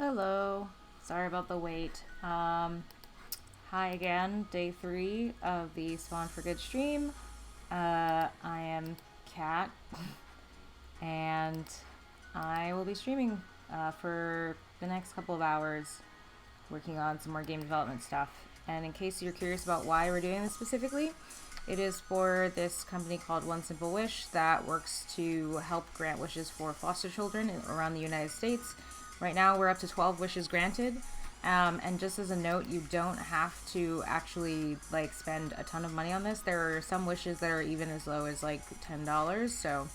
Hello. Sorry about the wait. Hi again, day 3 of the Spawn for Good stream. I am Kat, and I will be streaming for the next couple of hours, working on some more game development stuff. And in case you're curious about why we're doing this specifically, it is for this company called One Simple Wish that works to help grant wishes for foster children around the United States. Right now, we're up to 12 wishes granted. And just as a note, you don't have to actually spend a ton of money on this. There are some wishes that are even as low as $10. So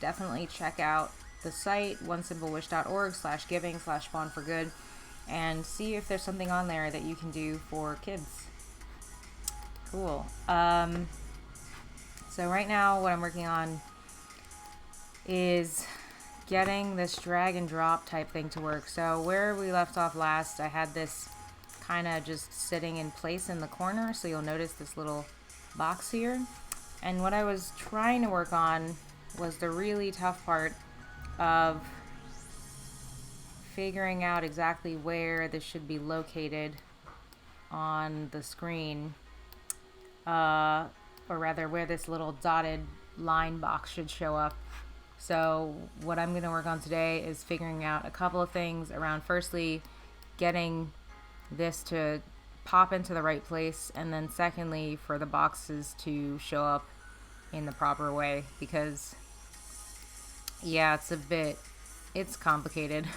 definitely check out the site onesimplewish.org/giving/spawn4good and see if there's something on there that you can do for kids. Cool. So right now what I'm working on is getting this drag and drop type thing to work. So where we left off last, I had this kind of just sitting in place in the corner. So you'll notice this little box here. And what I was trying to work on was the really tough part of figuring out exactly where this should be located on the screen. Or rather where this little dotted line box should show up. So what I'm going to work on today is figuring out a couple of things around, firstly, getting this to pop into the right place, and then secondly, for the boxes to show up in the proper way, because yeah, it's complicated.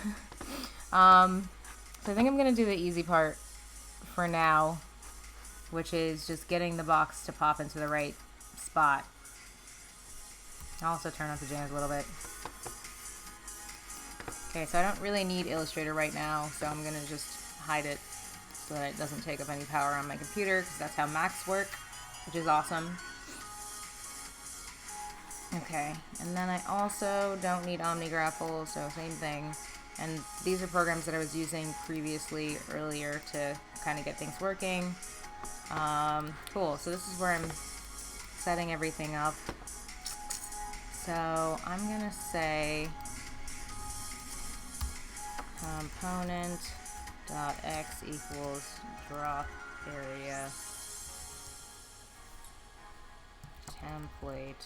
So I think I'm going to do the easy part for now, which is just getting the box to pop into the right spot. I'll also turn up the jams a little bit. Okay, so I don't really need Illustrator right now, so I'm going to just hide it so that it doesn't take up any power on my computer, because that's how Macs work, which is awesome. Okay, and then I also don't need OmniGraffle, so same thing. And these are programs that I was using previously earlier to kind of get things working. Cool, so this is where I'm setting everything up. So I'm going to say component.x equals drop area template.x.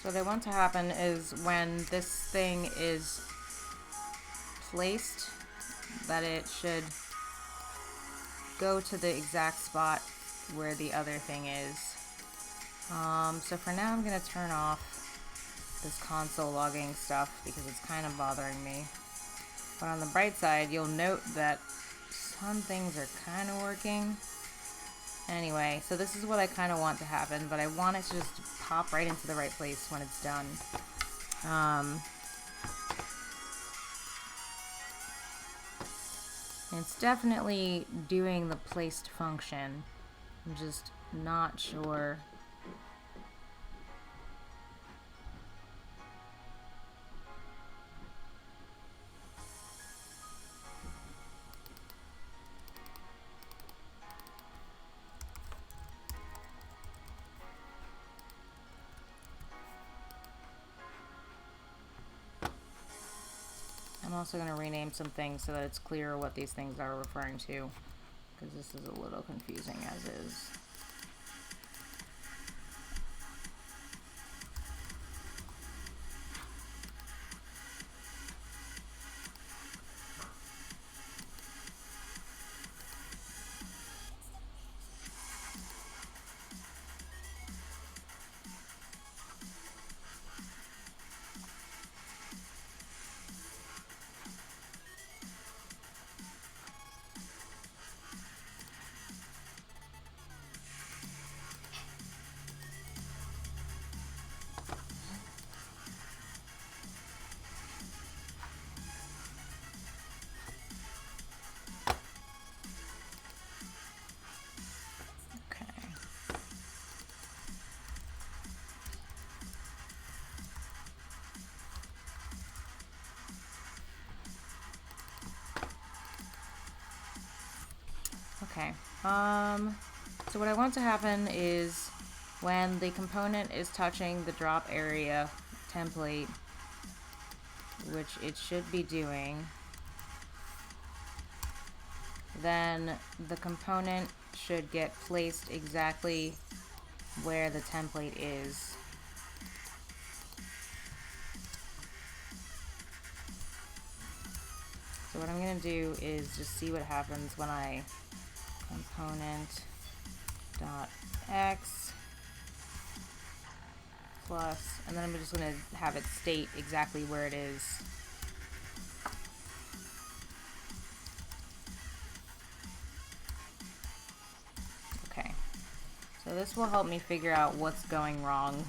So what I want to happen is when this thing is placed, that it should go to the exact spot where the other thing is. So for now I'm going to turn off this console logging stuff because it's kind of bothering me. But on the bright side, you'll note that some things are kind of working. Anyway, so this is what I kind of want to happen, but I want it to just pop right into the right place when it's done. It's definitely doing the placed function. I'm just not sure. I'm also going to rename some things so that it's clear what these things are referring to, because this is a little confusing as is. Okay. So what I want to happen is when the component is touching the drop area template, which it should be doing, then the component should get placed exactly where the template is. So what I'm going to do is just see what happens when I component dot x plus, and then I'm just going to have it state exactly where it is. Okay, so this will help me figure out what's going wrong.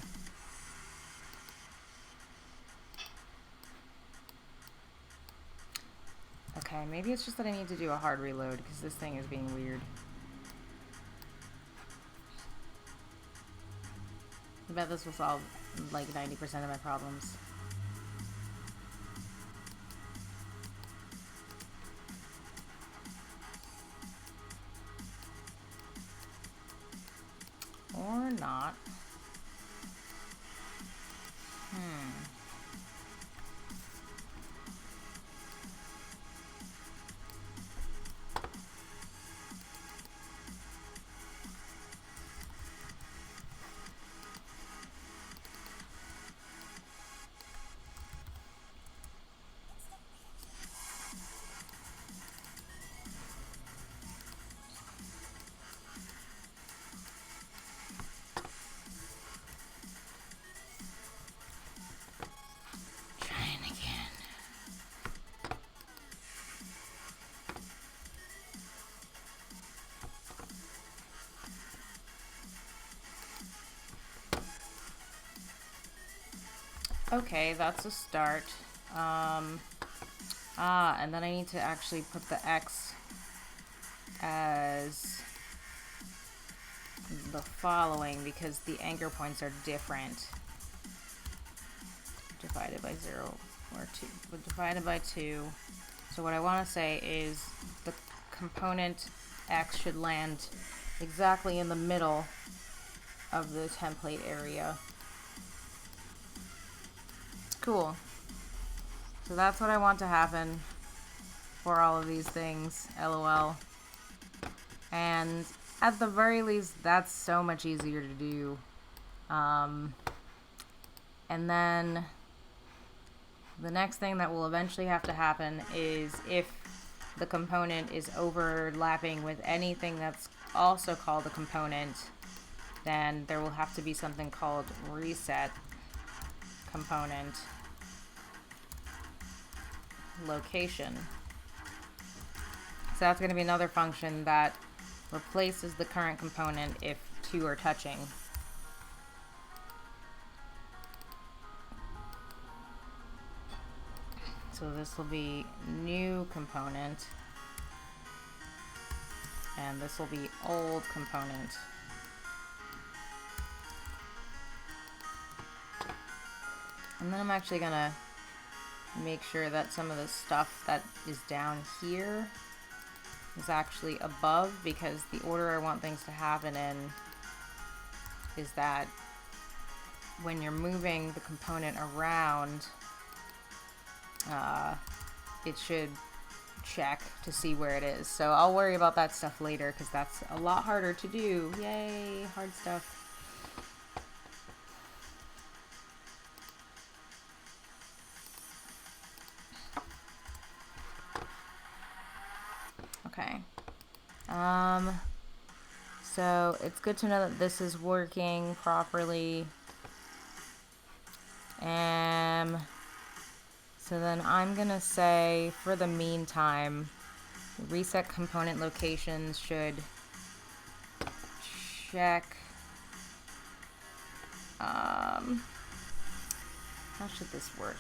Okay, maybe it's just that I need to do a hard reload because this thing is being weird. I bet this will solve like 90% of my problems. Or not. Trying again. Okay, that's a start. And then I need to actually put the X as the following because the anchor points are different. Divided by 0 or 2. But divided by 2. So what I want to say is the component X should land exactly in the middle of the template area. Cool. So that's what I want to happen for all of these things, LOL. And at the very least, that's so much easier to do. And then the next thing that will eventually have to happen is if the component is overlapping with anything that's also called a component, then there will have to be something called reset component location. So that's going to be another function that replaces the current component if two are touching. So this will be new component, and this will be old component. And then I'm actually going to make sure that some of the stuff that is down here is actually above, because the order I want things to happen in is that when you're moving the component around, it should check to see where it is. So I'll worry about that stuff later because that's a lot harder to do. Yay, hard stuff. Okay. So it's good to know that this is working properly. So then I'm gonna say, for the meantime, reset component locations should check. How should this work?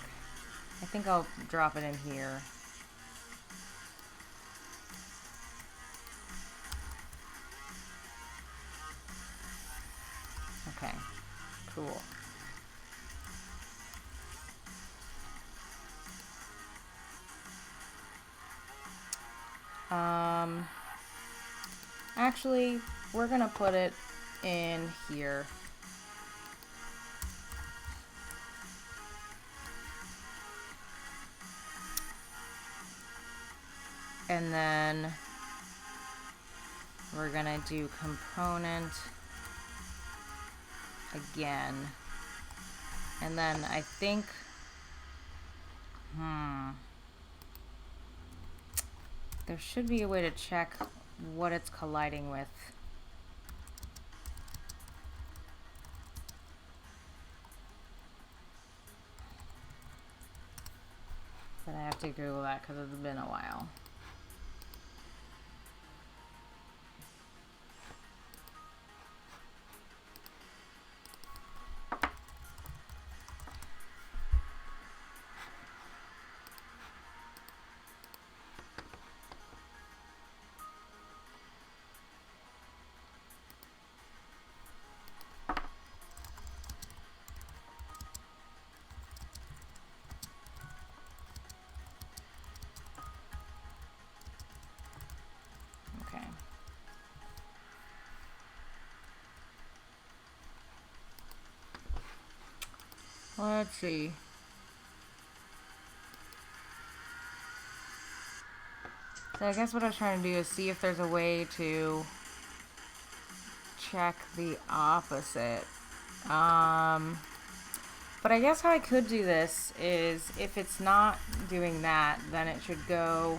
I think I'll drop it in here. Okay, cool. actually, we're gonna put it in here. And then we're gonna do component again. And then I think, there should be a way to check what it's colliding with. But I have to Google that because it's been a while. Okay. Let's see. So I guess what I was trying to do is see if there's a way to check the opposite. But I guess how I could do this is if it's not doing that, then it should go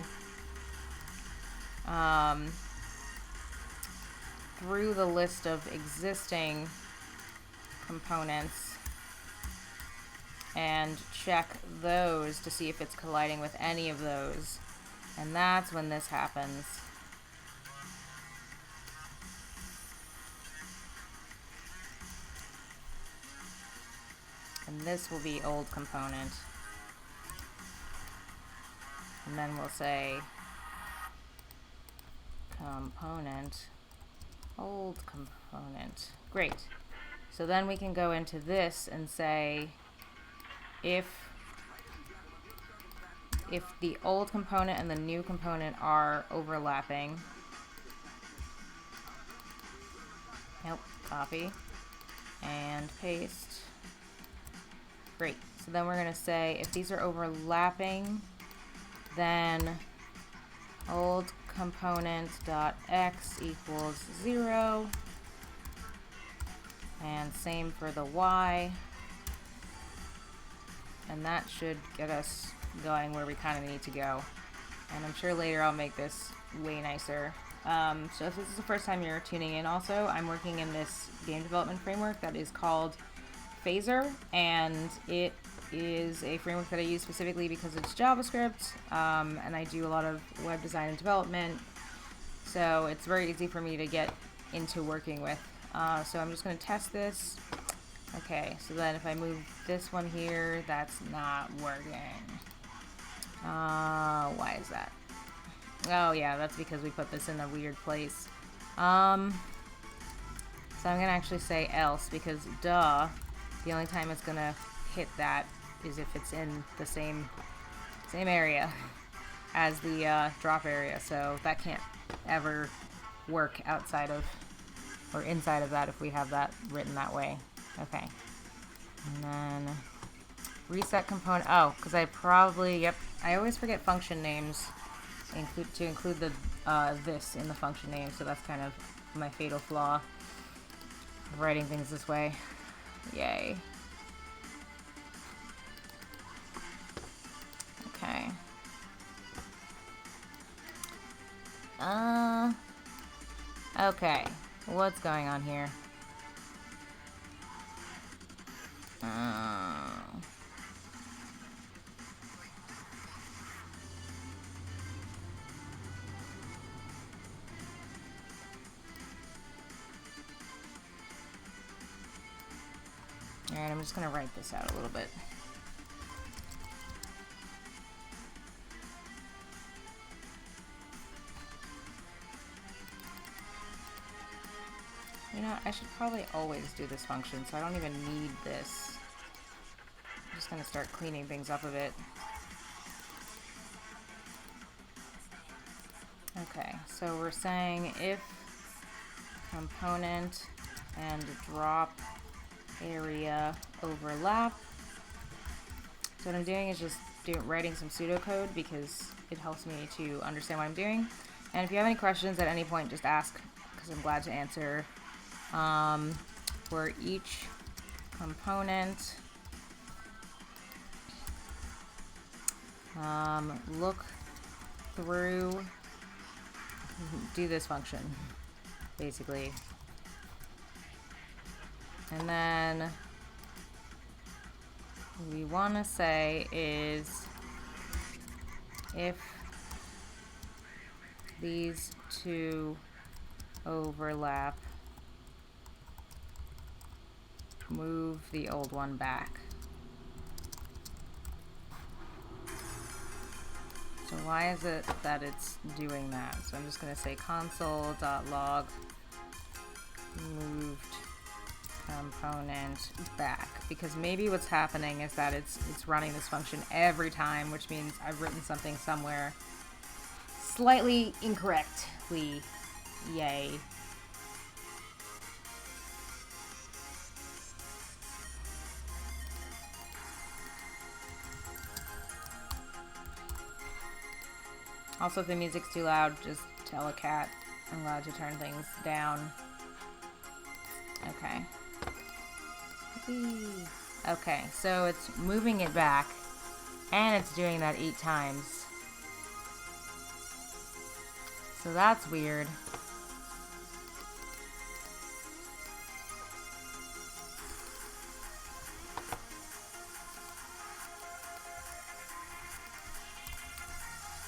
through the list of existing components and check those to see if it's colliding with any of those. And that's when this happens. And this will be old component. And then we'll say component, old component. Great. So then we can go into this and say if the old component and the new component are overlapping. Nope, copy and paste. Great. So then we're going to say if these are overlapping, then old component dot x equals 0, and same for the y, and that should get us going where we kind of need to go. And I'm sure later I'll make this way nicer. So if this is the first time you're tuning in, also I'm working in this game development framework that is called Phaser, and it is a framework that I use specifically because it's JavaScript, and I do a lot of web design and development, so it's very easy for me to get into working with. So I'm just going to test this. Okay, so then if I move this one here, that's not working. Why is that? Oh yeah, that's because we put this in a weird place. So I'm gonna actually say else, because duh, the only time it's gonna hit that is if it's in the same area as the drop area, so that can't ever work outside of or inside of that if we have that written that way. Okay, and then reset component. Oh, because I probably, yep, I always forget function names to include the this in the function name, so that's kind of my fatal flaw of writing things this way. Yay. Okay. Okay. What's going on here? Alright, I'm just gonna write this out a little bit. You know, I should probably always do this function, so I don't even need this. I'm just gonna start cleaning things up a bit. Okay, so we're saying if component and drop area overlap. So what I'm doing is just writing some pseudocode because it helps me to understand what I'm doing. And if you have any questions at any point, just ask, because I'm glad to answer. For each component, look through, do this function, basically. And then what we want to say is if these two overlap, move the old one back. So why is it that it's doing that? So I'm just going to say console.log moved component back, because maybe what's happening is that it's running this function every time, which means I've written something somewhere slightly incorrectly. Yay. Also, if the music's too loud, just tell a cat I'm allowed to turn things down. Okay. Okay, so it's moving it back, and it's doing that 8 times. So that's weird.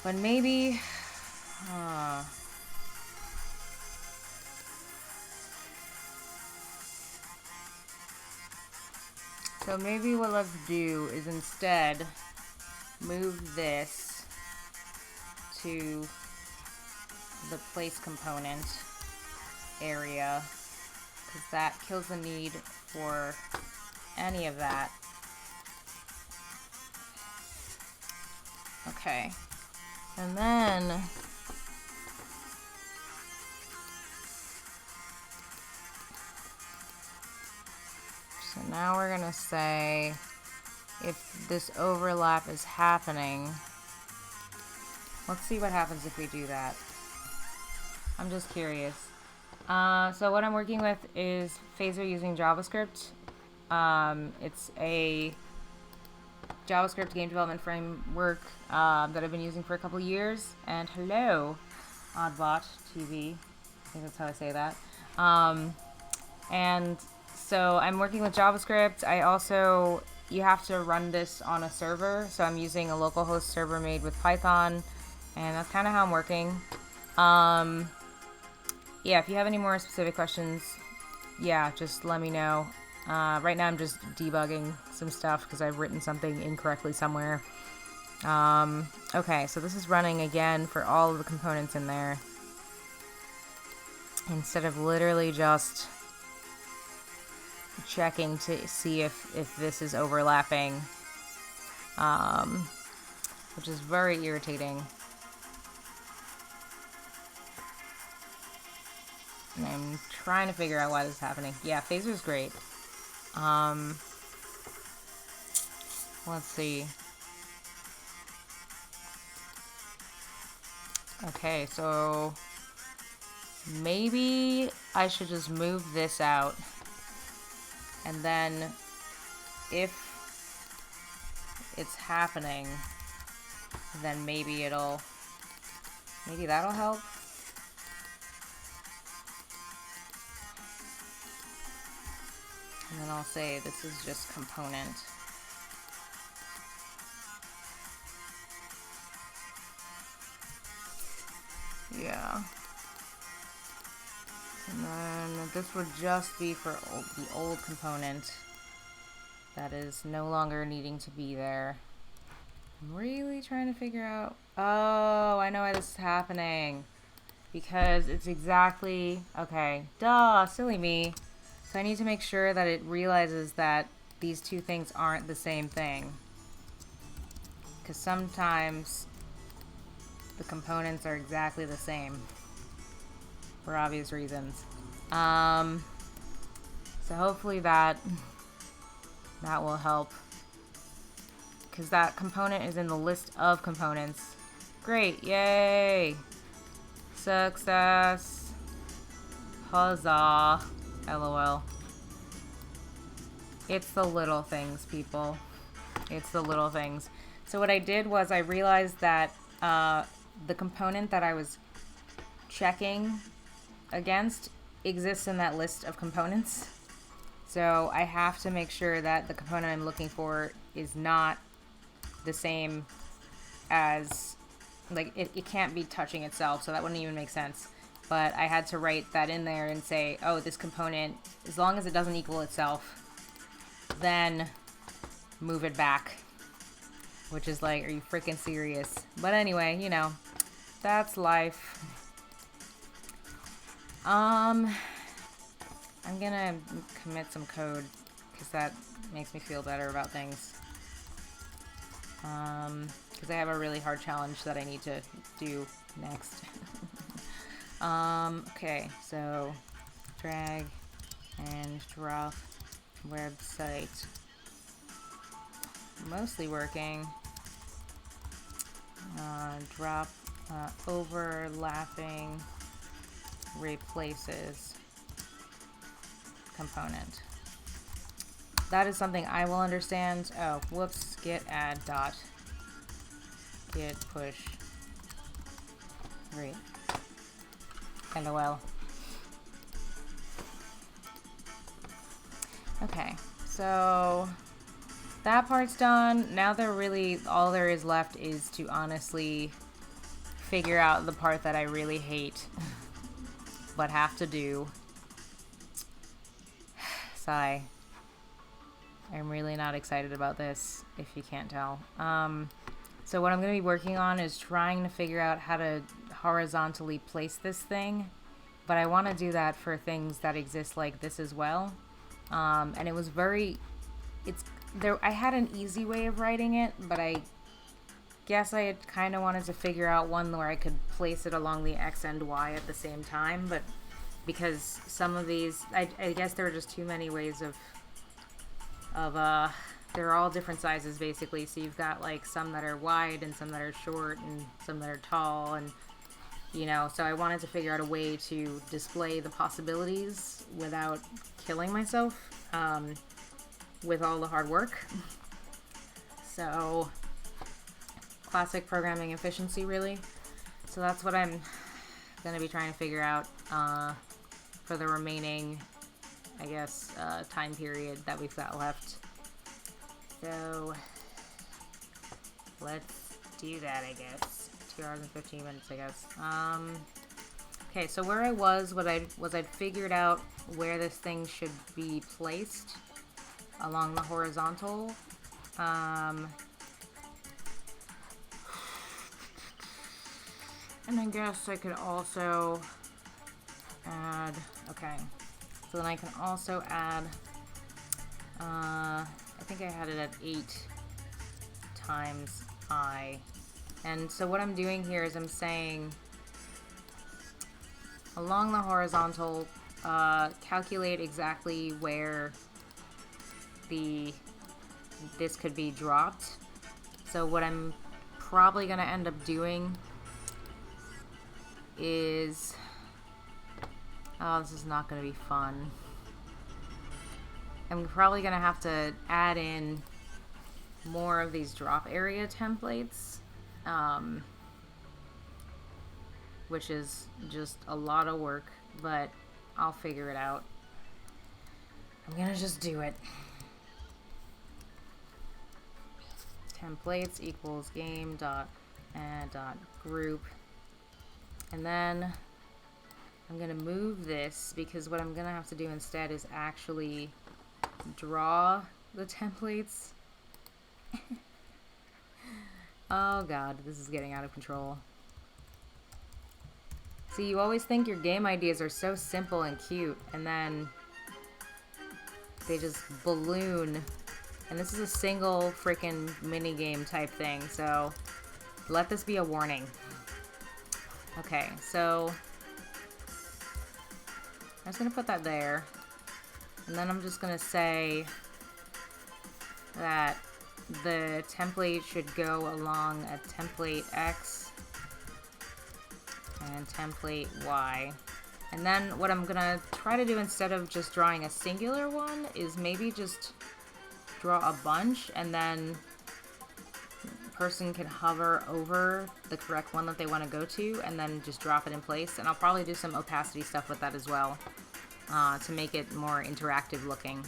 But maybe... So maybe what let's do is instead move this to the place component area, because that kills the need for any of that. Okay. And then so now we're gonna say if this overlap is happening, let's see what happens if we do that. I'm just curious. So what I'm working with is Phaser using JavaScript. It's a JavaScript game development framework that I've been using for a couple years. And hello, Oddbot TV. I think that's how I say that. And so I'm working with JavaScript. I also, you have to run this on a server. So I'm using a localhost server made with Python. And that's kind of how I'm working. Yeah, if you have any more specific questions, yeah, just let me know. Right now I'm just debugging some stuff because I've written something incorrectly somewhere. Okay, so this is running again for all of the components in there, instead of literally just checking to see if this is overlapping, which is very irritating. And I'm trying to figure out why this is happening. Yeah, Phaser's great. Let's see. Okay, so maybe I should just move this out. And then if it's happening, then maybe that'll help. And then I'll say this is just component. Yeah. And then this would just be for the old component that is no longer needing to be there. I'm really trying to figure out... Oh, I know why this is happening. Because it's exactly... Okay, duh, silly me. So I need to make sure that it realizes that these two things aren't the same thing. Because sometimes the components are exactly the same. For obvious reasons. So hopefully that will help. Because that component is in the list of components. Great, yay! Success! Huzzah! LOL. It's the little things, people. It's the little things. So what I did was I realized that the component that I was checking against exists in that list of components. So I have to make sure that the component I'm looking for is not the same as, like, it can't be touching itself, so that wouldn't even make sense. But I had to write that in there and say, oh, this component, as long as it doesn't equal itself, then move it back. Which is like, are you freaking serious? But anyway, you know, that's life. I'm gonna commit some code because that makes me feel better about things. Because I have a really hard challenge that I need to do next. Okay, so drag and drop website. Mostly working. Drop overlapping replaces component. That is something I will understand. Oh, whoops. Git add dot git push. Great. LOL. Okay, so that part's done. Now all there is left is to honestly figure out the part that I really hate, but have to do. Sigh. I'm really not excited about this, if you can't tell. So what I'm going to be working on is trying to figure out how to horizontally place this thing, but I want to do that for things that exist like this as well. And it was I had an easy way of writing it, but I guess I had kind of wanted to figure out one where I could place it along the X and Y at the same time, but because some of these, I guess there were just too many ways they're all different sizes basically, so you've got like some that are wide and some that are short and some that are tall, and you know, so I wanted to figure out a way to display the possibilities without killing myself with all the hard work. So classic programming efficiency, really. So that's what I'm going to be trying to figure out for the remaining, I guess, time period that we've got left. So let's do that, I guess. 2 hours and 15 minutes, I guess. Okay, so where I was I'd figured out where this thing should be placed along the horizontal. And I guess I could also add, okay, so then I can also add, I think I had it at 8 times I. And so what I'm doing here is I'm saying along the horizontal, calculate exactly where this could be dropped. So what I'm probably going to end up doing is, oh, this is not going to be fun. I'm probably going to have to add in more of these drop area templates, which is just a lot of work, but I'll figure it out. I'm going to just do it. Templates equals game dot add dot group. And then I'm going to move this because what I'm going to have to do instead is actually draw the templates. Oh god, this is getting out of control. See, you always think your game ideas are so simple and cute, and then they just balloon. And this is a single freaking minigame type thing, so let this be a warning. Okay, so I'm just gonna put that there. And then I'm just gonna say that the template should go along a template X and template Y. And then what I'm gonna try to do instead of just drawing a singular one is maybe just draw a bunch, and then the person can hover over the correct one that they want to go to and then just drop it in place. And I'll probably do some opacity stuff with that as well to make it more interactive looking.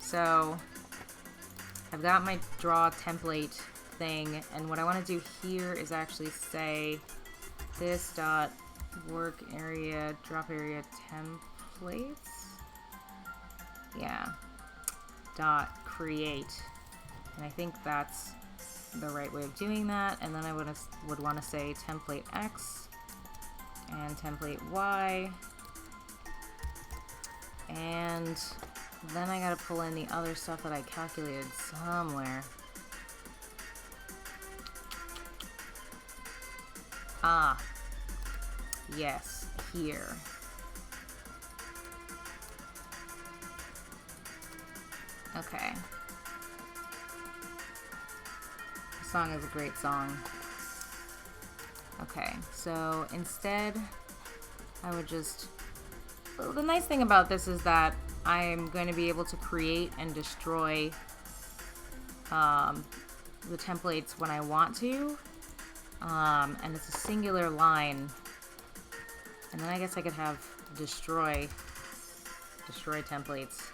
So I've got my draw template thing, and what I want to do here is actually say this dot work area drop area templates, yeah, dot create, and I think that's the right way of doing that. And then I would want to say template X and template Y, and then I gotta pull in the other stuff that I calculated somewhere. Ah, yes, here. Okay. The song is a great song. Okay, so instead, I would just... Well, the nice thing about this is that I'm going to be able to create and destroy the templates when I want to. And it's a singular line. And then I guess I could have destroy templates.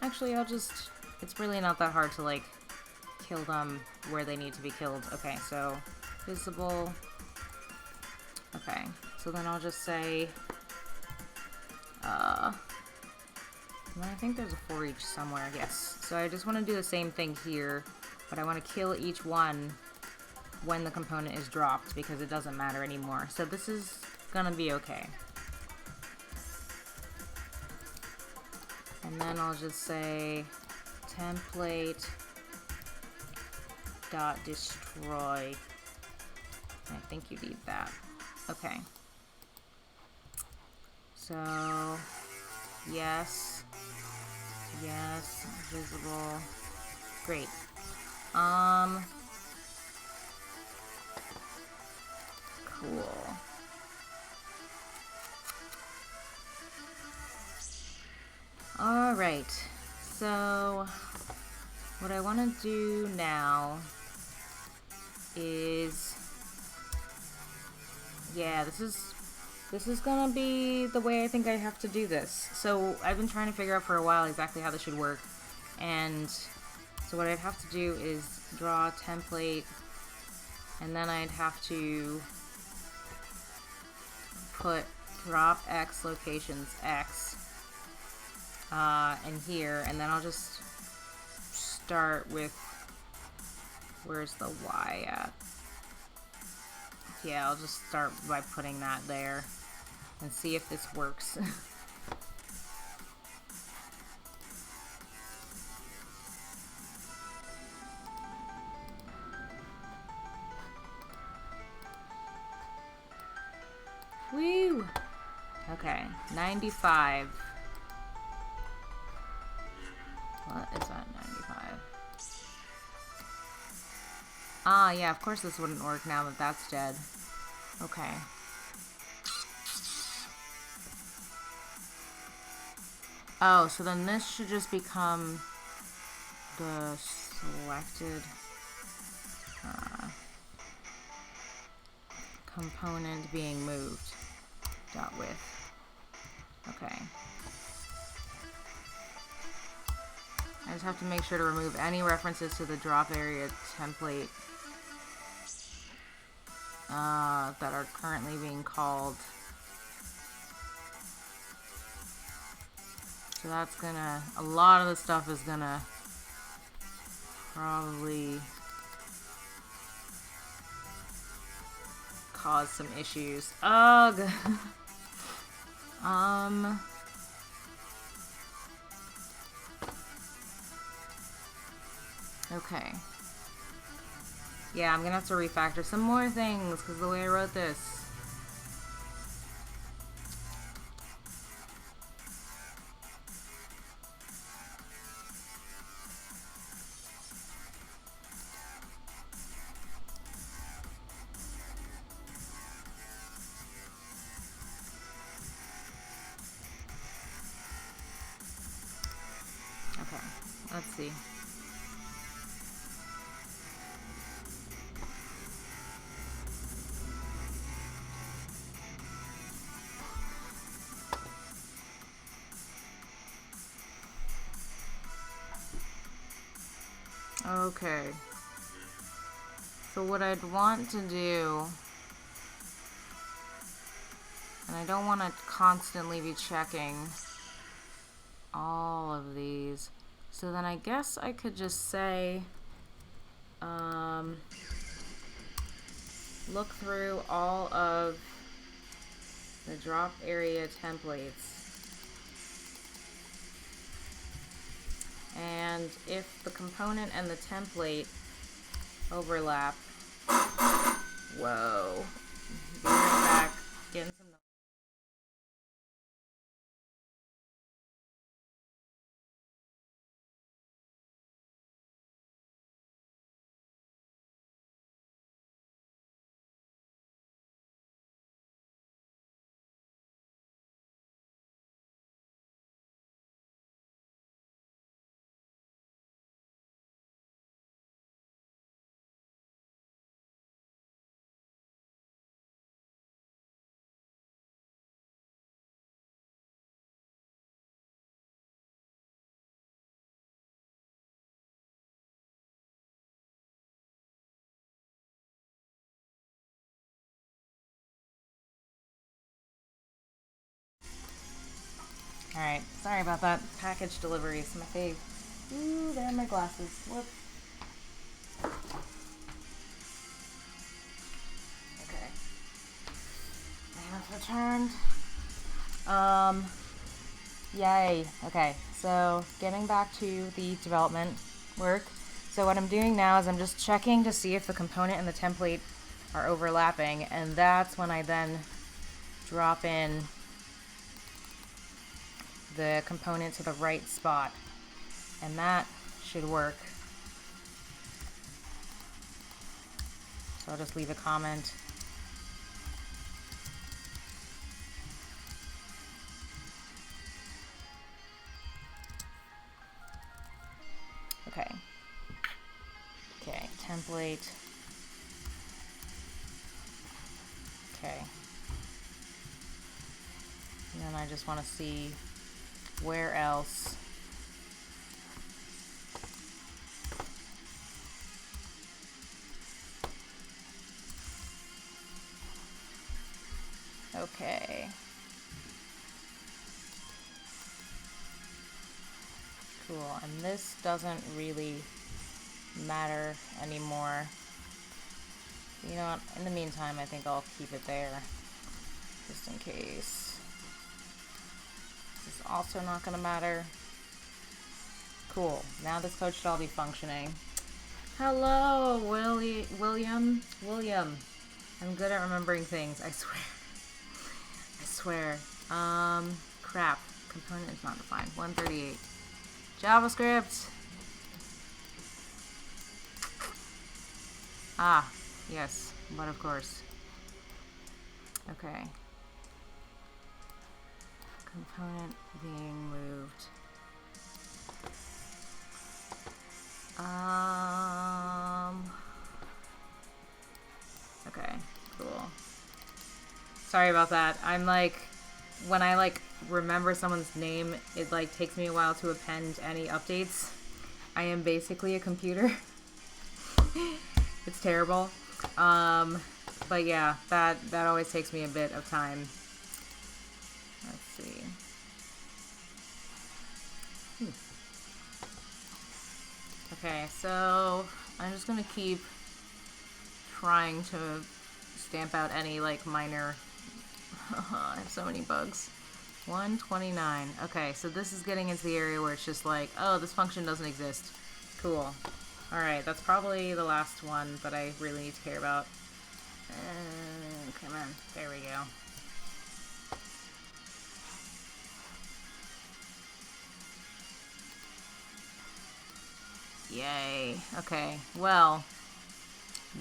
Actually, it's really not that hard to, like, kill them where they need to be killed. Okay, so visible. Okay, so then I'll just say, and then I think there's a for each somewhere, yes. So I just want to do the same thing here, but I want to kill each one when the component is dropped because it doesn't matter anymore. So this is gonna be okay. And then I'll just say template dot destroy. I think you need that. Okay. So yes, visible. Great. Cool. All right. So what I want to do now is, yeah, this is gonna be the way I think I have to do this. So I've been trying to figure out for a while exactly how this should work, and so what I'd have to do is draw a template, and then I'd have to put drop X locations X in here, and then I'll just start with, where's the Y at? Yeah, I'll just start by putting that there and see if this works. Woo! Okay, 95. What is that, 95? Ah, yeah, of course this wouldn't work now that that's dead. Okay. Oh, so then this should just become the selected component being moved. Dot width. Okay. I just have to make sure to remove any references to the drop area template that are currently being called. So that's gonna, a lot of the stuff is gonna probably cause some issues. Ugh. Okay. Yeah, I'm gonna have to refactor some more things because the way I wrote this Let's see. Okay. So what I'd want to do, and I don't want to constantly be checking all of these, so then I guess I could just say, look through all of the drop area templates. And if the component and the template overlap, whoa, be right back, getting some. Alright, sorry about that. Package delivery is my fave. Ooh, there are my glasses. Whoop. Okay. I have returned. Yay. Okay, so getting back to the development work. So what I'm doing now is I'm just checking to see if the component and the template are overlapping, and that's when I then drop in the component to the right spot, and that should work. So I'll just leave a comment. Okay. Okay, template. Okay. And then I just want to see where else. Okay. Cool, and this doesn't really matter anymore. You know what, in the meantime, I think I'll keep it there, just in case. This is also not gonna matter. Cool, now this code should all be functioning. Hello, William. I'm good at remembering things, I swear. I swear. Crap. Component is not defined. 138. JavaScript. Ah, yes, but of course. Okay. Component being moved. Okay, cool. Sorry about that. I'm like, when I like remember someone's name, it like takes me a while to append any updates. I am basically a computer. It's terrible. But yeah, that always takes me a bit of time. Let's see. Okay, so I'm just gonna keep trying to stamp out any like minor. I have so many bugs. 129. Okay, so this is getting into the area where it's just like, oh, this function doesn't exist. Cool. Alright, that's probably the last one that I really need to care about. Come on. There we go. Yay. Okay, well,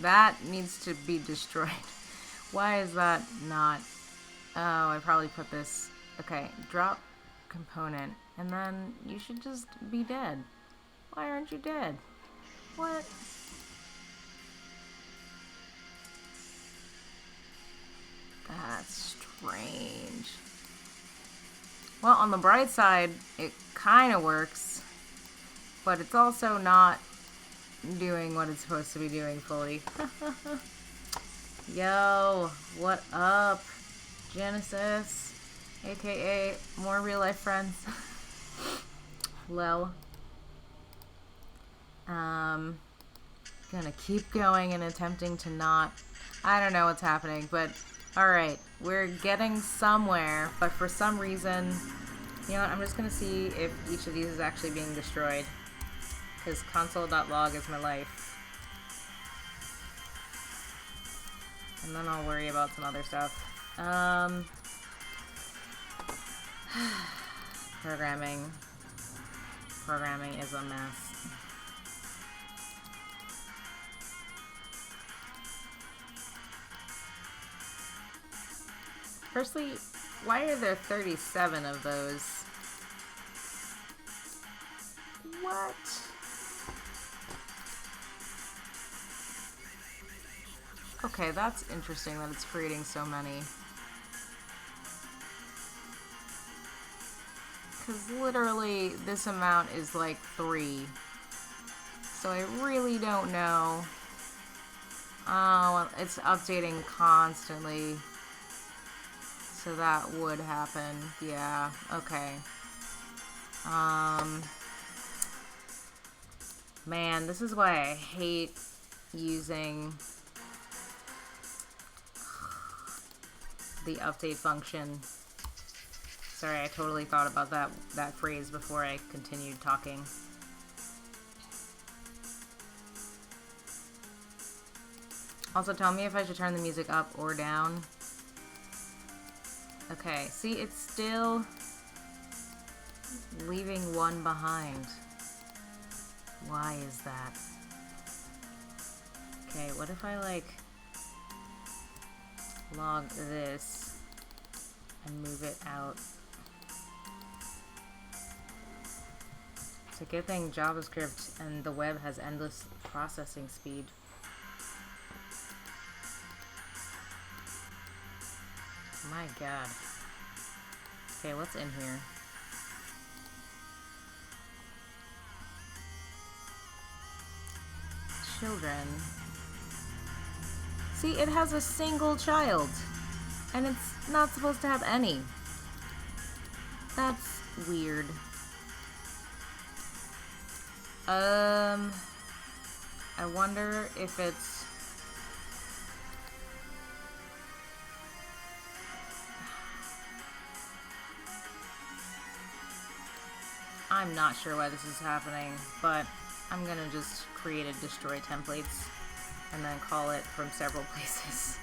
that needs to be destroyed. Why is that not? Oh, I probably put this. Okay, drop component, and then you should just be dead. Why aren't you dead? What? That's strange. Well, on the bright side, it kind of works, but it's also not doing what it's supposed to be doing fully. Yo, what up, Genesis, aka more real life friends. Lel. Gonna keep going and attempting to not. I don't know what's happening, but alright, we're getting somewhere, but for some reason, you know what, I'm just gonna see if each of these is actually being destroyed, because console.log is my life. And then I'll worry about some other stuff. Programming. Programming is a mess. Firstly, why are there 37 of those? What? Okay, that's interesting that it's creating so many. Because literally, this amount is like 3. So I really don't know. Oh, it's updating constantly. So that would happen. Yeah, okay. Man, this is why I hate using the update function. Sorry, I totally thought about that phrase before I continued talking. Also, tell me if I should turn the music up or down. Okay, see, it's still leaving one behind. Why is that? Okay, what if I, like, log this and move it out? It's a good thing JavaScript and the web has endless processing speed. My god. Okay, what's in here? Children. See, it has a single child. And it's not supposed to have any. That's weird. I wonder if it's... I'm not sure why this is happening, but I'm gonna just create a destroy templates and then call it from several places.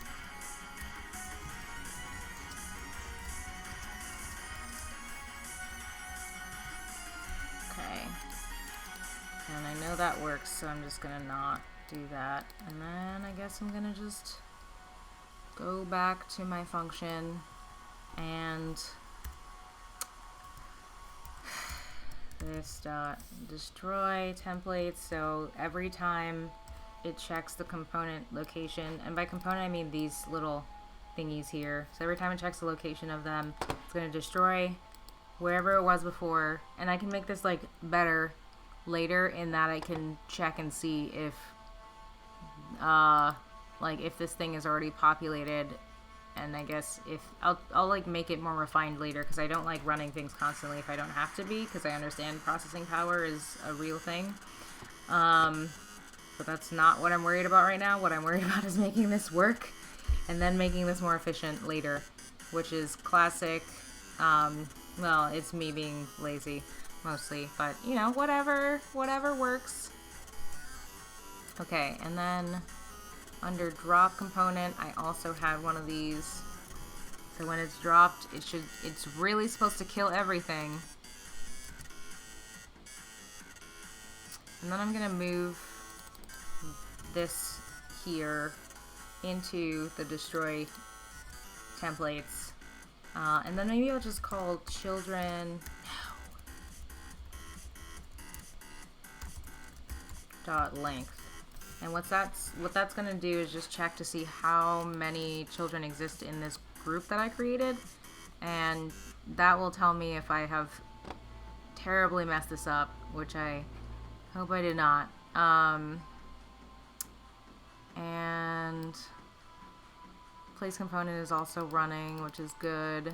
Okay. And I know that works, so I'm just gonna not do that. And then I guess I'm gonna just go back to my function and this dot destroy templates. So every time it checks the component location, and by component I mean these little thingies here. So every time it checks the location of them, it's going to destroy wherever it was before. And I can make this like better later in that I can check and see if like if this thing is already populated. And I guess if I'll like make it more refined later, because I don't like running things constantly if I don't have to be, because I understand processing power is a real thing. But that's not what I'm worried about right now. What I'm worried about is making this work and then making this more efficient later, which is classic. Well, it's me being lazy mostly, but you know, whatever works. Okay, and then under drop component, I also had one of these. So when it's dropped, it's really supposed to kill everything. And then I'm gonna move this here into the destroy templates. And then maybe I'll just call children. No. dot length. And what that's going to do is just check to see how many children exist in this group that I created, and that will tell me if I have terribly messed this up, which I hope I did not. And place component is also running, which is good.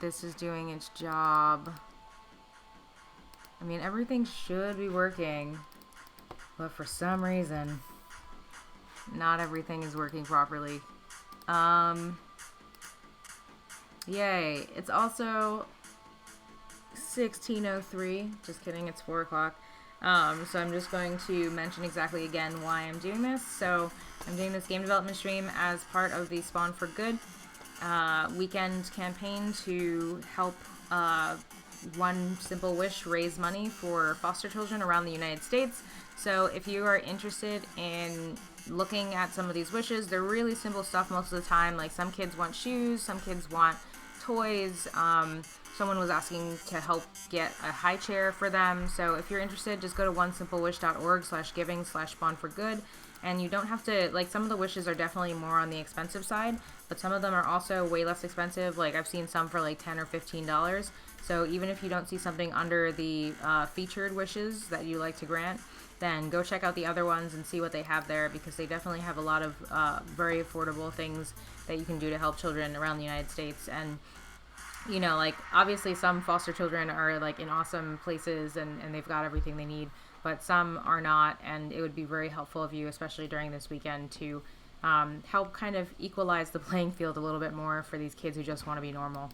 This is doing its job. I mean, everything should be working, but for some reason, not everything is working properly. Yay. It's also 16:03. Just kidding, it's 4 o'clock. So I'm just going to mention exactly again why I'm doing this. So I'm doing this game development stream as part of the Spawn for Good weekend campaign to help One Simple Wish raise money for foster children around the United States. So if you are interested in looking at some of these wishes, they're really simple stuff most of the time. Like, some kids want shoes, some kids want toys. Someone was asking to help get a high chair for them. So if you're interested, just go to onesimple.wish.org/giving/spawn4good. And you don't have to, like, some of the wishes are definitely more on the expensive side, but some of them are also way less expensive. Like, I've seen some for like $10 or $15. So even if you don't see something under the featured wishes that you like to grant, then go check out the other ones and see what they have there, because they definitely have a lot of very affordable things that you can do to help children around the United States. And, you know, like, obviously some foster children are like in awesome places and they've got everything they need, but some are not, and it would be very helpful of you, especially during this weekend, to help kind of equalize the playing field a little bit more for these kids who just want to be normal.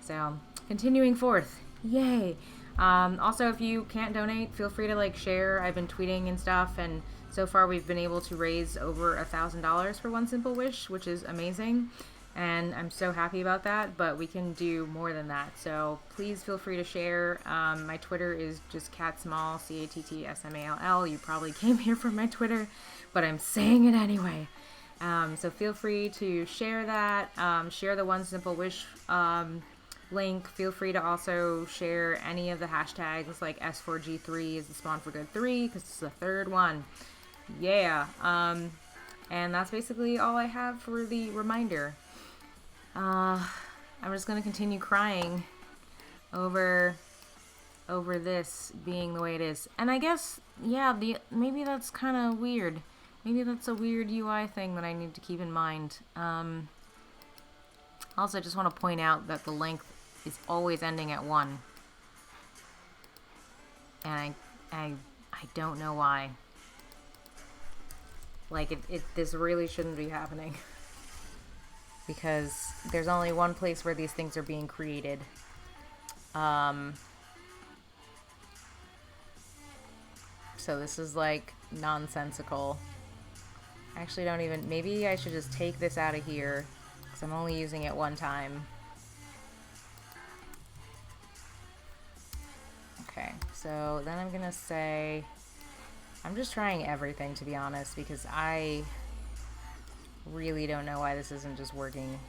So, continuing forth. Yay! Also, if you can't donate, feel free to, like, share. I've been tweeting and stuff, and so far we've been able to raise over $1,000 for One Simple Wish, which is amazing, and I'm so happy about that, but we can do more than that. So please feel free to share. My Twitter is just catsmall, CATTSMALL. You probably came here from my Twitter, but I'm saying it anyway. So feel free to share that. Share the One Simple Wish link. Feel free to also share any of the hashtags, like S4G3 is the Spawn for Good 3, because it's the third one. Yeah. And that's basically all I have for the reminder. I'm just gonna continue crying over this being the way it is. And I guess, yeah, maybe that's kind of weird. Maybe that's a weird UI thing that I need to keep in mind. Also, I just want to point out that the length is always ending at 1. And I don't know why. Like, this really shouldn't be happening. Because there's only one place where these things are being created. So this is, like, nonsensical. I actually don't even... Maybe I should just take this out of here, because I'm only using it one time. Okay, so then I'm gonna say... I'm just trying everything, to be honest, because I really don't know why this isn't just working.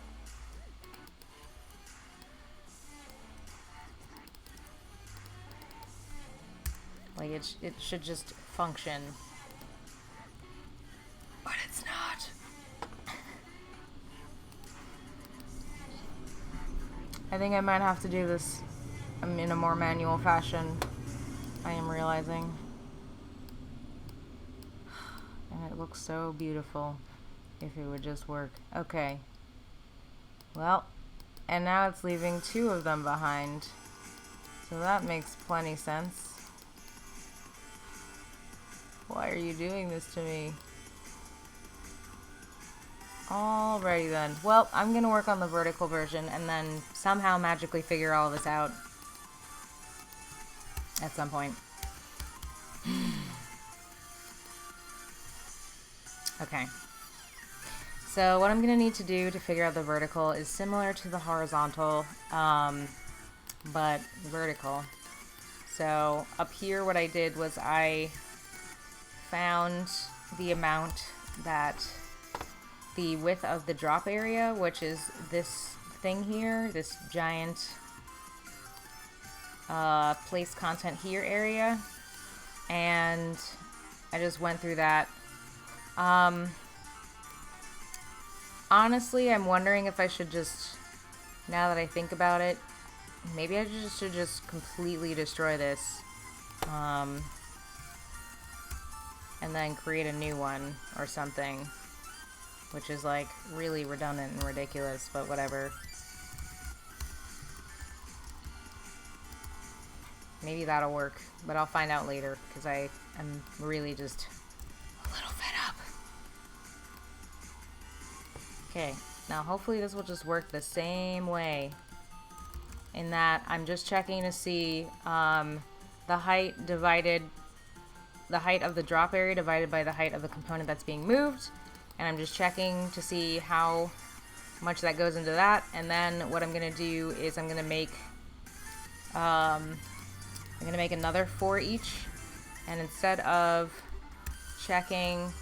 Like, it should just function. But it's not. I think I might have to do this in a more manual fashion, I am realizing. And it looks so beautiful if it would just work. Okay. Well, and now it's leaving 2 of them behind. So that makes plenty sense. Why are you doing this to me? Alrighty then. Well, I'm gonna work on the vertical version and then somehow magically figure all this out at some point. Okay. So what I'm gonna need to do to figure out the vertical is similar to the horizontal, but vertical. So up here what I did was I found the amount that the width of the drop area, which is this thing here, this giant place content here area, and I just went through that. Honestly, I'm wondering if I should just, now that I think about it, maybe I should just completely destroy this. And then create a new one or something, which is like really redundant and ridiculous, but whatever. Maybe that'll work, but I'll find out later because I'm really just a little fed up. Okay, now hopefully this will just work the same way, in that I'm just checking to see the height of the drop area divided by the height of the component that's being moved, and I'm just checking to see how much that goes into that. And then what I'm gonna do is I'm gonna make another for each, and instead of checking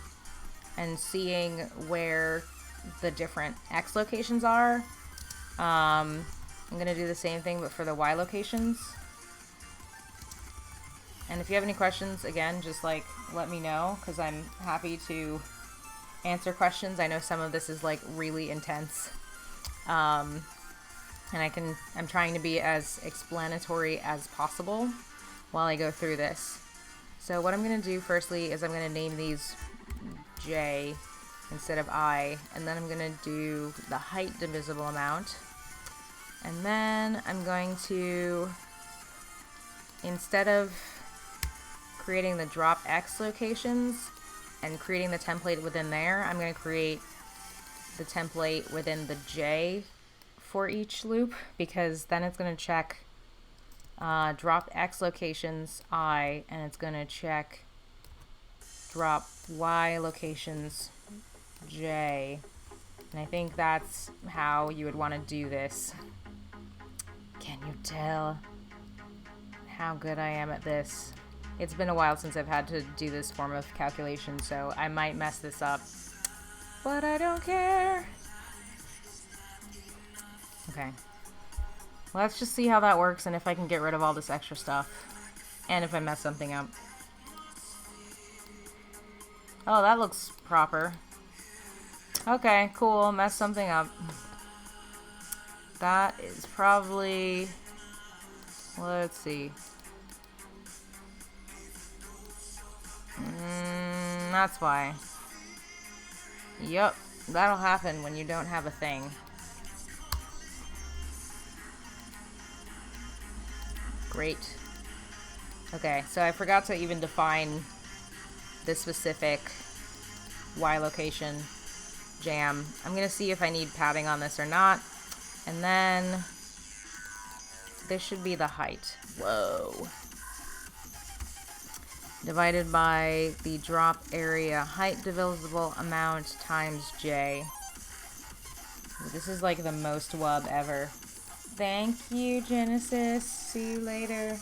and seeing where the different X locations are, I'm gonna do the same thing but for the Y locations. And if you have any questions, again, just like let me know, because I'm happy to answer questions. I know some of this is like really intense, and I'm trying to be as explanatory as possible while I go through this. So what I'm going to do firstly is I'm going to name these J instead of I, and then I'm going to do the height divisible amount, and then I'm going to, instead of creating the drop X locations and creating the template within there, I'm going to create the template within the J for each loop, because then it's going to check drop X locations I, and it's going to check drop Y locations J. And I think that's how you would want to do this. Can you tell how good I am at this? It's been a while since I've had to do this form of calculation, so I might mess this up, but I don't care. Okay. Let's just see how that works and if I can get rid of all this extra stuff, and if I mess something up. Oh, that looks proper. Okay, cool. Mess something up. That is probably... Let's see. That's why. Yup, that'll happen when you don't have a thing. Great. Okay, so I forgot to even define this specific Y location jam. I'm gonna see if I need padding on this or not. And then this should be the height. Whoa. Divided by the drop area height divisible amount times J. This is like the most wub ever. Thank you, Genesis. See you later.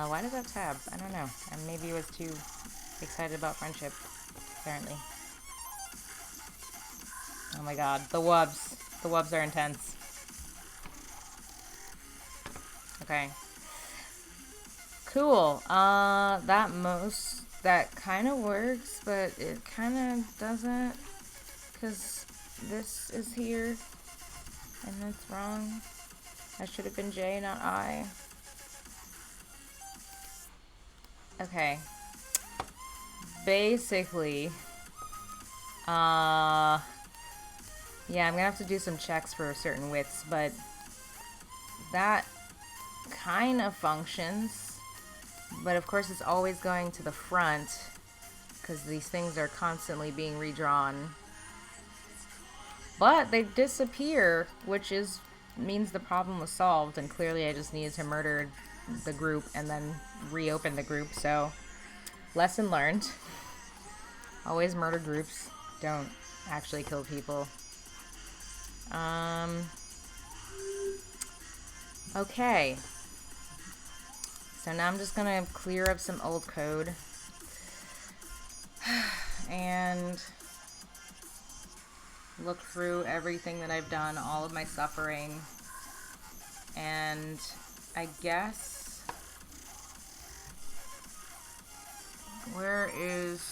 Why does that tab? I don't know. And maybe I was too excited about friendship, apparently. Oh my god, the wubs. The wubs are intense. Okay. Cool. That kind of works, but it kind of doesn't, because this is here, and that's wrong. That should have been J, not I. Okay. Basically, yeah, I'm gonna have to do some checks for certain widths, but that kind of functions. But of course it's always going to the front, because these things are constantly being redrawn. But they disappear, which means the problem was solved, and clearly I just needed to murder the group and then reopen the group. So lesson learned. Always murder groups. Don't actually kill people. Okay. So now I'm just gonna clear up some old code and look through everything that I've done, all of my suffering, and I guess. Where is...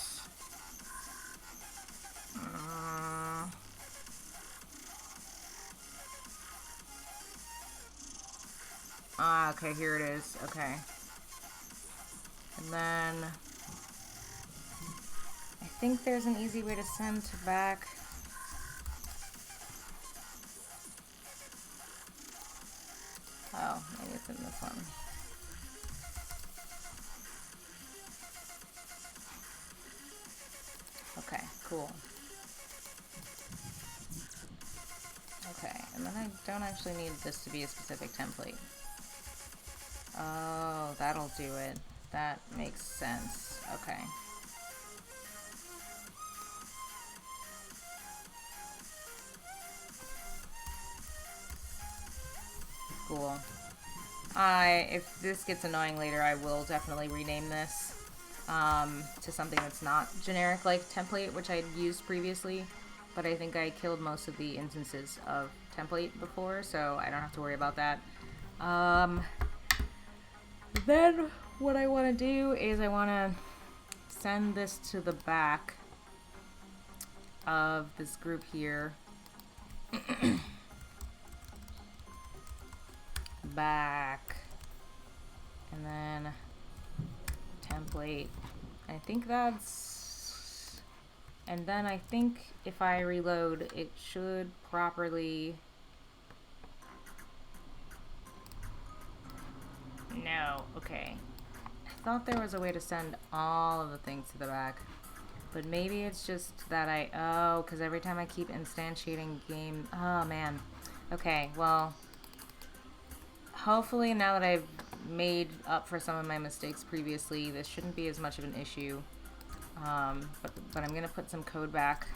okay, here it is. Okay. And then... I think there's an easy way to send to back. Oh, maybe it's in this one. Okay, cool. Okay, and then I don't actually need this to be a specific template. Oh, that'll do it. That makes sense. Okay. Cool. If this gets annoying later, I will definitely rename this to something that's not generic like template, which I'd used previously, but I think I killed most of the instances of template before, so I don't have to worry about that. Then what I want to do is I want to send this to the back of this group here. Back. And then template. I think that's... And then I think if I reload, it should properly... No, okay. I thought there was a way to send all of the things to the back. But maybe it's just that oh, because every time I keep instantiating game... Oh, man. Okay, well... Hopefully now that I've made up for some of my mistakes previously, this shouldn't be as much of an issue. But I'm going to put some code back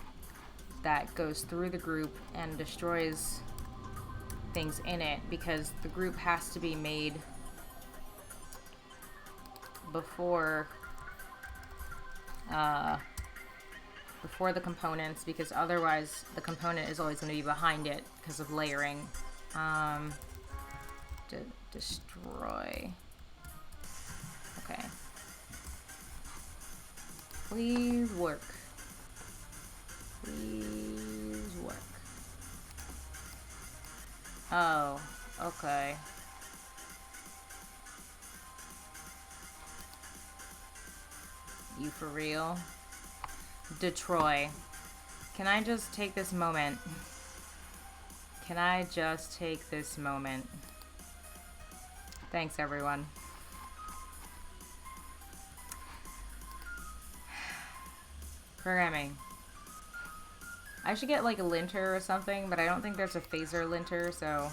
that goes through the group and destroys things in it, because the group has to be made before the components, because otherwise the component is always going to be behind it because of layering. Destroy. Okay. Please work. Please work. Oh, okay. You for real? Detroit. Can I just take this moment? Can I just take this moment? Thanks, everyone. Programming. I should get like a linter or something, but I don't think there's a phaser linter, so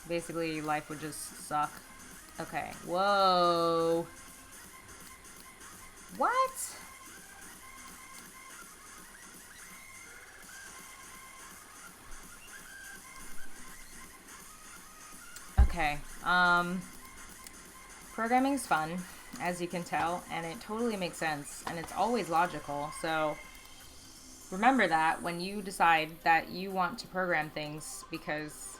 basically life would just suck. Okay. Whoa. What? Okay. Programming's fun, as you can tell, and it totally makes sense, and it's always logical, so remember that when you decide that you want to program things, because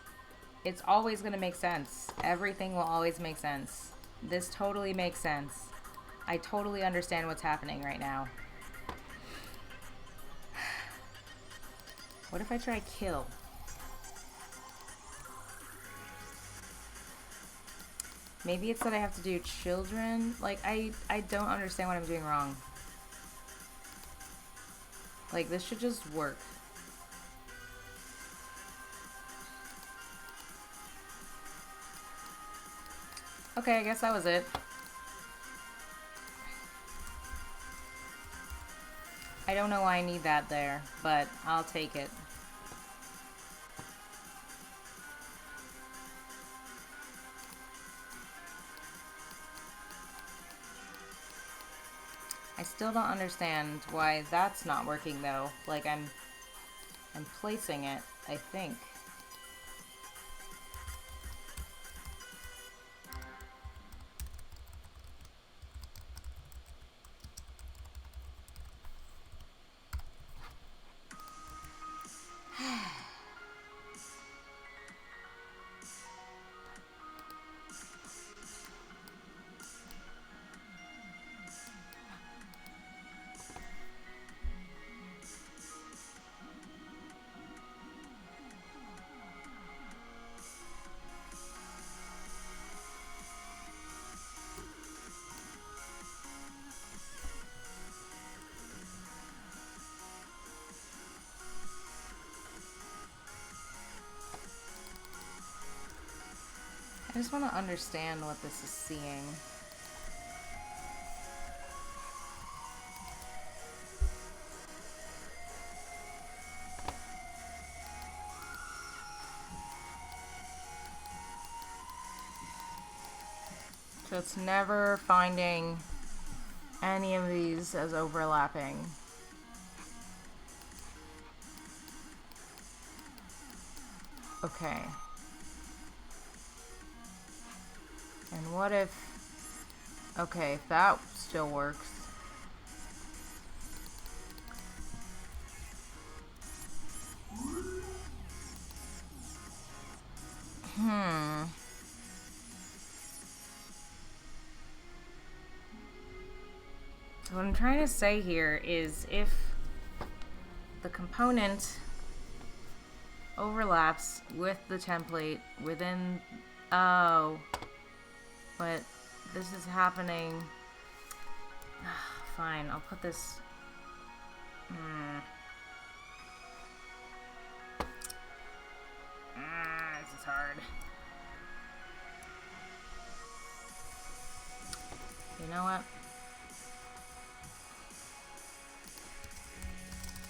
it's always going to make sense. Everything will always make sense. This totally makes sense. I totally understand what's happening right now. What if I try kill? Maybe it's that I have to do children. Like, I don't understand what I'm doing wrong. Like, this should just work. Okay, I guess that was it. I don't know why I need that there, but I'll take it. I still don't understand why that's not working though. Like I'm placing it, I think. I just want to understand what this is seeing. So it's never finding any of these as overlapping. Okay. And what if... Okay, if that still works. What I'm trying to say here is if the component overlaps with the template within... Oh. But this is happening... Fine, I'll put this... This is hard. You know what?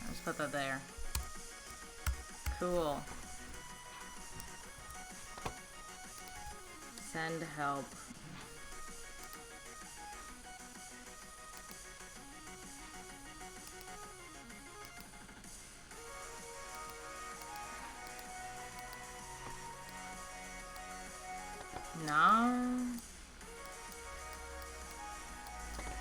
I'll just put that there. Cool. Send help. Nah.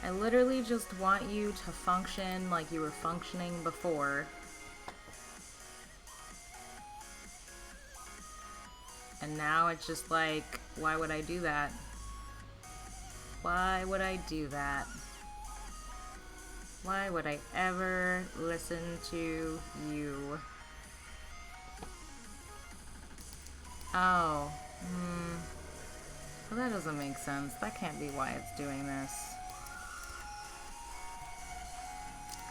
I literally just want you to function like you were functioning before. And now it's just like, why would I do that? Why would I do that? Why would I ever listen to you? Oh. Well, that doesn't make sense. That can't be why it's doing this.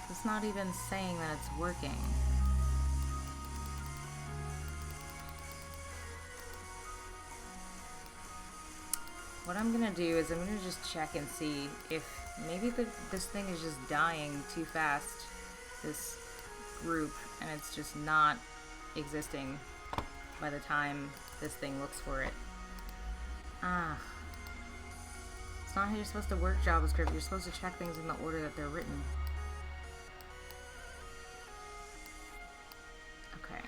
It's not even saying that it's working. What I'm gonna do is I'm gonna just check and see if maybe this thing is just dying too fast, this group, and it's just not existing by the time this thing looks for it. It's not how you're supposed to work JavaScript. You're supposed to check things in the order that they're written. Okay.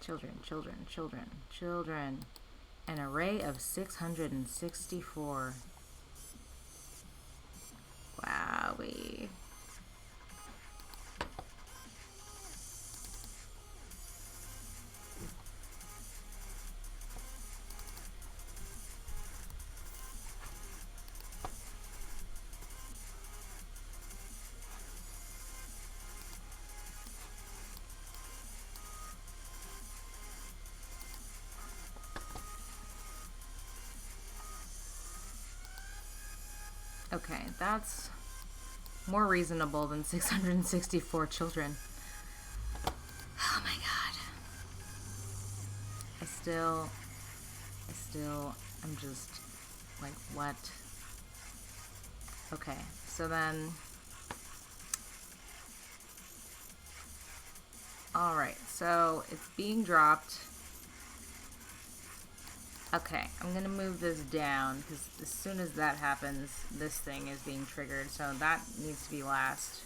Children, children, children, children. An array of 664. Wowee. Okay, that's more reasonable than 664 children. Oh my god. I'm just like, what? Okay, so then... Alright, so it's being dropped. Okay, I'm gonna move this down, because as soon as that happens, this thing is being triggered, so that needs to be last.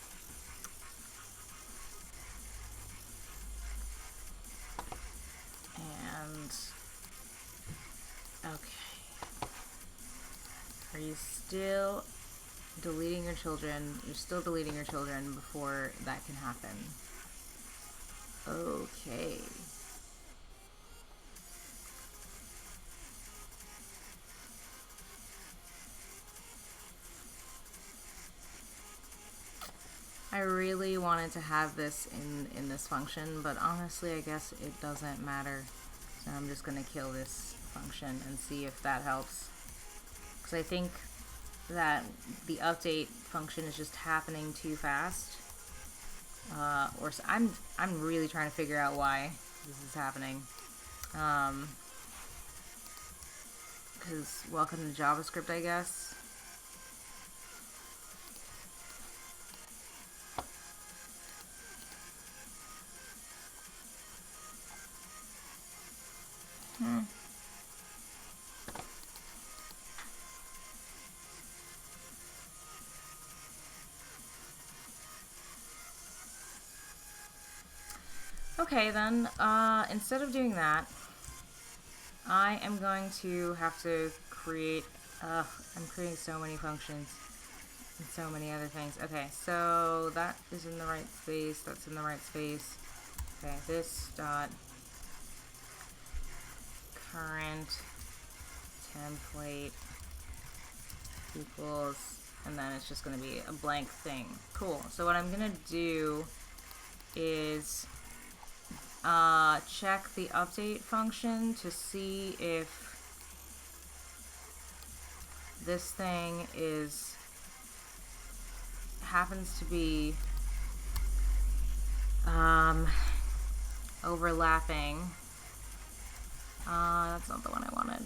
And... okay. Are you still deleting your children? You're still deleting your children before that can happen. Okay. I really wanted to have this in this function, but honestly I guess it doesn't matter. So I'm just gonna kill this function and see if that helps. Because I think that the update function is just happening too fast. Or so I'm really trying to figure out why this is happening. Because welcome to JavaScript, I guess. Okay, then, instead of doing that, I am going to have to create, I'm creating so many functions and so many other things. Okay, so that is in the right space, that's in the right space. Okay, this dot current template equals, and then it's just going to be a blank thing. Cool. So what I'm going to do is check the update function to see if this thing happens to be overlapping. That's not the one I wanted.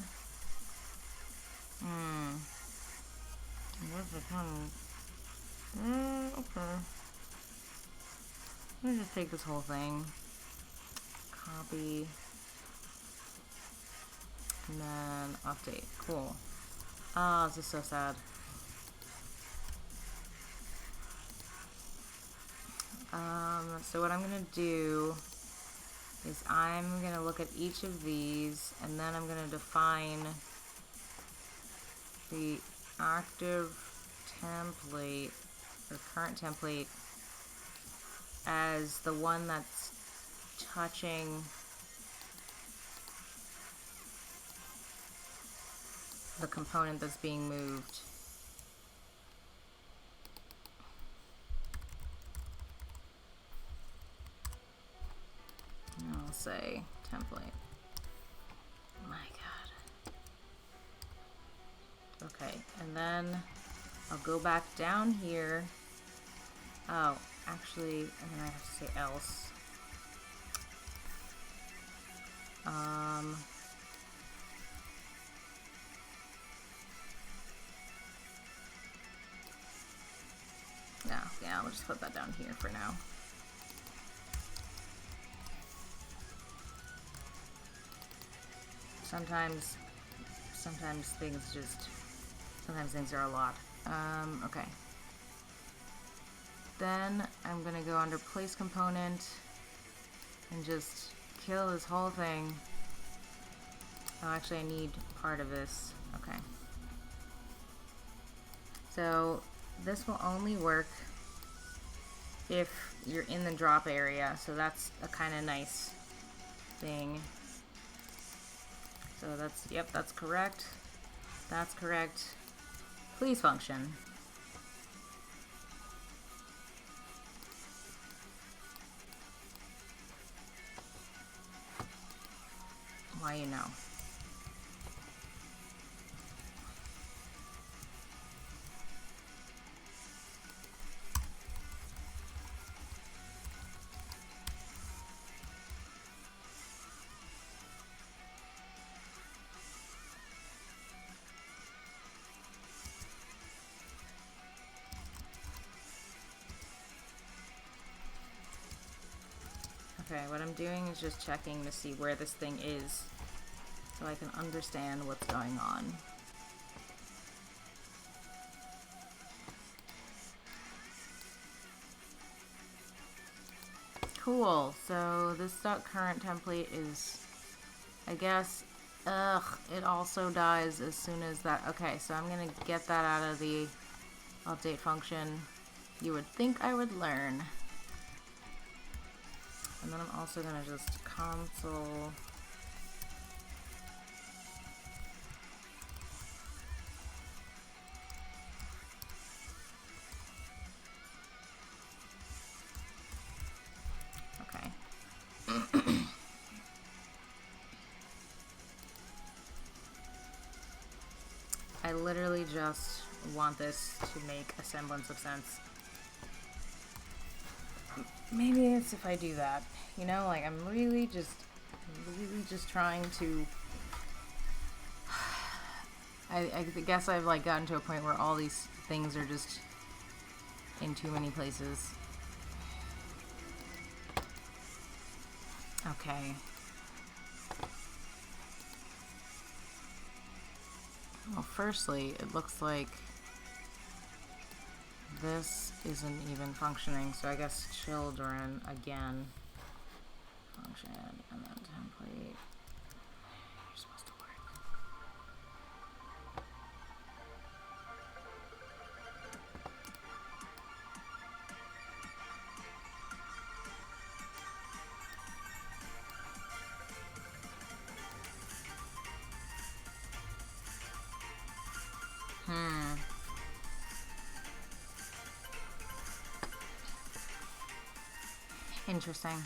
Where's the okay. Let me just take this whole thing. Copy. And then update. Cool. Oh, this is so sad. So what I'm gonna do is I'm gonna look at each of these, and then I'm gonna define the active template or current template as the one that's touching the component that's being moved. And I'll say template. Oh my god. Okay, and then I'll go back down here. Oh, actually, and then I have to say else. Yeah, I'll just put that down here for now. Sometimes things are a lot. Okay. Then I'm gonna go under place component and just kill this whole thing. Oh, actually I need part of this. Okay. So this will only work if you're in the drop area, so that's a kind of nice thing. So that's, yep, that's correct. That's correct. Please function. Why, you know. Okay, what I'm doing is just checking to see where this thing is so I can understand what's going on. Cool, so this .current template is, I guess, it also dies as soon as that, okay, so I'm gonna get that out of the update function. You would think I would learn. And then I'm also gonna just console. Okay. I literally just want this to make a semblance of sense. Maybe it's if I do that, you know, like I'm really just trying to I guess I've like gotten to a point where all these things are just in too many places. Okay. Well, firstly, it looks like this isn't even functioning, so I guess children again. Function and then template. You're supposed to work. Interesting.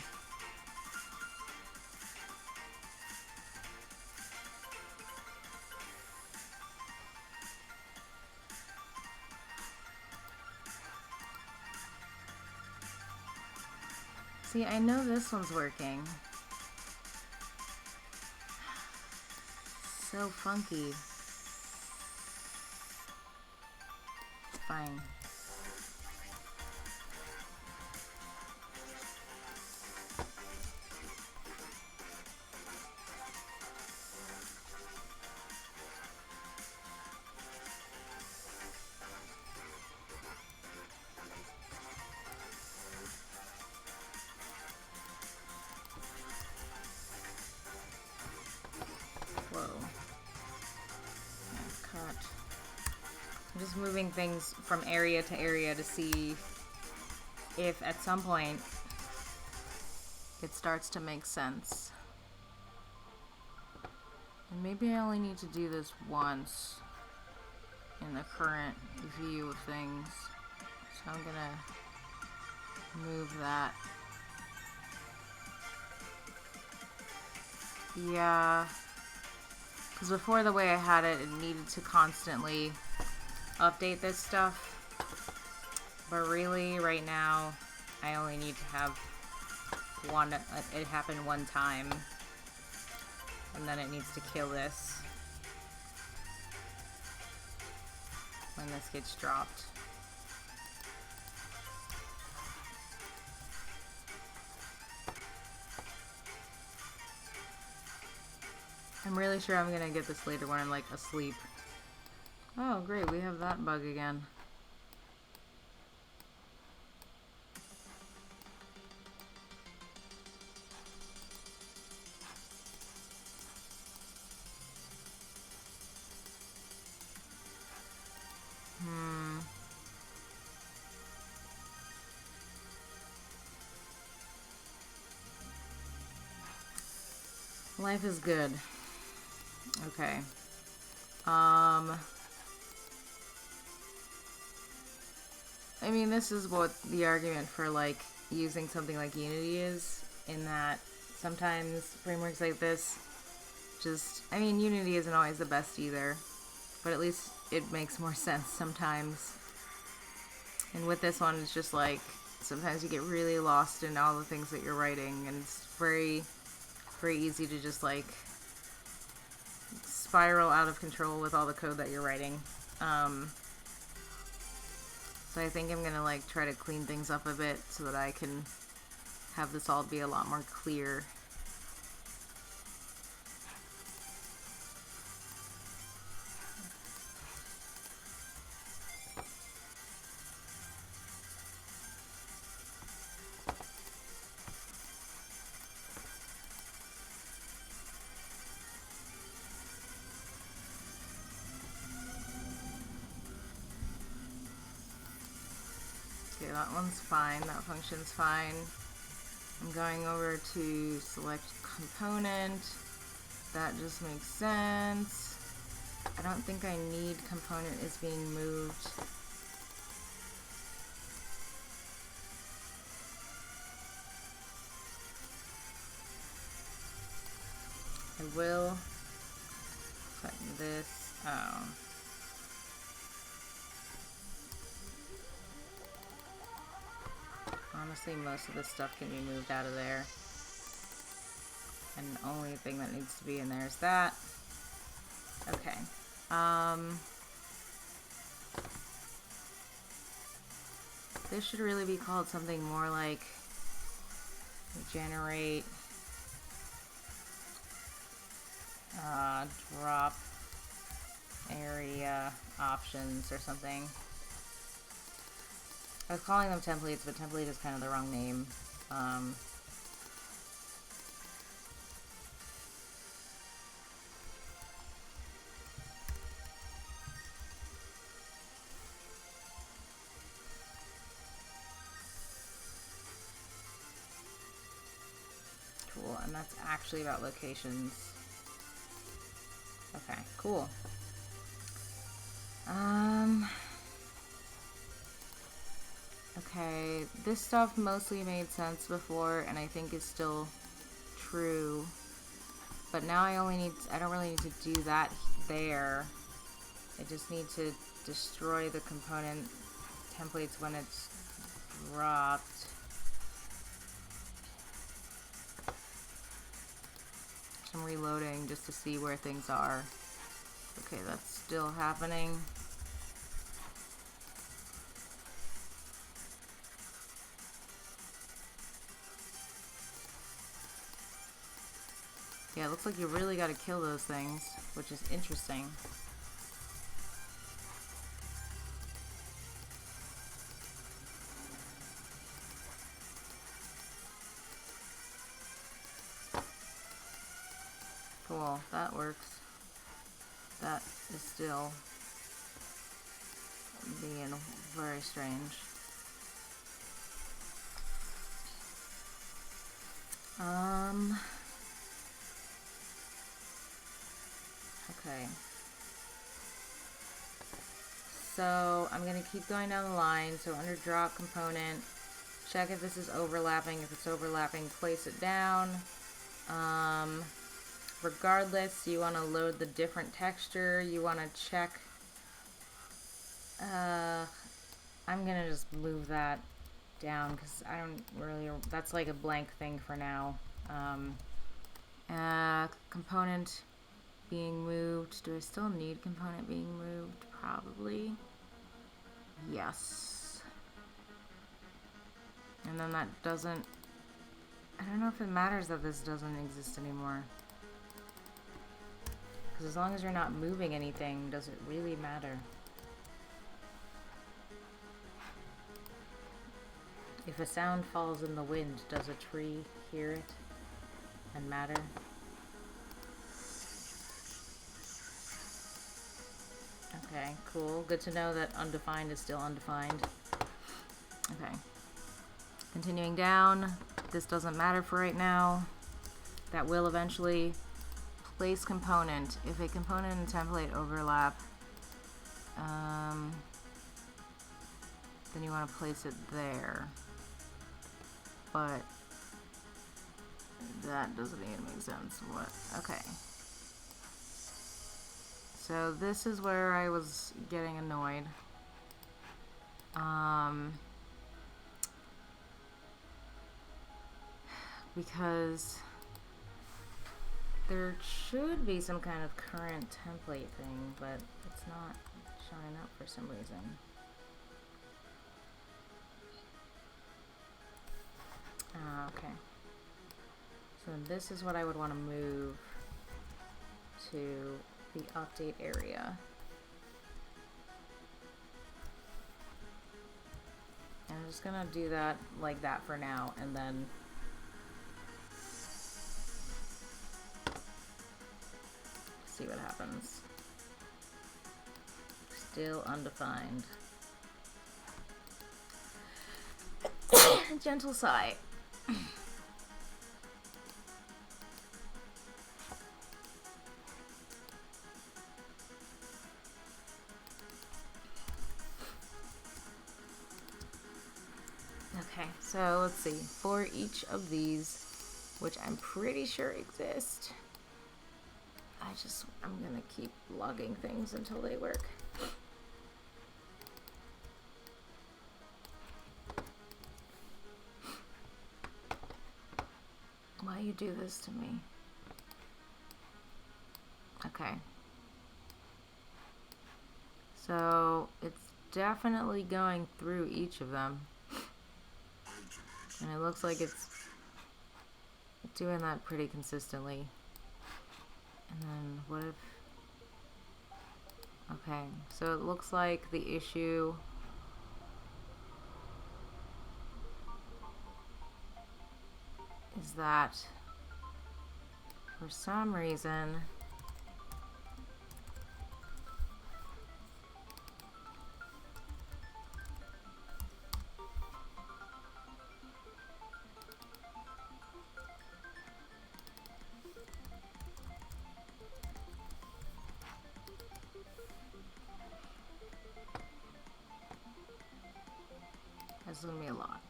See, I know this one's working. So funky. Fine. Whoa. Cut. I'm just moving things from area to area to see if at some point it starts to make sense. And maybe I only need to do this once in the current view of things. So I'm gonna move that. Yeah. Because before, the way I had it, it needed to constantly update this stuff. But really, right now, I only need to have it happen one time. And then it needs to kill this when this gets dropped. I'm really sure I'm gonna get this later when I'm like asleep. Oh great, we have that bug again. Life is good. Okay. I mean, this is what the argument for like using something like Unity is, in that sometimes frameworks like this just, I mean, Unity isn't always the best either, but at least it makes more sense sometimes. And with this one, it's just like, sometimes you get really lost in all the things that you're writing, and it's very, very easy to just like spiral out of control with all the code that you're writing. So I think I'm gonna like try to clean things up a bit so that I can have this all be a lot more clear. Okay, that one's fine, that function's fine. I'm going over to select component. That just makes sense. I don't think I need component is being moved. I will put this, honestly, most of this stuff can be moved out of there. And the only thing that needs to be in there is that. Okay. This should really be called something more like generate drop area options or something. I was calling them templates, but template is kind of the wrong name. Cool, and that's actually about locations. Okay, cool. Okay, this stuff mostly made sense before, and I think is still true. But now I don't really need to do that there. I just need to destroy the component templates when it's dropped. I'm reloading just to see where things are. Okay, that's still happening. Yeah, it looks like you really got to kill those things, which is interesting. Cool, that works. That is still being very strange. Okay. So I'm going to keep going down the line. So under drop component, check if this is overlapping. If it's overlapping, place it down. Regardless, you want to load the different texture. You want to check. I'm going to just move that down because I don't really, that's like a blank thing for now. Component being moved. Do I still need component being moved? Probably. Yes. And then that doesn't, I don't know if it matters that this doesn't exist anymore. Because as long as you're not moving anything, does it really matter? If a sound falls in the wind, does a tree hear it and matter? Okay, cool. Good to know that undefined is still undefined. Okay. Continuing down. This doesn't matter for right now. That will eventually. Place component. If a component and template overlap, then you want to place it there. But that doesn't even make sense. What? Okay. So this is where I was getting annoyed. Because there should be some kind of current template thing, but it's not showing up for some reason. Okay. So this is what I would want to move to the update area. And I'm just gonna do that like that for now, and then see what happens. Still undefined. Gentle sigh. Okay, so let's see. For each of these, which I'm pretty sure exist, I'm gonna keep logging things until they work. Why you do this to me? Okay. So it's definitely going through each of them. And it looks like it's doing that pretty consistently. And then what if... Okay, so it looks like the issue is that for some reason this is gonna be a lot.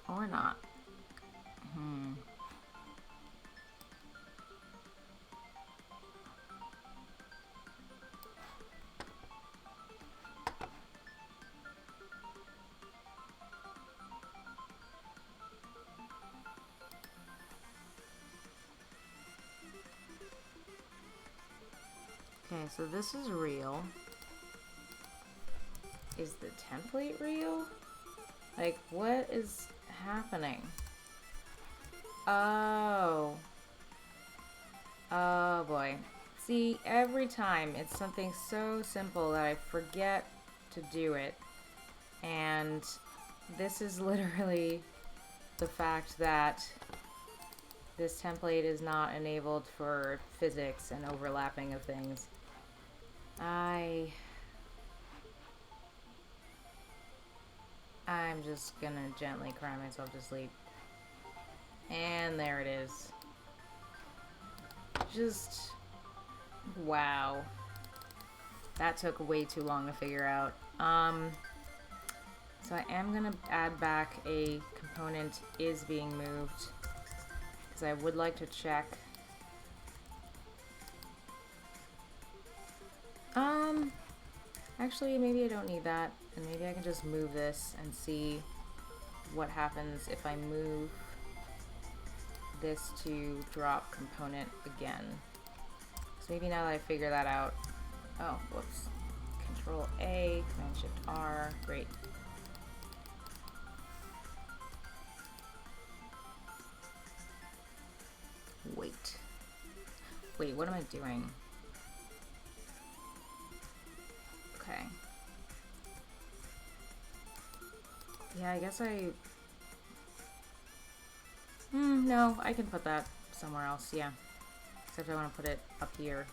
Or not. Okay, so this is real. Is the template real? Like, what is happening? Oh. Oh boy. See, every time it's something so simple that I forget to do it. And this is literally the fact that this template is not enabled for physics and overlapping of things. I'm just gonna gently cry myself to sleep. And there it is. Just, wow. That took way too long to figure out. So I am gonna add back a component is being moved, because I would like to check. Actually, maybe I don't need that, and maybe I can just move this and see what happens if I move this to drop component again. So maybe now that I figure that out, oh, whoops, Control A, Command Shift R, great. Wait, what am I doing? Okay. Yeah, I guess no, I can put that somewhere else, yeah. Except I want to put it up here.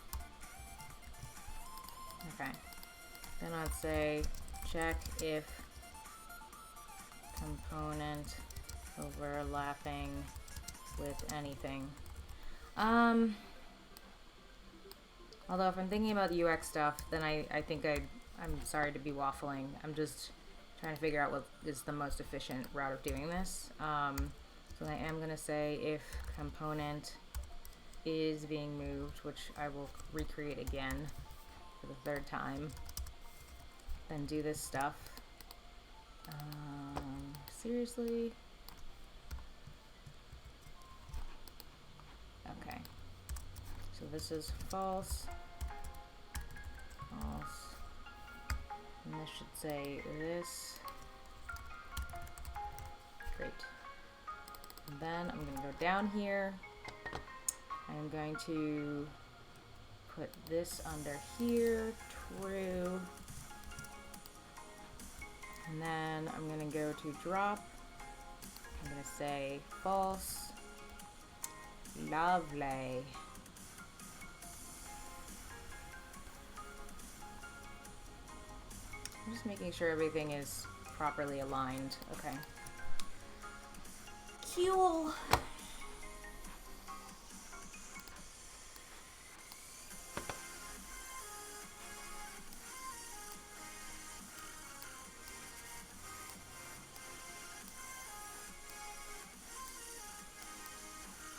Okay. Then I'd say check if component overlapping with anything. Although if I'm thinking about the UX stuff, then I think I'm sorry to be waffling. I'm just trying to figure out what is the most efficient route of doing this. So I am gonna say if component is being moved, which I will recreate again for the third time, then do this stuff. Seriously? Okay. So this is false. False. And this should say this. Great. And then I'm going to go down here. I'm going to put this under here. True. And then I'm going to go to drop. I'm going to say false. Lovely. I'm just making sure everything is properly aligned. Okay. Cool.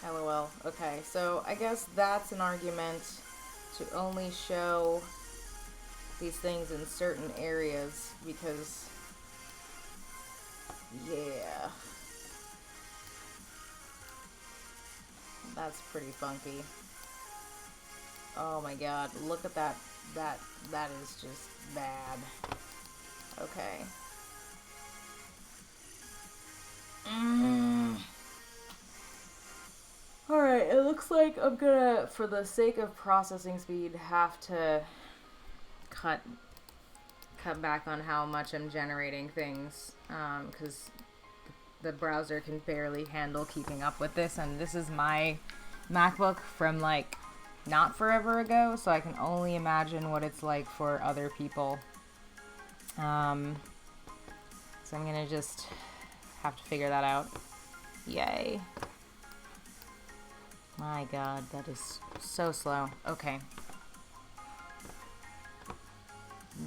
LOL. Okay, so I guess that's an argument to only show these things in certain areas because, yeah, that's pretty funky. Oh my god, look at that That is just bad. Okay. Alright, it looks like I'm gonna, for the sake of processing speed, have to cut back on how much I'm generating things, because the browser can barely handle keeping up with this, and this is my MacBook from like not forever ago, so I can only imagine what it's like for other people. So I'm gonna just have to figure that out. Yay. My god, that is so slow. Okay.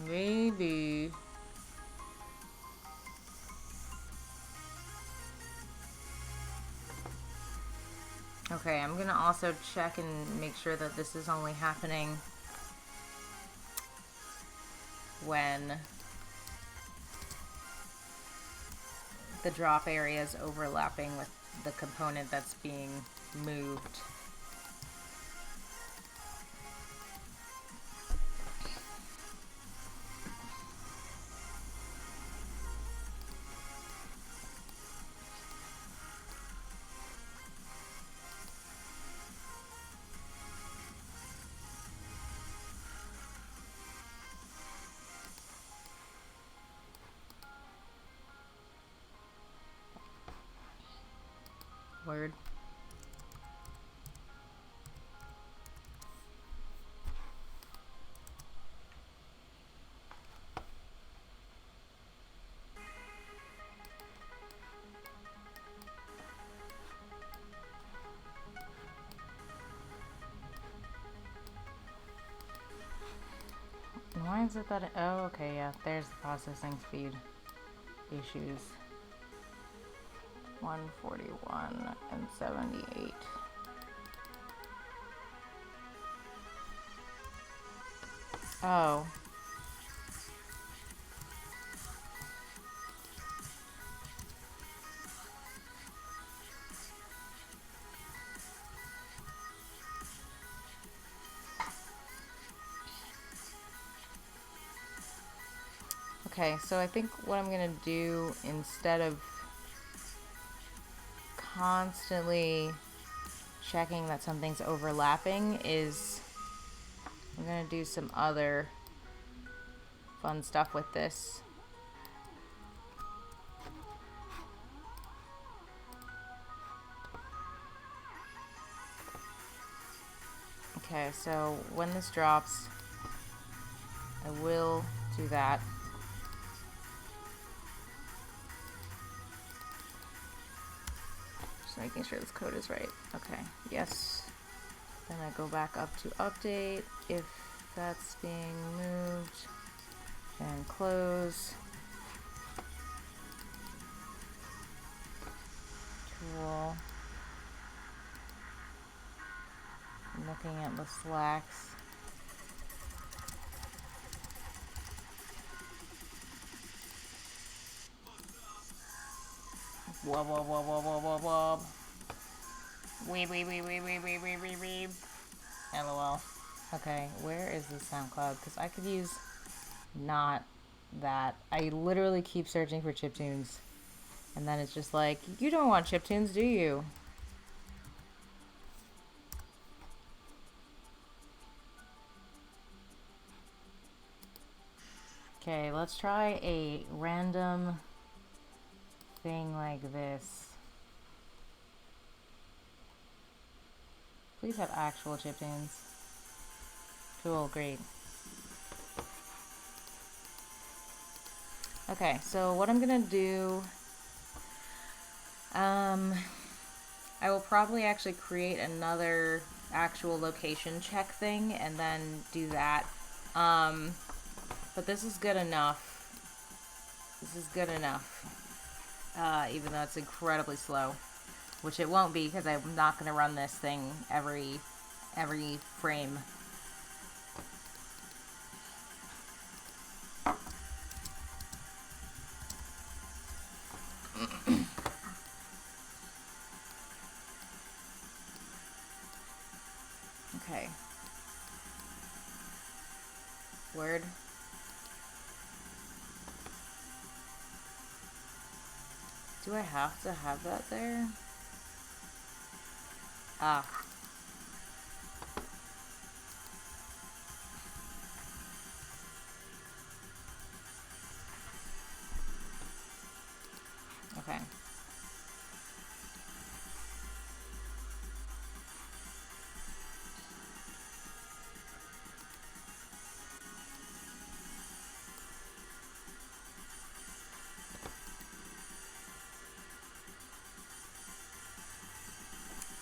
Maybe. Okay, I'm gonna also check and make sure that this is only happening when the drop area is overlapping with the component that's being moved. Word. Why is it that oh, okay, yeah, there's the processing speed issues. 141 and 78. Oh. Okay, so I think what I'm gonna do, instead of constantly checking that something's overlapping, is I'm gonna do some other fun stuff with this. Okay, so when this drops, I will do that. Just making sure this code is right. Okay, yes. Then I go back up to update. If that's being moved, then close. Tool. I'm looking at the slacks. Wub, wub, wub, wub, wub, wub, wub. Weeb, weeb, weeb, weeb, weeb, weeb, weeb, weeb, weeb. LOL. Okay, where is the SoundCloud? Because I could use not that. I literally keep searching for chiptunes. And then it's just like, you don't want chiptunes, do you? Okay, let's try a random thing like this. Please have actual chiptunes. Cool, great. Okay, so what I'm gonna do, I will probably actually create another actual location check thing and then do that. But this is good enough. This is good enough. Even though it's incredibly slow. Which it won't be, because I'm not going to run this thing every frame. Okay. Word. Do I have to have that there? Ah. Okay.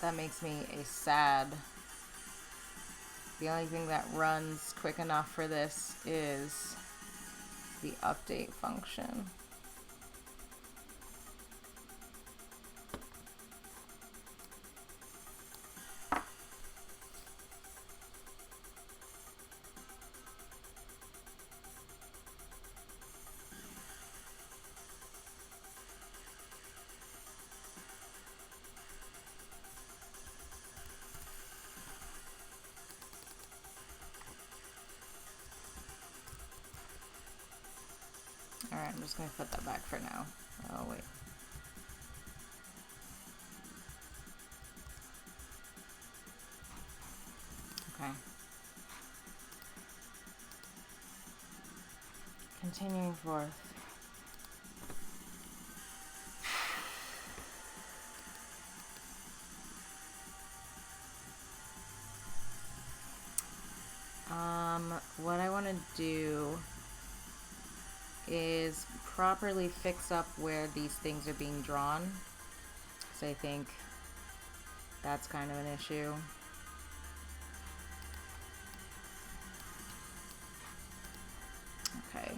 That makes me a sad. The only thing that runs quick enough for this is the update function. Alright, I'm just going to put that back for now. Oh, wait. Okay. Continuing forth. What I want to do is properly fix up where these things are being drawn. So I think that's kind of an issue. Okay.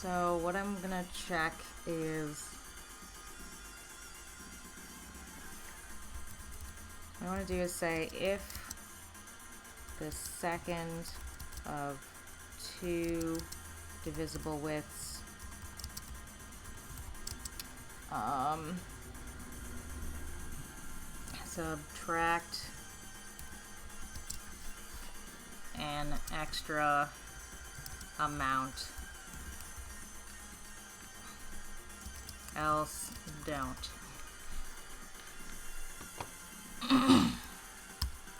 So what I'm gonna check is, what I want to do is say if the second of two divisible widths subtract an extra amount, else don't.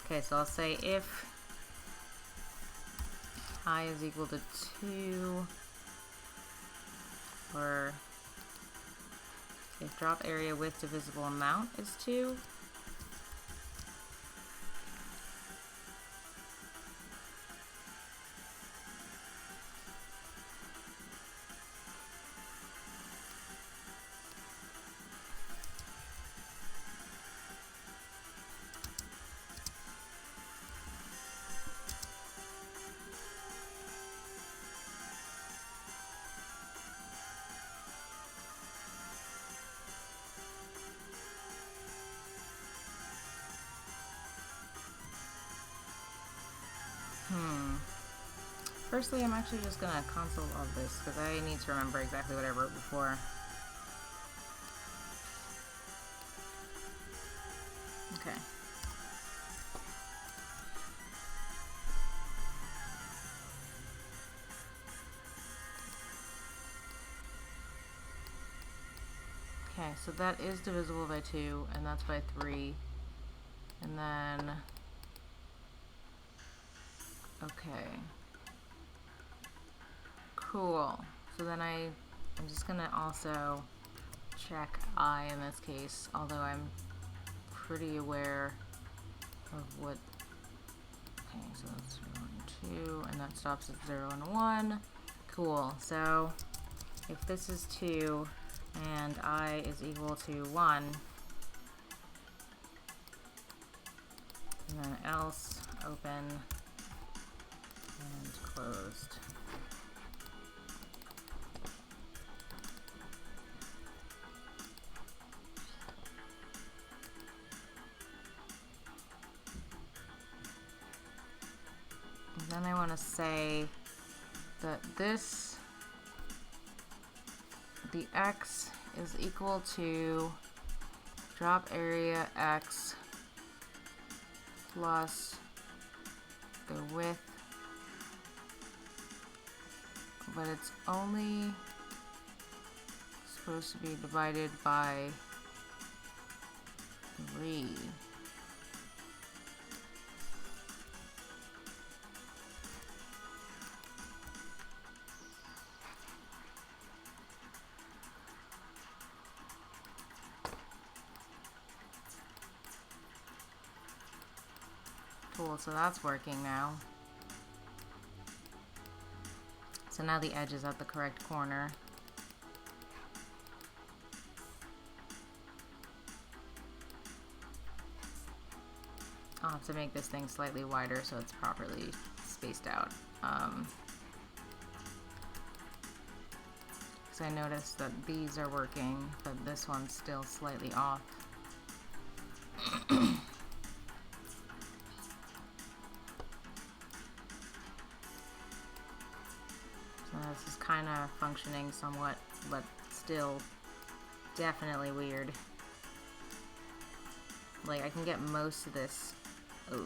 Okay, so I'll say if I is equal to 2, or if drop area with divisible amount is 2, Firstly, I'm actually just gonna console all this because I need to remember exactly what I wrote before. Okay. Okay, so that is divisible by 2, and that's by 3. And then, okay. Cool. So then I'm just gonna also check I in this case, although I'm pretty aware of what. Okay, so that's 0 and 2, and that stops at 0 and 1. Cool. So if this is 2 and I is equal to 1, and then else open and closed. And then I want to say that this, the X is equal to drop area X plus the width, but it's only supposed to be divided by 3. Cool, so that's working now. So now the edge is at the correct corner. I'll have to make this thing slightly wider so it's properly spaced out. Because I noticed that these are working, but this one's still slightly off. So this is kind of functioning somewhat, but still definitely weird. Like, I can get most of this. Ooh.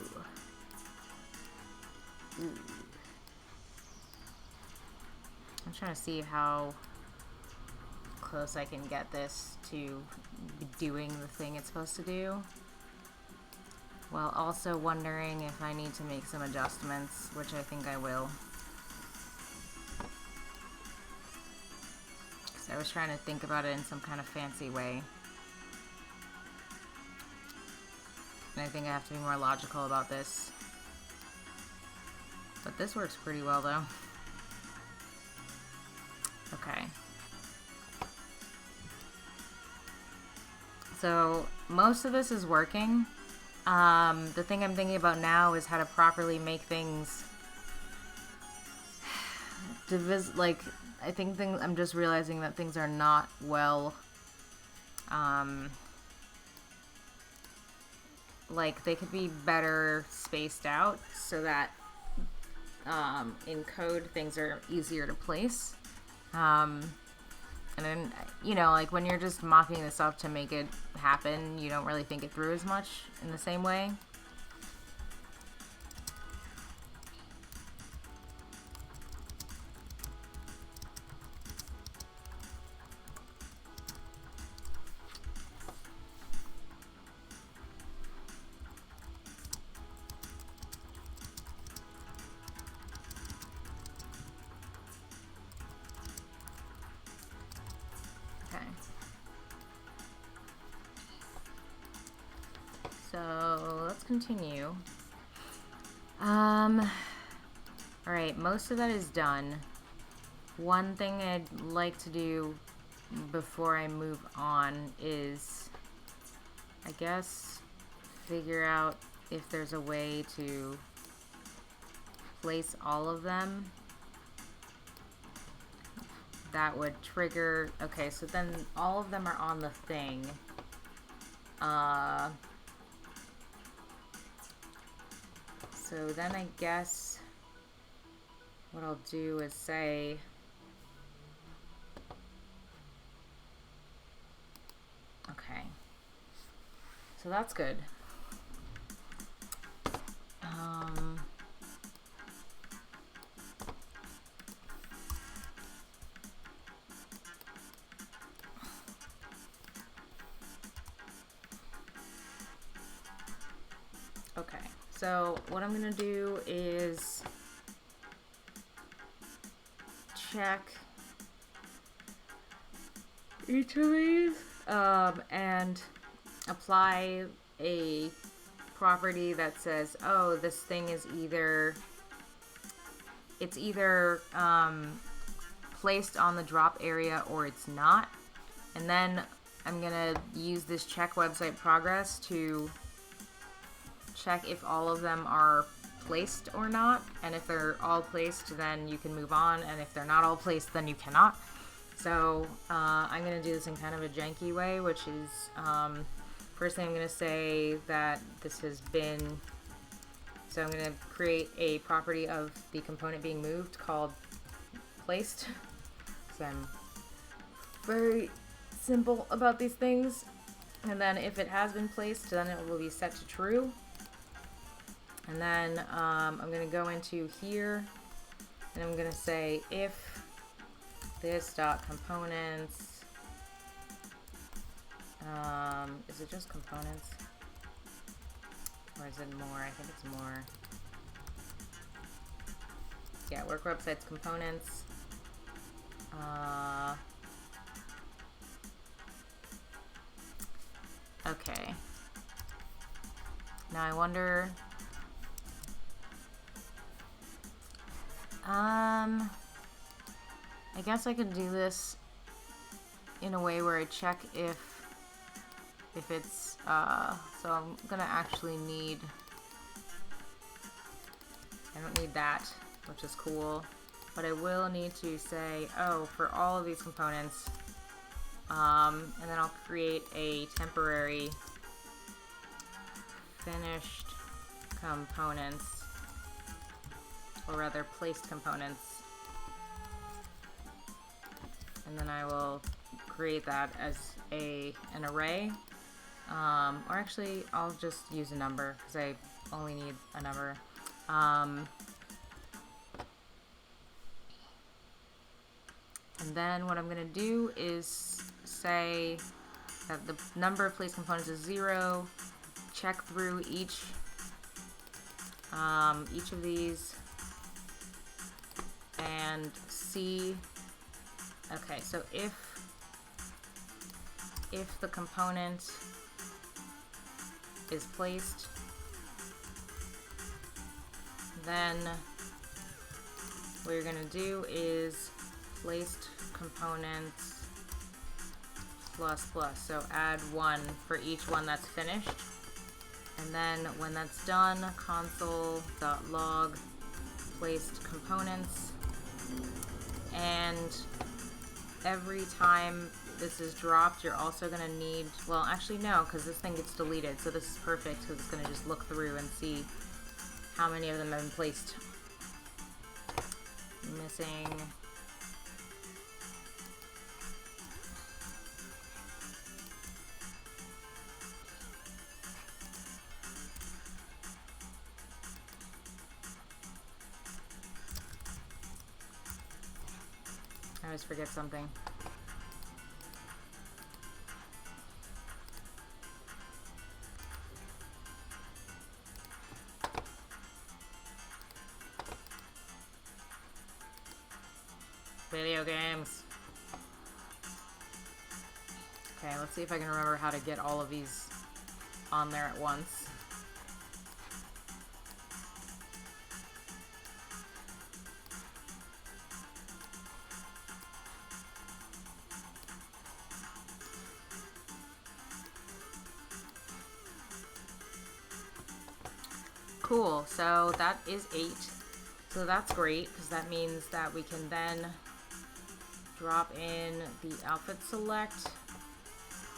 Ooh. I'm trying to see how close I can get this to doing the thing it's supposed to do, while also wondering if I need to make some adjustments, which I think I will. Because I was trying to think about it in some kind of fancy way. And I think I have to be more logical about this. But this works pretty well, though. Okay. So, most of this is working. The thing I'm thinking about now is how to properly make things I think I'm just realizing that things are not well, like, they could be better spaced out so that in code things are easier to place. And then, you know, like when you're just mocking this up to make it happen, you don't really think it through as much in the same way. So let's continue. Alright, most of that is done. One thing I'd like to do before I move on is, I guess, figure out if there's a way to place all of them. That would trigger, okay, so then all of them are on the thing. So then I guess what I'll do is say, okay, so that's good. Okay, so what I'm gonna do is check each of these and apply a property that says, oh, this thing is either placed on the drop area or it's not. And then I'm gonna use this check website progress to check if all of them are placed or not, and if they're all placed then you can move on, and if they're not all placed then you cannot. So I'm going to do this in kind of a janky way, which is first thing I'm going to say that this has been, so I'm going to create a property of the component being moved called placed. So I'm very simple about these things. And then if it has been placed, then it will be set to true. And then I'm going to go into here and I'm going to say if this dot components, is it just components? Or is it more? I think it's more. Yeah, work websites components. Okay. Now I wonder. I guess I could do this in a way where I check if it's, so I'm gonna actually need, I don't need that, which is cool, but I will need to say, oh, for all of these components, and then I'll create a temporary finished components, or rather placed components, and then I will create that as an array, or actually I'll just use a number because I only need a number. And then what I'm going to do is say that the number of placed components is 0, check through each of these and see. Okay, so if the component is placed, then what you're going to do is placed components plus plus, so add 1 for each one that's finished, and then when that's done, console.log placed components, and every time this is dropped, you're also going to need, well, actually no, because this thing gets deleted, so this is perfect because it's going to just look through and see how many of them have been placed. Missing. I always forget something. Video games. Okay, let's see if I can remember how to get all of these on there at once. Cool, so that is 8. So that's great, because that means that we can then drop in the outfit select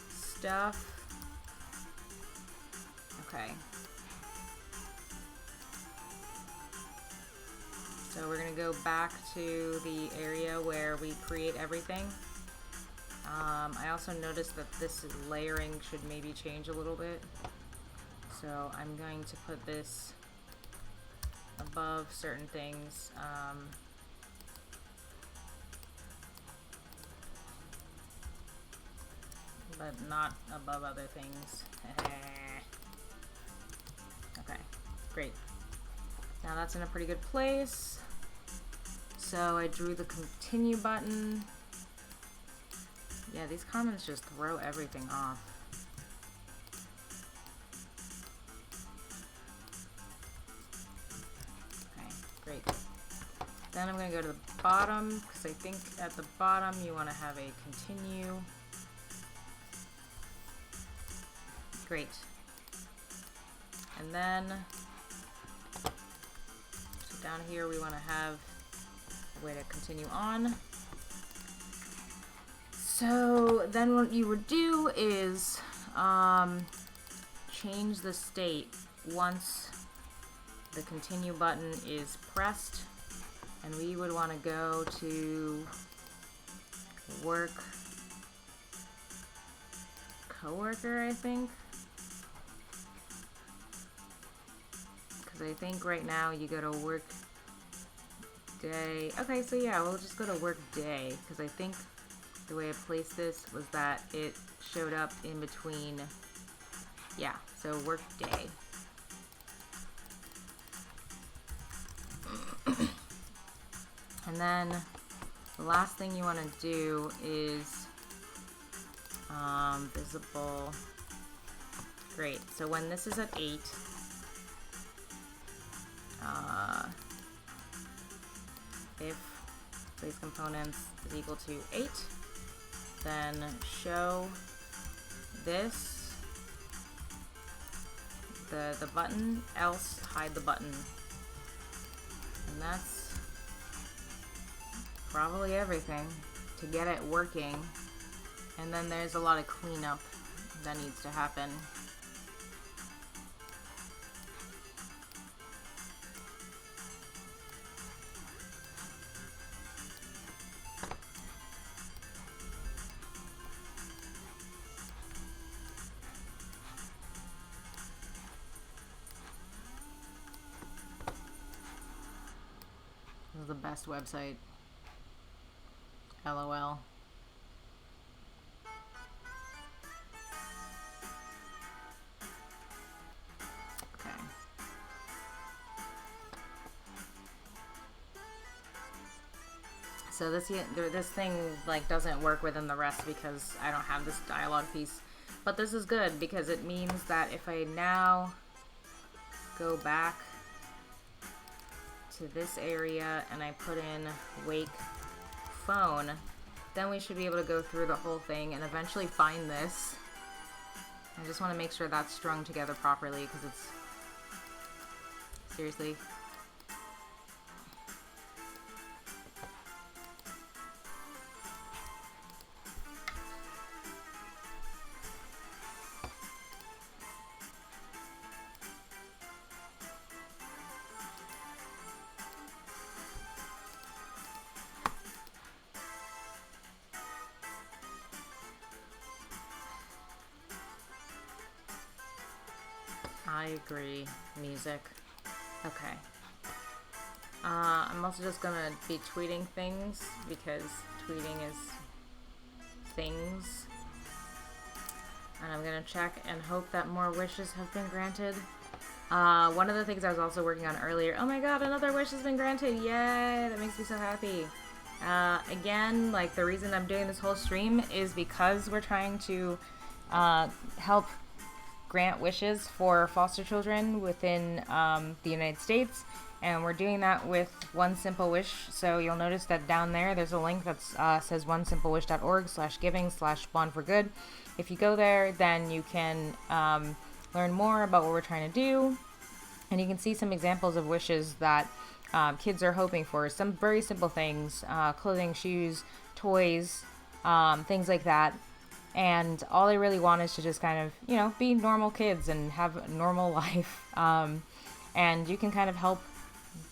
stuff. Okay. So we're going to go back to the area where we create everything. I also noticed that this layering should maybe change a little bit. So I'm going to put this above certain things. But not above other things. Okay, great. Now that's in a pretty good place. So I drew the continue button. Yeah, these comments just throw everything off. Okay, great. Then I'm going to go to the bottom, because I think at the bottom you want to have a continue. Great. And then, so down here we want to have a way to continue on. So then what you would do is change the state once the continue button is pressed, And we would want to go to work coworker, I think. Because I think right now you go to work day. Okay, so yeah, we'll just go to work day. Because I think the way I placed this was that it showed up in between. Yeah, so work day. And then the last thing you want to do is visible. Great. So when this is at 8, if place components is equal to 8, then show this, the button, else hide the button. And that's probably everything to get it working. And then there's a lot of cleanup that needs to happen. This is the best website. LOL. Okay. So this thing like doesn't work within the rest because I don't have this dialogue piece. But this is good because it means that if I now go back to this area and I put in wake phone, then we should be able to go through the whole thing and eventually find this. I just want to make sure that's strung together properly because it's seriously. I agree. Music. Okay. I'm also just gonna be tweeting things because tweeting is things. And I'm gonna check and hope that more wishes have been granted. One of the things I was also working on earlier. Oh my god, another wish has been granted. Yay! That makes me so happy. Again, like the reason I'm doing this whole stream is because we're trying to help grant wishes for foster children within the United States, and we're doing that with One Simple Wish. So you'll notice that down there there's a link that says onesimple.wish.org/giving/bond4good. If you go there, then you can learn more about what we're trying to do, and you can see some examples of wishes that kids are hoping for. Some very simple things, clothing, shoes, toys, things like that. And all they really want is to just kind of, you know, be normal kids and have a normal life. And you can kind of help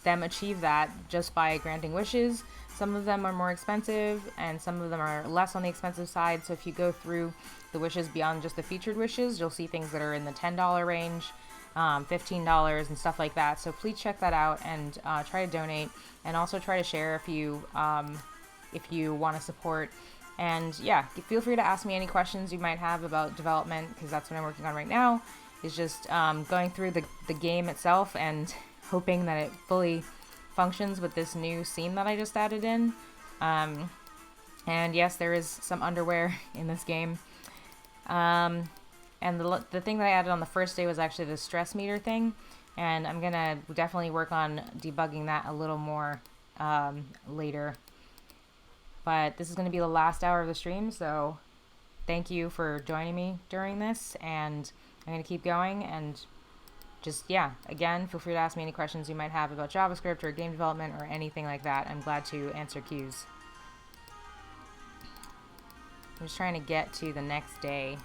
them achieve that just by granting wishes. Some of them are more expensive and some of them are less on the expensive side. So if you go through the wishes beyond just the featured wishes, you'll see things that are in the $10 range, $15 and stuff like that. So please check that out and try to donate, and also try to share if you want to support. And yeah, feel free to ask me any questions you might have about development, because that's what I'm working on right now, is just going through the game itself and hoping that it fully functions with this new scene that I just added in. And yes, there is some underwear in this game. And the thing that I added on the first day was actually the stress meter thing, and I'm gonna definitely work on debugging that a little more later. But this is going to be the last hour of the stream, so thank you for joining me during this, and I'm going to keep going, and just, yeah, again, feel free to ask me any questions you might have about JavaScript or game development or anything like that. I'm glad to answer Q's. I'm just trying to get to the next day.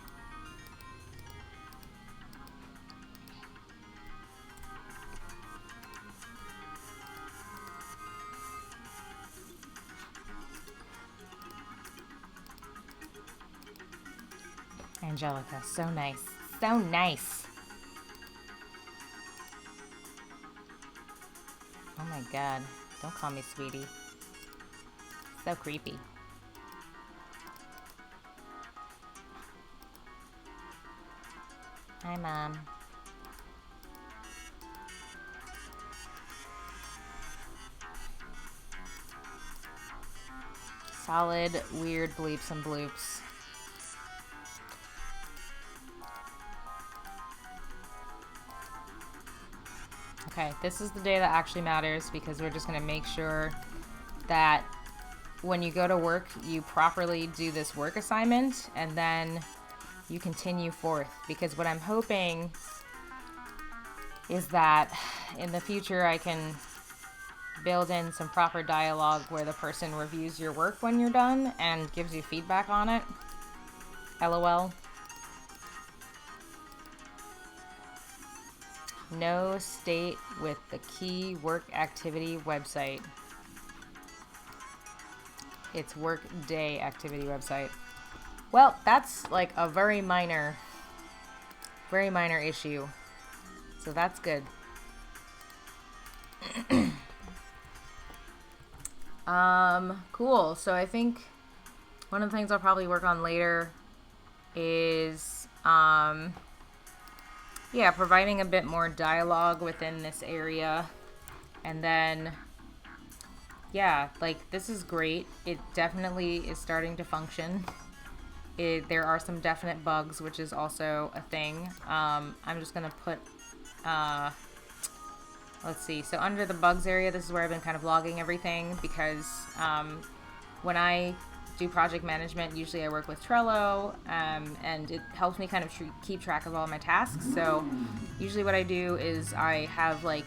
Angelica. So nice. So nice. Oh my god. Don't call me sweetie. So creepy. Hi, Mom. Solid, weird bleeps and bloops. Okay, this is the day that actually matters because we're just going to make sure that when you go to work, you properly do this work assignment and then you continue forth. Because what I'm hoping is that in the future I can build in some proper dialogue where the person reviews your work when you're done and gives you feedback on it. LOL. No state with the key work activity website. It's work day activity website. Well, that's like a very minor issue. So that's good. Cool. So I think one of the things I'll probably work on later is, yeah, providing a bit more dialogue within this area. And then, yeah, like, this is great. It definitely is starting to function. There are some definite bugs, which is also a thing. I'm just going to put, let's see. So under the bugs area, this is where I've been kind of logging everything because when I do project management, usually I work with Trello, and it helps me kind of keep track of all my tasks. So usually what I do is I have like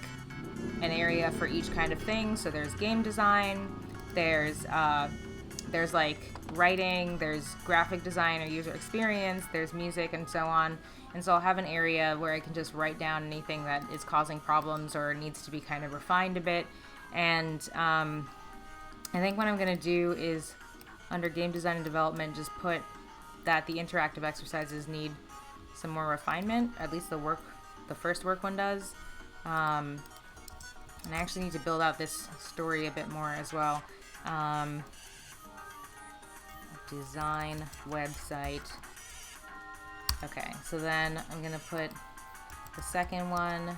an area for each kind of thing. So there's game design, there's like writing, there's graphic design or user experience, there's music, and so on. And so I'll have an area where I can just write down anything that is causing problems or needs to be kind of refined a bit. And I think what I'm going to do is under game design and development, just put that the interactive exercises need some more refinement. At least the first work one does. And I actually need to build out this story a bit more as well. Design website. Okay, so then I'm gonna put the second one,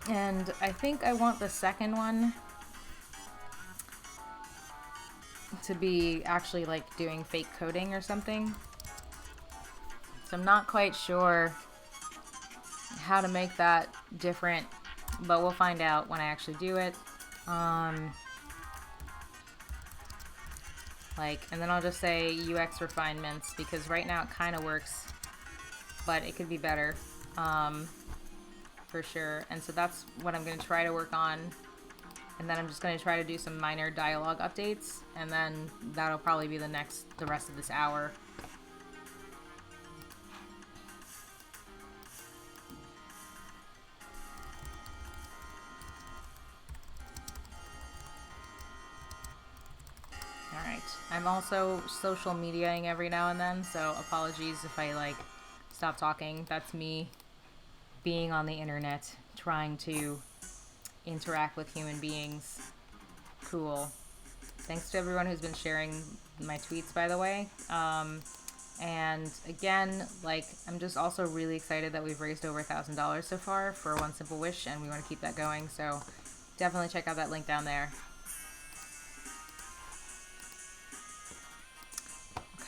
and I think I want the second one to be actually like doing fake coding or something. So I'm not quite sure how to make that different, but we'll find out when I actually do it. And then I'll just say UX refinements, because right now it kind of works, but it could be better, for sure. And so that's what I'm going to try to work on. And then I'm just going to try to do some minor dialogue updates, and then that'll probably be the rest of this hour. Alright, I'm also social mediaing every now and then, so apologies if I stop talking. That's me being on the internet, trying to interact with human beings. Cool. Thanks to everyone who's been sharing my tweets, by the way. And again, I'm just also really excited that we've raised over $1,000 so far for One Simple Wish, and we want to keep that going, so definitely check out that link down there.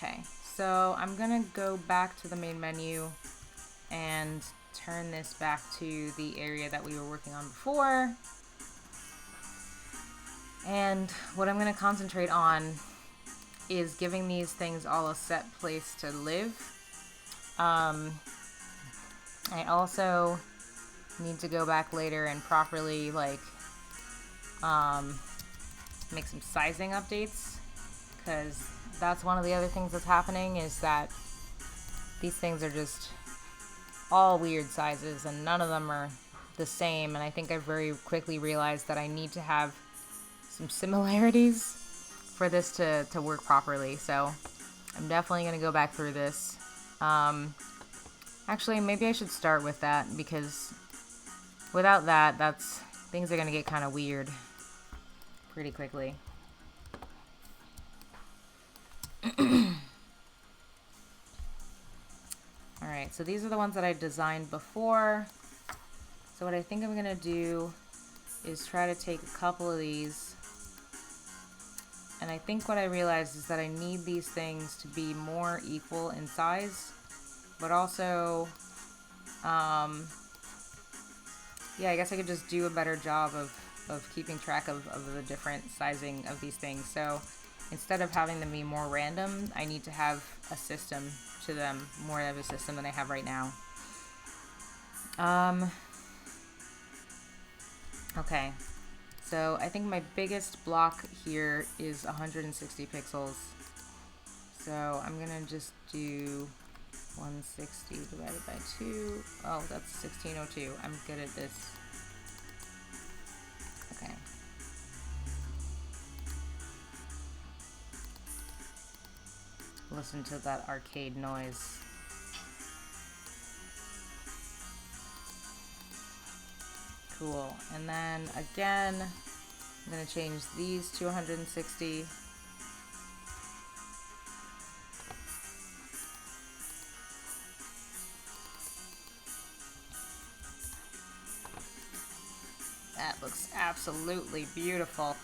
Okay, so I'm gonna go back to the main menu and turn this back to the area that we were working on before. And what I'm going to concentrate on is giving these things all a set place to live. I also need to go back later and properly make some sizing updates, because that's one of the other things that's happening, is that these things are just all weird sizes and none of them are the same. And I think I very quickly realized that I need to have some similarities for this to work properly. So I'm definitely going to go back through this. Actually, maybe I should start with that, because without that, things are going to get kind of weird pretty quickly. Alright, so these are the ones that I designed before. So what I think I'm going to do is try to take a couple of these. And I think what I realized is that I need these things to be more equal in size, but also, yeah, I guess I could just do a better job of keeping track of the different sizing of these things. So instead of having them be more random, I need to have a system to them, more of a system than I have right now. Okay. So I think my biggest block here is 160 pixels. So I'm gonna just do 160 divided by 2. Oh, that's 1602. I'm good at this. Okay. Listen to that arcade noise. Cool. And then again, I'm going to change these to 160. That looks absolutely beautiful.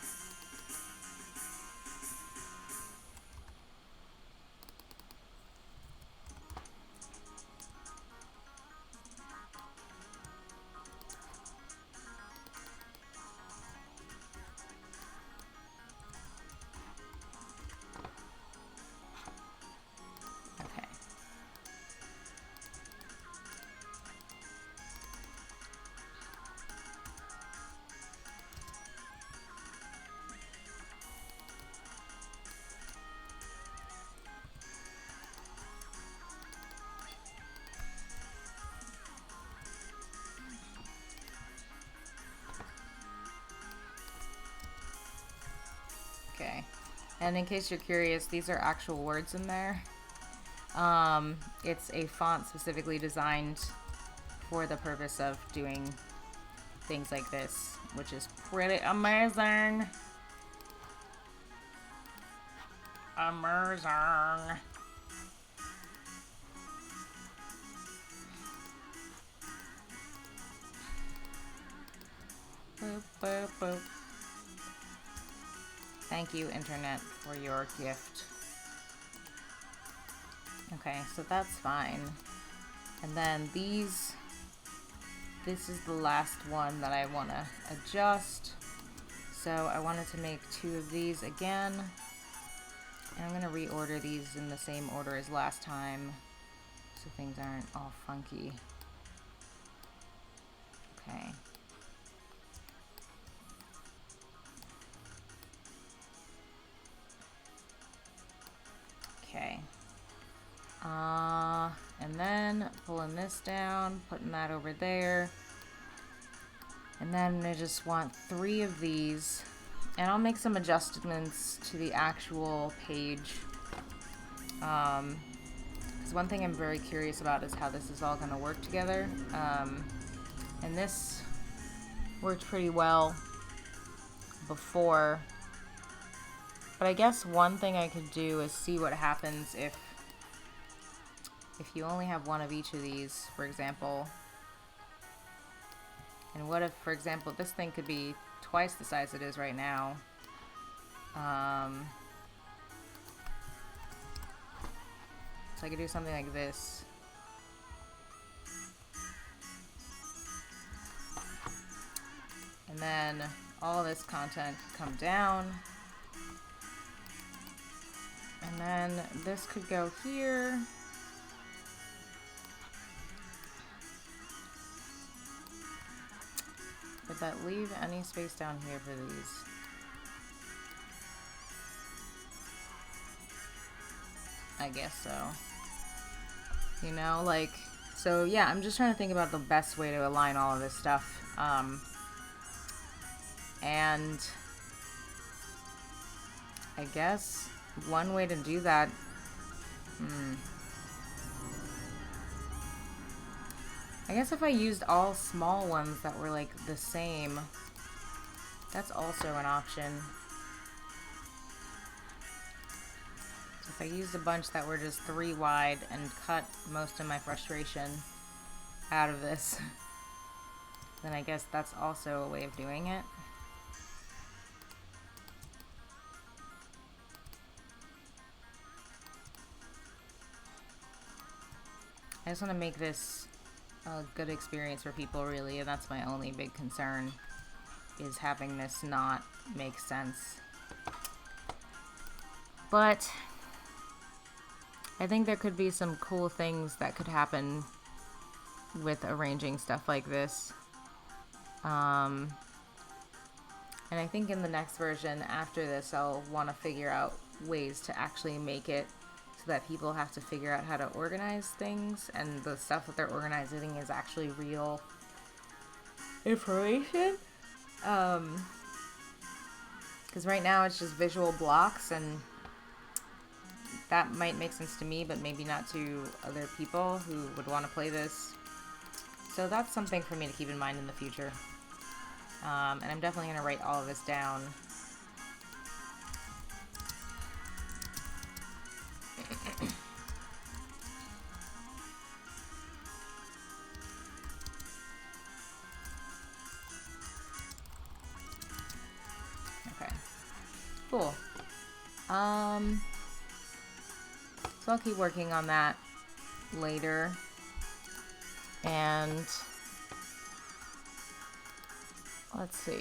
Okay. And in case you're curious, these are actual words in there. It's a font specifically designed for the purpose of doing things like this, which is pretty amazing. Amazing. Boop, boop, boop. Thank you, Internet, for your gift. Okay, so that's fine. And then this is the last one that I want to adjust. So I wanted to make 2 of these again. And I'm going to reorder these in the same order as last time, so things aren't all funky. Okay. Okay. And then pulling this down, putting that over there. And then I just want 3 of these. And I'll make some adjustments to the actual page. Because one thing I'm very curious about is how this is all going to work together. And this worked pretty well before. But I guess one thing I could do is see what happens if you only have one of each of these, for example. And what if, for example, this thing could be twice the size it is right now. So I could do something like this. And then all this content could come down. And then this could go here. Would that leave any space down here for these? I guess so. You know, like, so yeah, I'm just trying to think about the best way to align all of this stuff. And I guess one way to do that I guess if I used all small ones that were like the same, that's also an option. If I used a bunch that were just 3 wide and cut most of my frustration out of this, then I guess that's also a way of doing it. I just want to make this a good experience for people, really, and that's my only big concern, is having this not make sense. But I think there could be some cool things that could happen with arranging stuff like this. And I think in the next version after this, I'll want to figure out ways to actually make it so that people have to figure out how to organize things, and the stuff that they're organizing is actually real information. Because right now it's just visual blocks, and that might make sense to me, but maybe not to other people who would want to play this. So that's something for me to keep in mind in the future. And I'm definitely going to write all of this down. Okay. Cool. So I'll keep working on that later. And let's see.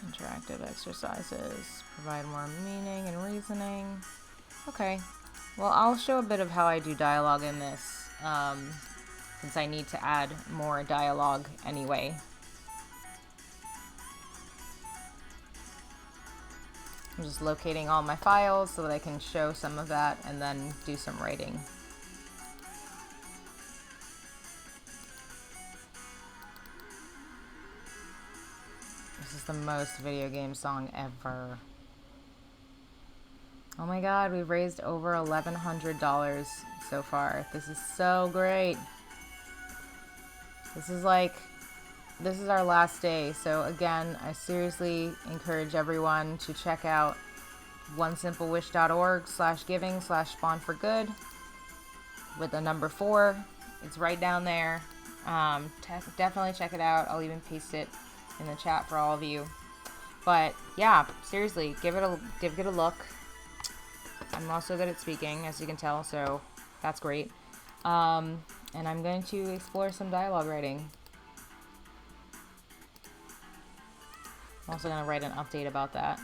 Interactive exercises, provide more meaning and reasoning. Okay, well, I'll show a bit of how I do dialogue in this, since I need to add more dialogue anyway. I'm just locating all my files so that I can show some of that and then do some writing. This is the most video game song ever. Oh my god, we've raised over $1,100 so far. This is so great. This is our last day. So again, I seriously encourage everyone to check out onesimplewish.org/giving/spawn4good with the number 4. It's right down there. Definitely check it out. I'll even paste it in the chat for all of you. But yeah, seriously, give it a look. I'm also good at speaking, as you can tell, so that's great. And I'm going to explore some dialogue writing. I'm also going to write an update about that.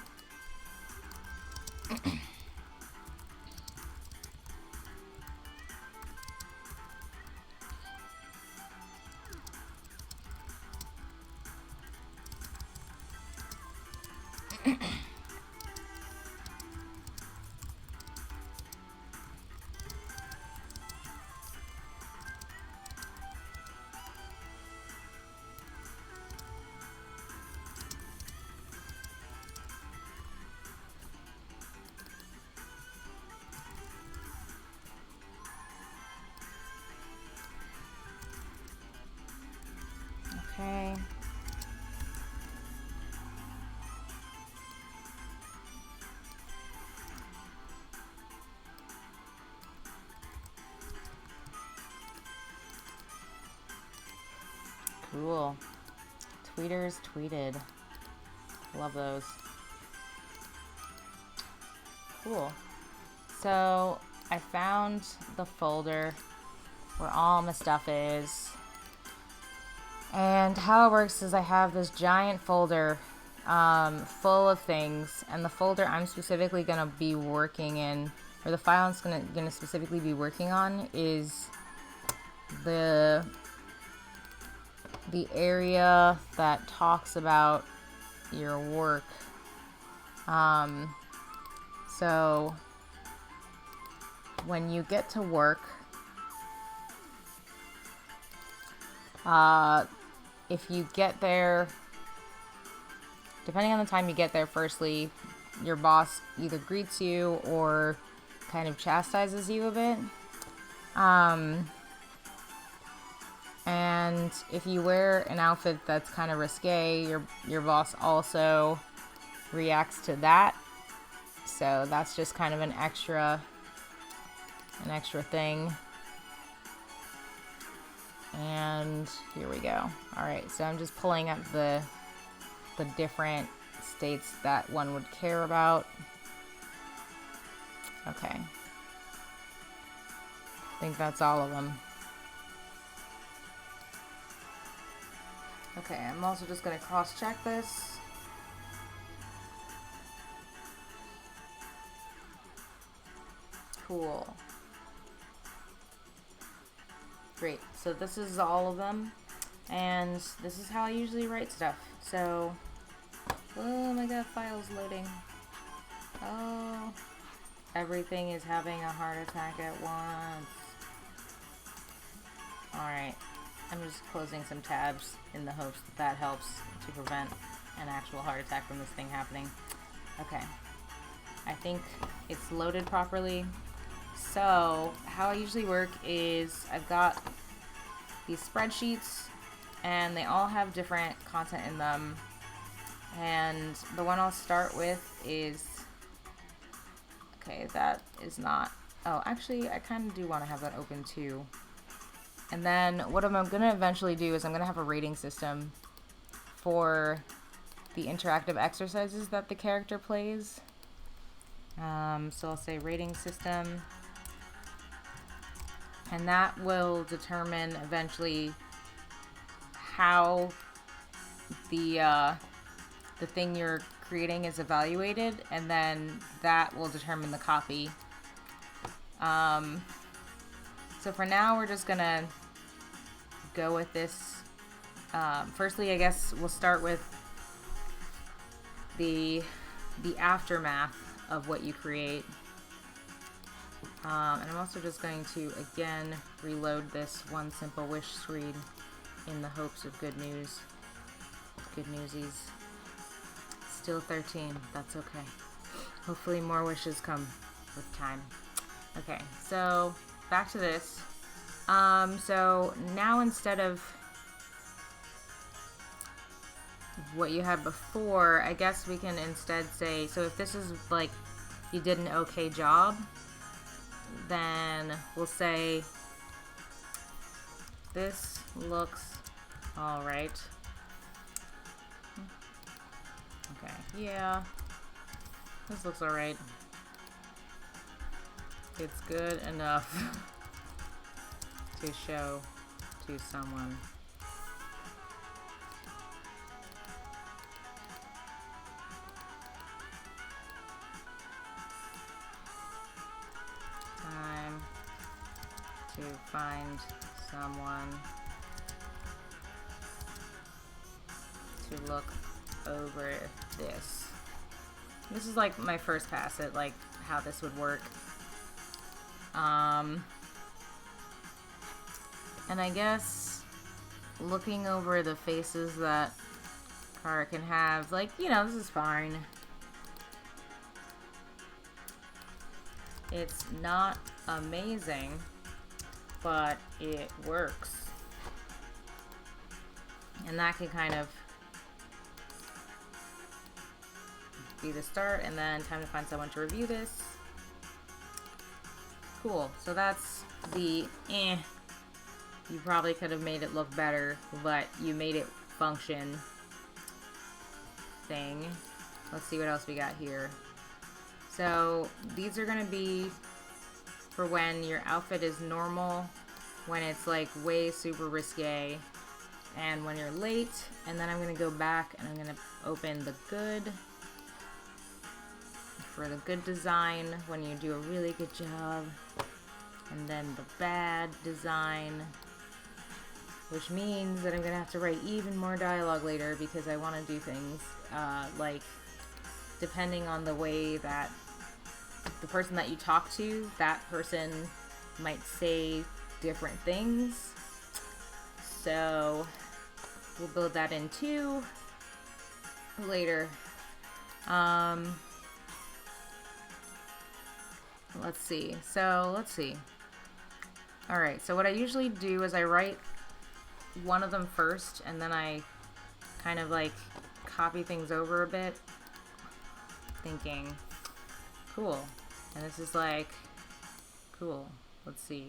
Okay. Cool. Tweeters tweeted. Love those. Cool. So I found the folder where all my stuff is. And how it works is I have this giant folder full of things, and the folder I'm specifically going to be working in, or the file I'm going to specifically be working on, is the area that talks about your work. So when you get to work, if you get there, depending on the time you get there, firstly, your boss either greets you or kind of chastises you a bit. And if you wear an outfit that's kind of risque, your boss also reacts to that. So that's just kind of an extra thing. And here we go. All right, so I'm just pulling up the different states that one would care about. Okay. I think that's all of them. Okay, I'm also just going to cross-check this. Cool. Great. So this is all of them. And this is how I usually write stuff. So, oh my god, files loading. Oh, everything is having a heart attack at once. Alright. I'm just closing some tabs in the hopes that helps to prevent an actual heart attack from this thing happening. Okay. I think it's loaded properly. So, how I usually work is I've got these spreadsheets and they all have different content in them. And the one I'll start with is, okay, that is not, oh, actually, I kind of do want to have that open too. And then what I'm going to eventually do is I'm going to have a rating system for the interactive exercises that the character plays. So I'll say rating system, and that will determine eventually how the thing you're creating is evaluated, and then that will determine the copy. So for now, we're just gonna go with this. Firstly, I guess we'll start with the aftermath of what you create. And I'm also just going to, again, reload this one simple wish screen in the hopes of good news. Good newsies. Still 13. That's okay. Hopefully more wishes come with time. Okay, so back to this. So now instead of what you had before, I guess we can instead say, so if this is like you did an okay job, then we'll say this looks alright. Okay, yeah, this looks alright. It's good enough to show to someone. Time to find someone to look over this. This is like my first pass at like how this would work. And I guess looking over the faces that Kara can have, like, you know, this is fine. It's not amazing, but it works. And that can kind of be the start, and then time to find someone to review this. Cool. So that's the you probably could have made it look better, but you made it function thing. Let's see what else we got here. So these are gonna be for when your outfit is normal, when it's like way super risque, and when you're late. And then I'm gonna go back and I'm gonna open the good for the good design when you do a really good job, and then the bad design, which means that I'm gonna have to write even more dialogue later because I want to do things like, depending on the way that the person that you talk to, that person might say different things. So we'll build that in too later. let's see. So let's see. All right. So what I usually do is I write one of them first, and then I kind of like copy things over a bit, thinking, cool. And this is like, cool. Let's see.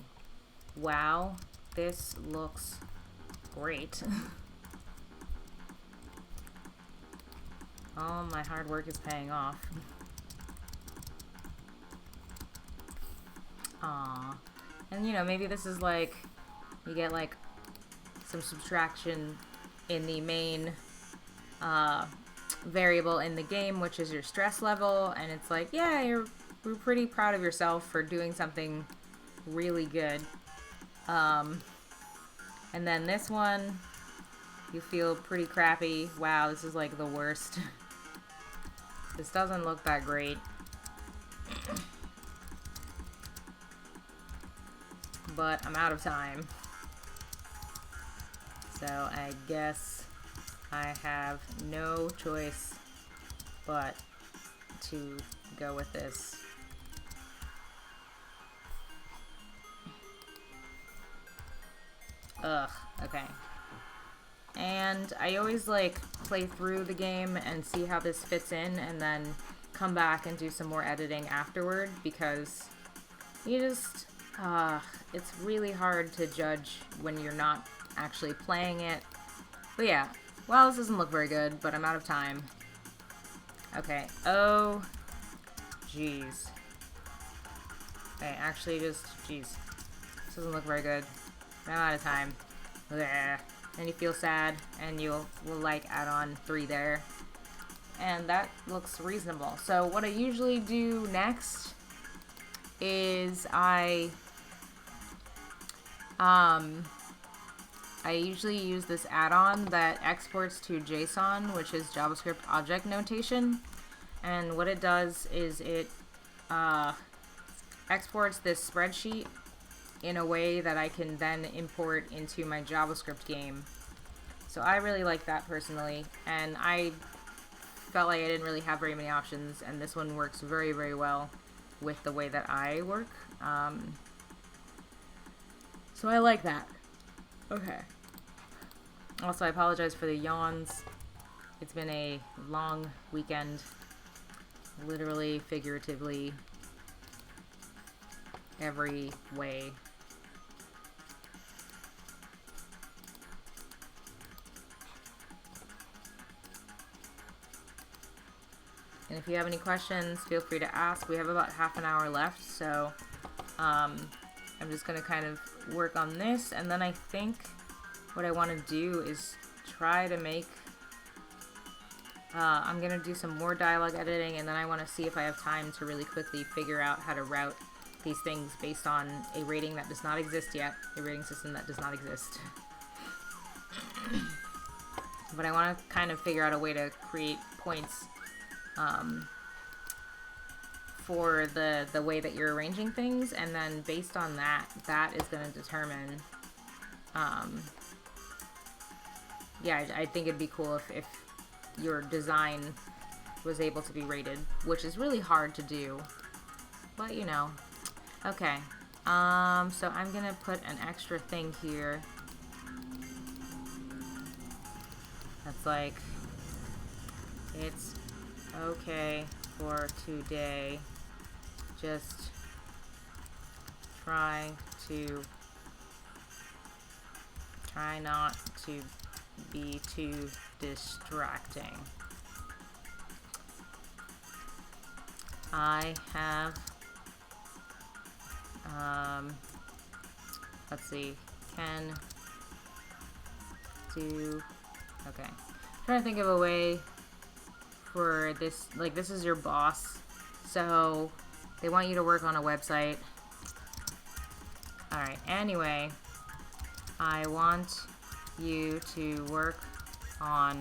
Wow, this looks great. All my hard work is paying off. Aww. And you know, maybe this is like, you get like some subtraction in the main variable in the game, which is your stress level, and it's like, yeah, you're pretty proud of yourself for doing something really good. And then this one, you feel pretty crappy. Wow, this is like the worst. This doesn't look that great. But I'm out of time. So I guess I have no choice but to go with this. Ugh, okay. And I always like play through the game and see how this fits in and then come back and do some more editing afterward, because you just, it's really hard to judge when you're not actually playing it. But yeah, well, this doesn't look very good, but I'm out of time. Okay, oh, jeez. Okay, actually just, jeez. This doesn't look very good. I'm out of time. Blech. And you feel sad, and will like add on 3 there. And that looks reasonable. So what I usually do next is I usually use this add-on that exports to JSON, which is JavaScript Object Notation. And what it does is it exports this spreadsheet in a way that I can then import into my JavaScript game. So I really like that personally, and I felt like I didn't really have very many options, and this one works very, very well with the way that I work. So I like that. Okay. Also, I apologize for the yawns. It's been a long weekend, literally, figuratively, every way. And if you have any questions, feel free to ask. We have about half an hour left, so I'm just going to kind of work on this, and then I think what I want to do is try to make, I'm going to do some more dialogue editing, and then I want to see if I have time to really quickly figure out how to route these things based on a rating that does not exist yet, a rating system that does not exist. But I want to kind of figure out a way to create points for the way that you're arranging things, and then based on that, that is going to determine, yeah, I think it'd be cool if your design was able to be rated, which is really hard to do, but you know. Okay, so I'm going to put an extra thing here that's like, it's okay for today, just try not to be too distracting. I have, let's see, can do, okay. I'm trying to think of a way for this, like, this is your boss, so they want you to work on a website. Alright, anyway, I want you to work on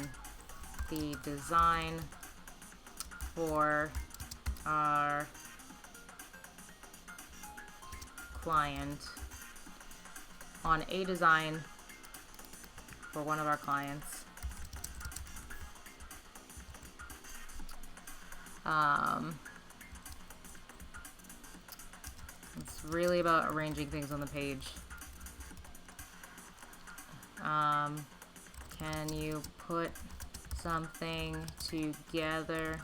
the design for our client, on a design for one of our clients. It's really about arranging things on the page. Can you put something together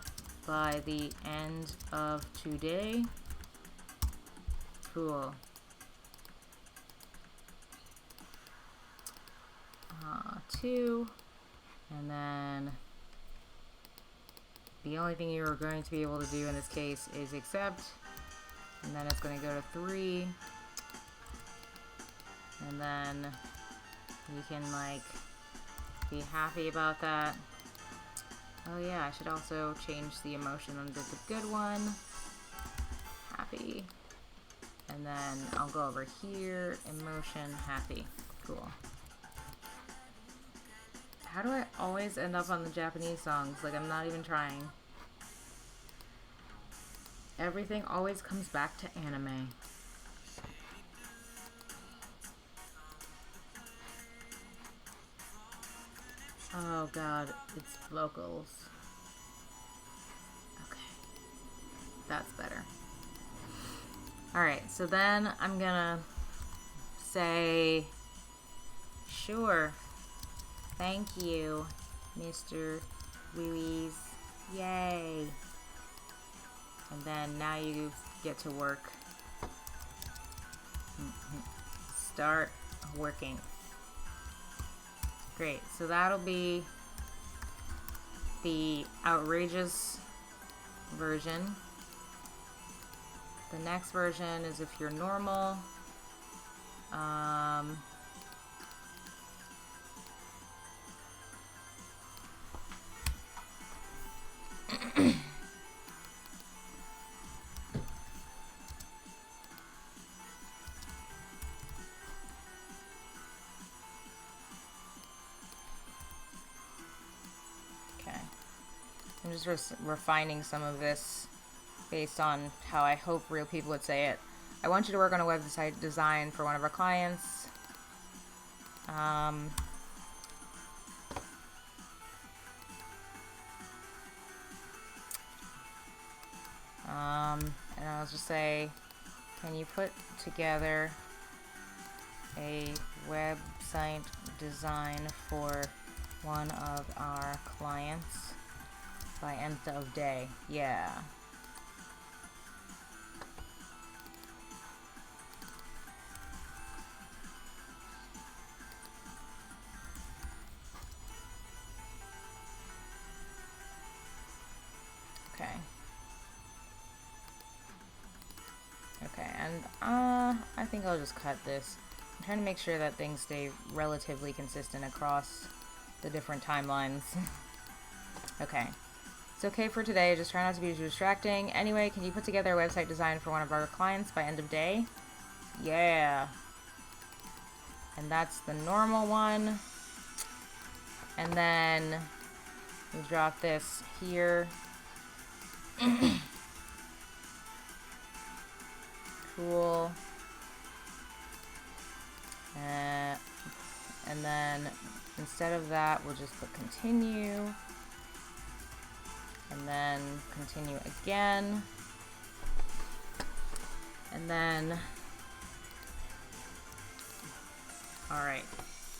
by the end of today? Cool. 2. And then the only thing you're going to be able to do in this case is accept. And then it's going to go to 3. And then you can like be happy about that. Oh yeah, I should also change the emotion under the good one. Happy. And then I'll go over here, emotion, happy. Cool. How do I always end up on the Japanese songs? Like, I'm not even trying. Everything always comes back to anime. Oh god, it's vocals. Okay. That's better. Alright, so then I'm gonna say, sure. Thank you, Mr. Ruiz. Yay. And then now you get to work. Start working. Great, so that'll be the outrageous version. The next version is if you're normal. I'm just refining some of this based on how I hope real people would say it. I want you to work on a website design for one of our clients. And I'll just say, can you put together a website design for one of our clients by end of day? Yeah. Okay. Okay, and I think I'll just cut this. I'm trying to make sure that things stay relatively consistent across the different timelines. Okay. It's okay for today, just try not to be too distracting. Anyway, can you put together a website design for one of our clients by end of day? Yeah. And that's the normal one. And then we drop this here. Cool. And then instead of that, we'll just put continue. And then continue again. And then, alright.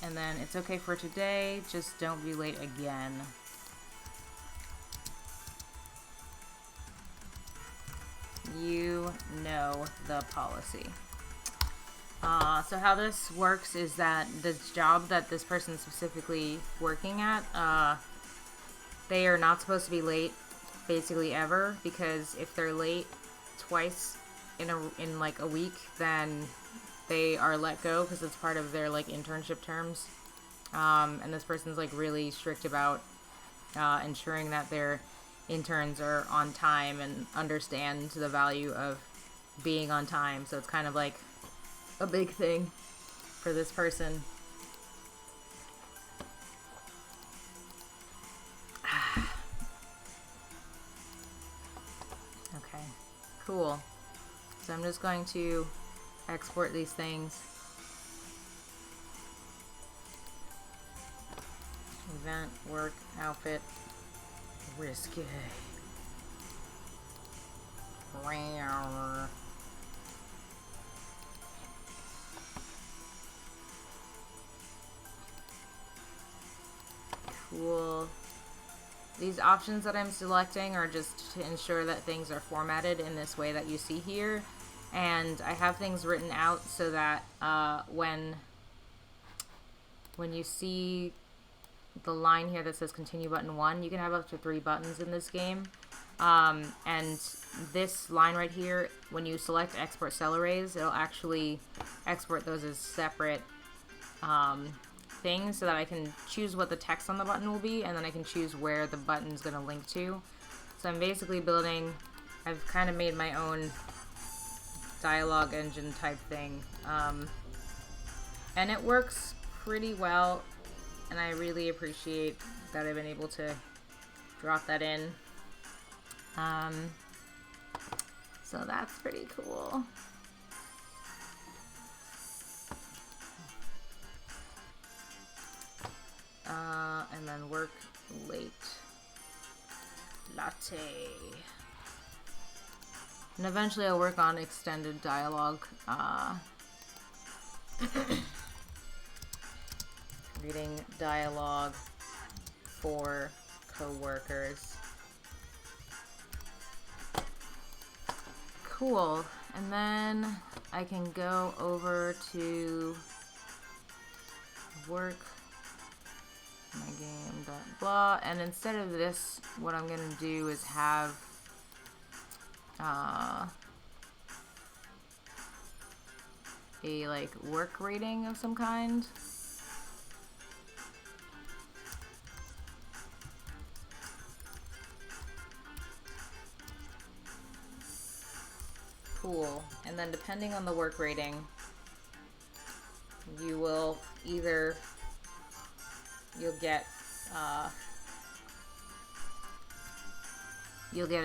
And then it's okay for today, just don't be late again. You know the policy. So how this works is that this job that this person's specifically working at, they are not supposed to be late basically ever, because if they're late twice in like a week, then they are let go because it's part of their like internship terms. And this person's like really strict about ensuring that their interns are on time and understand the value of being on time. So it's kind of like a big thing for this person. Okay, cool. So I'm just going to export these things. Event, work, outfit, risque. will... These options that I'm selecting are just to ensure that things are formatted in this way that you see here. And I have things written out so that when you see the line here that says continue button 1, you can have up to 3 buttons in this game. And this line right here, when you select export cell arrays, it'll actually export those as separate things so that I can choose what the text on the button will be, and then I can choose where the button's going to link to. So I'm basically building, I've kind of made my own dialogue engine type thing. And it works pretty well, and I really appreciate that I've been able to drop that in. So that's pretty cool. And then work late latte. And eventually I'll work on extended dialogue. Reading dialogue for coworkers. Cool. And then I can go over to work my game blah, and instead of this, what I'm gonna do is have a like work rating of some kind. Cool. And then depending on the work rating, you will either you'll get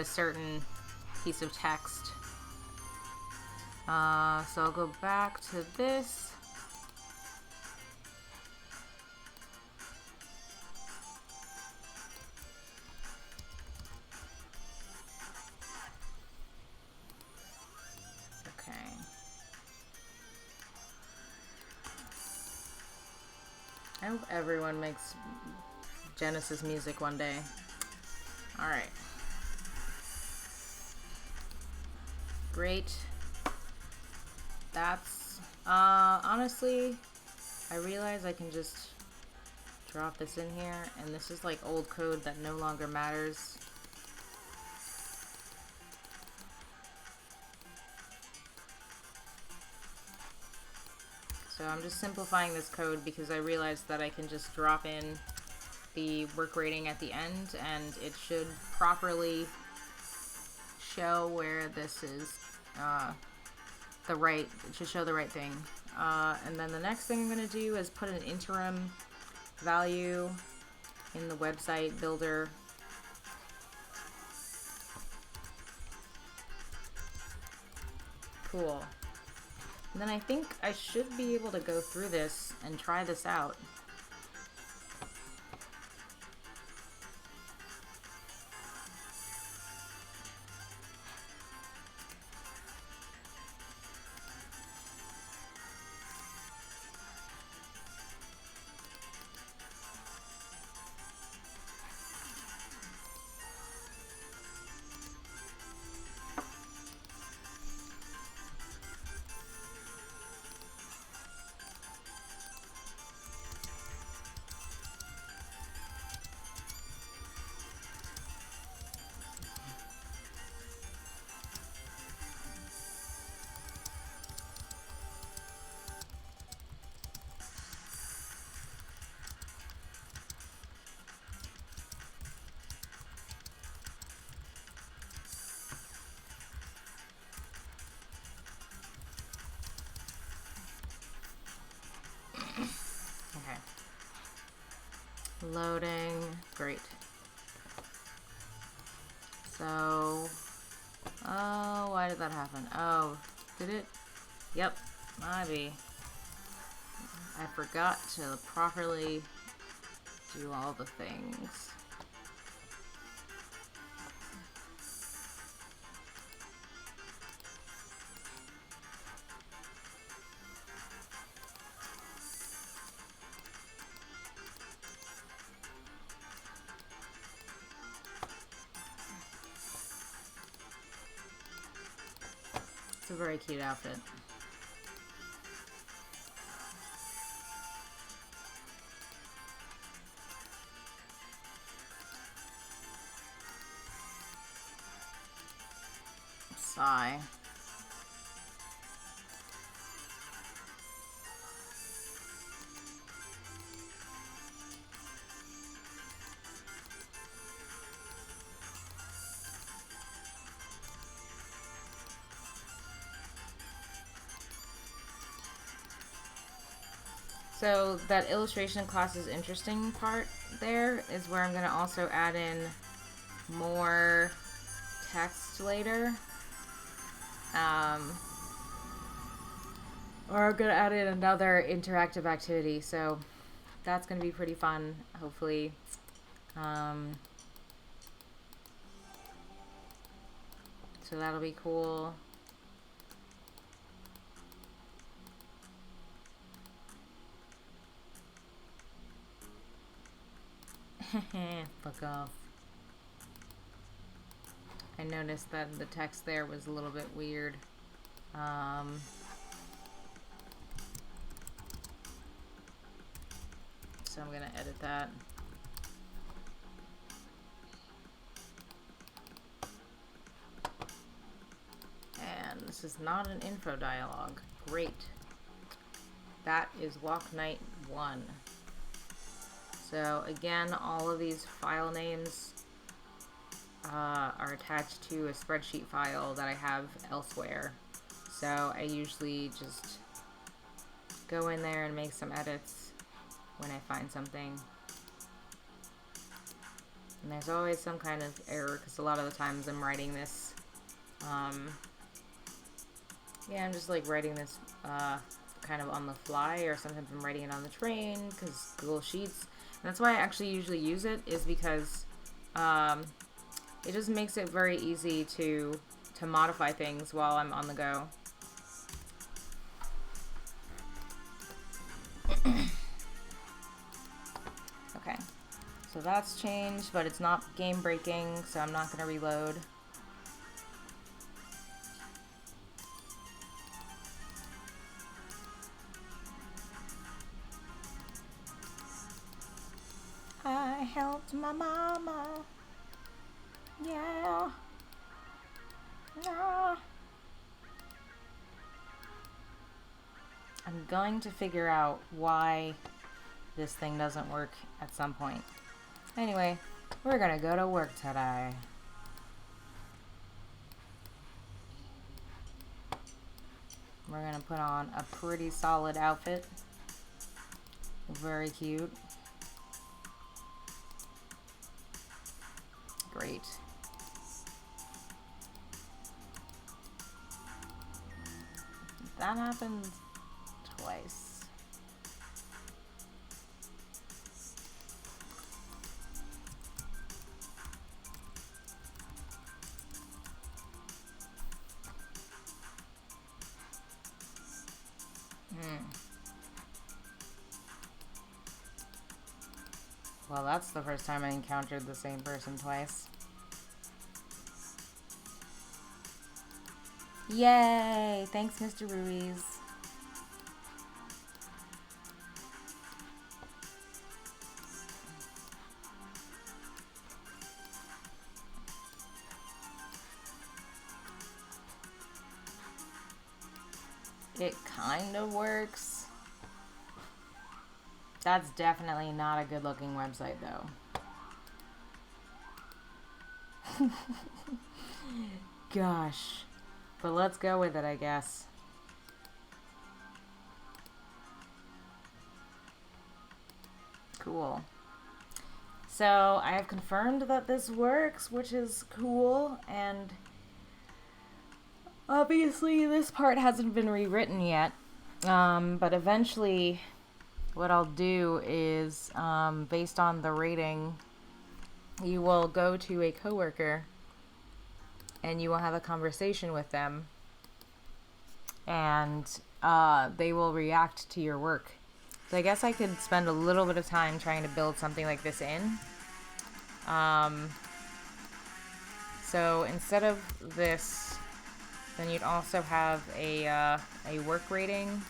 a certain piece of text. So I'll go back to this. Okay. I hope everyone makes Genesis music one day. Alright. Great. That's, honestly, I realize I can just drop this in here, and this is like old code that no longer matters. So I'm just simplifying this code because I realized that I can just drop in the work rating at the end, and it should properly show where this is it should show the right thing. And then the next thing I'm going to do is put an interim value in the website builder. Cool. And then I think I should be able to go through this and try this out. Loading. Great. So, oh, why did that happen? Oh, did it? Yep, maybe. I forgot to properly do all the things. a very cute outfit. Sigh. So that illustration class's interesting part there is where I'm going to also add in more text later. Or I'm going to add in another interactive activity. So that's going to be pretty fun, hopefully. So that'll be cool. Fuck off. I noticed that the text there was a little bit weird. So I'm gonna edit that. And this is not an info dialogue. Great. That is Walk Night 1. So again, all of these file names are attached to a spreadsheet file that I have elsewhere. So I usually just go in there and make some edits when I find something. And there's always some kind of error because a lot of the times I'm writing this, yeah, I'm just like writing this kind of on the fly, or sometimes I'm writing it on the train because Google Sheets. And that's why I actually usually use it, is because it just makes it very easy to modify things while I'm on the go. Okay, so that's changed, but it's not game breaking, so I'm not going to reload. I helped my mama. Yeah. Yeah. I'm going to figure out why this thing doesn't work at some point. Anyway, we're gonna go to work today. We're gonna put on a pretty solid outfit. Very cute. Great. That happened twice. Well, that's the first time I encountered the same person twice. Yay! Thanks, Mr. Ruiz. It kind of works. That's definitely not a good looking website though. Gosh. But let's go with it, I guess. Cool. So I have confirmed that this works, which is cool, and obviously this part hasn't been rewritten yet, but eventually what I'll do is, based on the rating, you will go to a coworker and you will have a conversation with them, and they will react to your work. So I guess I could spend a little bit of time trying to build something like this in. So instead of this Then you'd also have a work rating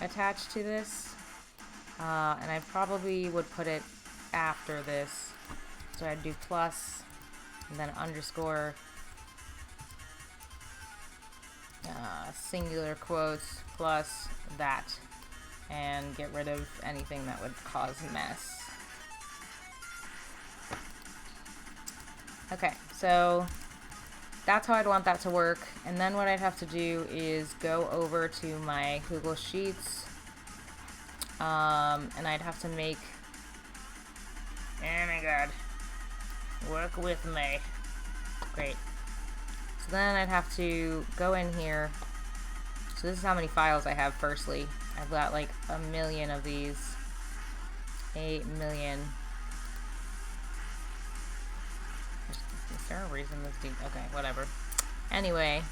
attached to this. And I probably would put it after this. So I'd do plus, and then underscore, singular quotes, plus that, and get rid of anything that would cause mess. Okay, so that's how I'd want that to work. And then what I'd have to do is go over to my Google Sheets, and I'd have to make, oh my god, work with me. Great. So then I'd have to go in here. So this is how many files I have. Firstly, I've got like 1 million of these. 8 million. Is there a reason this deep? Okay, whatever. Anyway,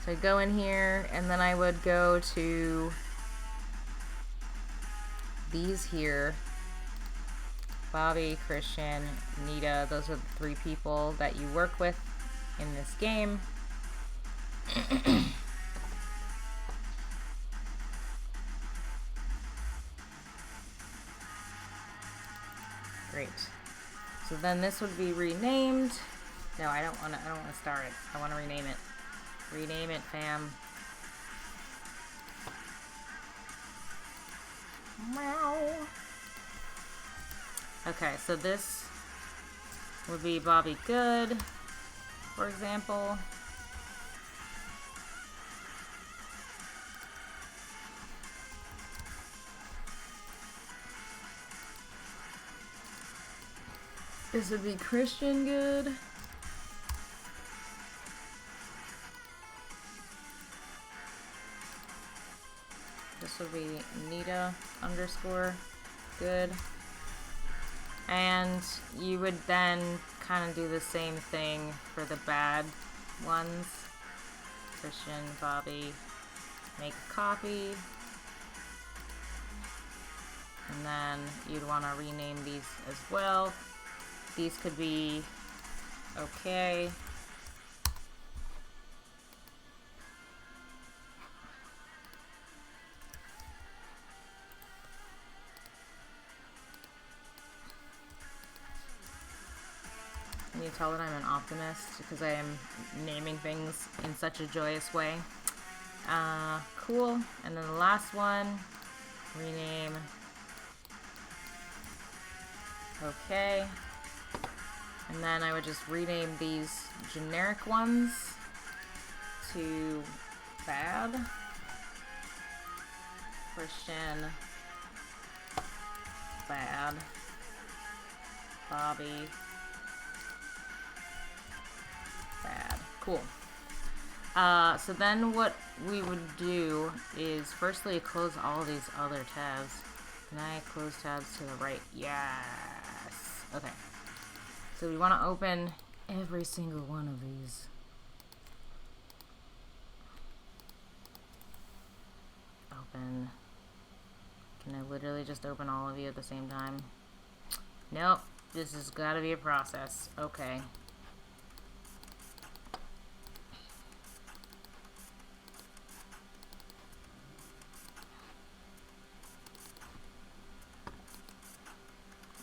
so I'd go in here, and then I would go to these here. Bobby, Christian, Nita, those are the 3 people that you work with in this game. Great. So then this would be renamed. No, I don't want to star it. I want to rename it. Rename it, fam. Meow. Okay, so this would be Bobby Good, for example. This would be Christian Good. This would be Nita underscore good. And you would then kind of do the same thing for the bad ones. Christian, Bobby, make a copy. And then you'd want to rename these as well. These could be okay. Can you tell that I'm an optimist because I am naming things in such a joyous way? Cool. And then the last one, rename. Okay. And then I would just rename these generic ones to bad. Christian, bad. Bobby, bad. Cool. So then what we would do is firstly close all these other tabs. Can I close tabs to the right? Yes. Okay. So we want to open every single one of these. Open. Can I literally just open all of you at the same time? Nope. This has got to be a process. Okay.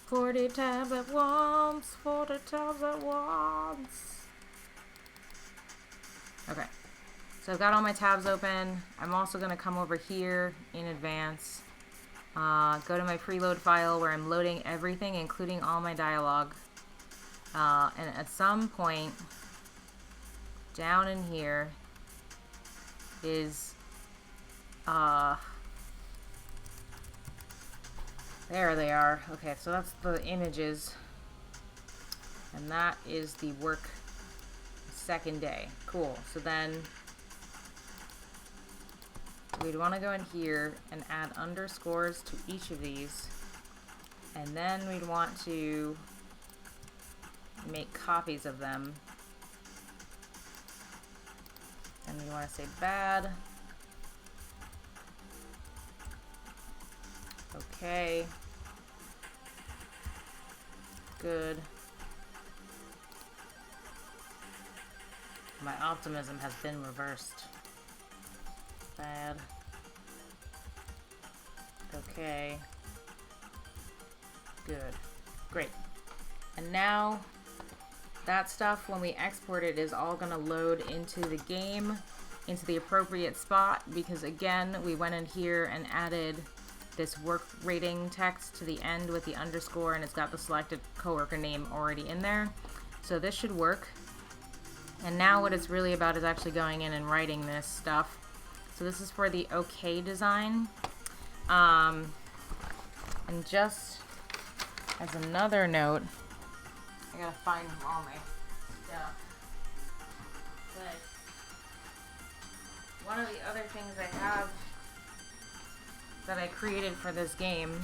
"40 tabs at once, 40 tabs at once." Okay, so I've got all my tabs open. I'm also going to come over here in advance, go to my preload file where I'm loading everything, including all my dialogue. And at some point down in here is, there they are. Okay, so that's the images. And that is the work second day. Cool. So then we'd want to go in here and add underscores to each of these. And then we'd want to make copies of them. And we want to say bad. Okay. Good. My optimism has been reversed. Bad. Okay. Good. Great. And now that stuff, when we export it, is all gonna load into the game, into the appropriate spot, because again, we went in here and added this work rating text to the end with the underscore, and it's got the selected coworker name already in there. So this should work. And now what it's really about is actually going in and writing this stuff. So this is for the OK design. And just as another note, I gotta find all my stuff. But one of the other things I have that I created for this game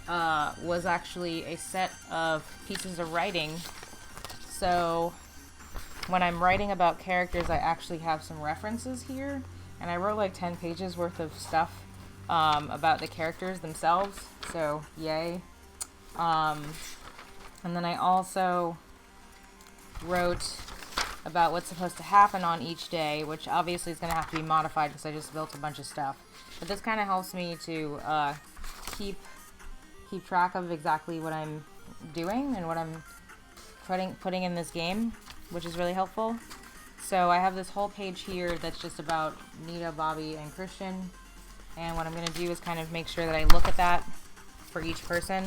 was actually a set of pieces of writing. So when I'm writing about characters, I actually have some references here, and I wrote like 10 pages worth of stuff about the characters themselves, so yay. And then I also wrote about what's supposed to happen on each day, which obviously is going to have to be modified because I just built a bunch of stuff. But this kind of helps me to keep track of exactly what I'm doing and what I'm putting in this game, which is really helpful. So I have this whole page here that's just about Nita, Bobby, and Christian. And what I'm going to do is kind of make sure that I look at that for each person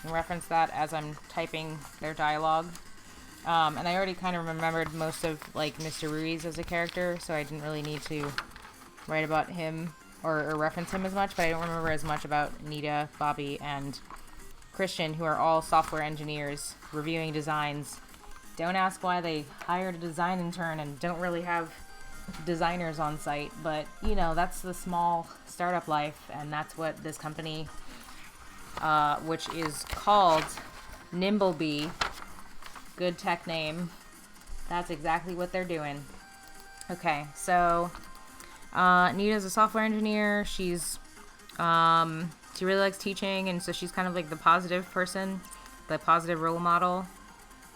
and reference that as I'm typing their dialogue. And I already kind of remembered most of like Mr. Ruiz as a character, so I didn't really need to write about him or reference him as much, but I don't remember as much about Nita, Bobby, and Christian, who are all software engineers reviewing designs. Don't ask why they hired a design intern and don't really have designers on site, but you know, that's the small startup life, and that's what this company, which is called Nimblebee, good tech name, that's exactly what they're doing. Okay, so Nita's a software engineer. She's she really likes teaching, and so she's kind of like the positive person, the positive role model.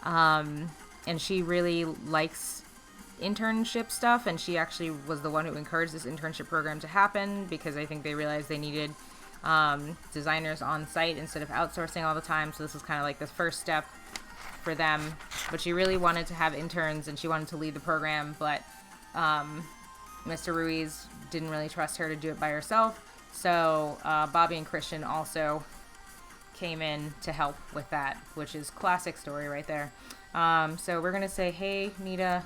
And she really likes internship stuff, and she actually was the one who encouraged this internship program to happen because I think they realized they needed designers on site instead of outsourcing all the time. So this was kind of like the first step for them. But she really wanted to have interns, and she wanted to lead the program, but Mr. Ruiz didn't really trust her to do it by herself. So Bobby and Christian also came in to help with that, which is classic story right there. So we're gonna say, hey Nita,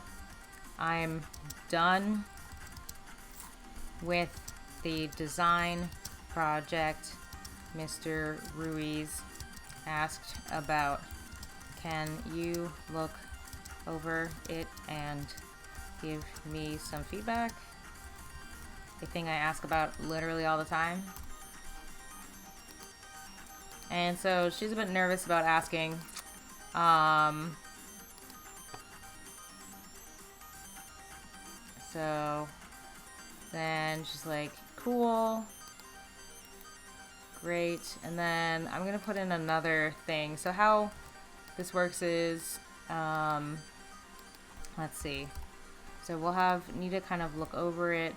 I'm done with the design project Mr. Ruiz asked about. Can you look over it and give me some feedback? A thing I ask about literally all the time. And so she's a bit nervous about asking. So then she's like, cool. Great. And then I'm going to put in another thing. So how this works is, let's see. So we'll have Nita kind of look over it.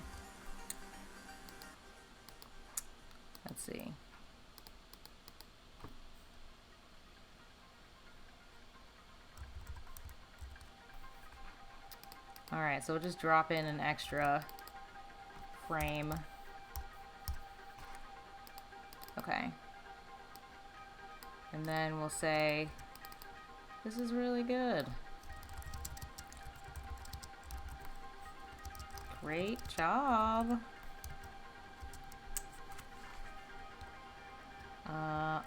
Let's see. Alright, so we'll just drop in an extra frame. Okay. And then we'll say, this is really good. Great job.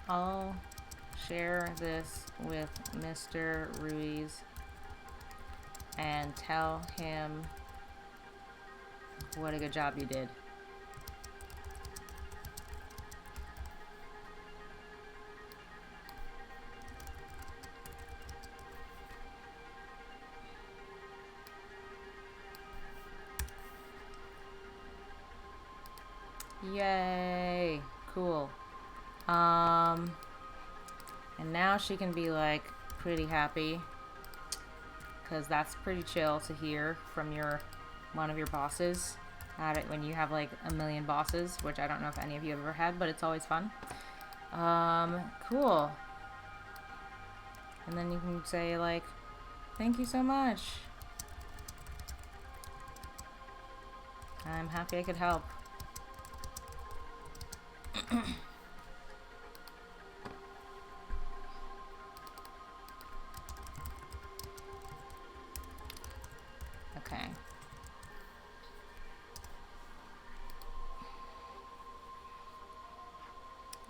I'll share this with Mr. Ruiz and tell him what a good job you did. Yay! Cool. And now she can be like pretty happy because that's pretty chill to hear from one of your bosses at it when you have like a million bosses, which I don't know if any of you have ever had, but it's always fun. Cool. And then you can say like, thank you so much. I'm happy I could help. Okay.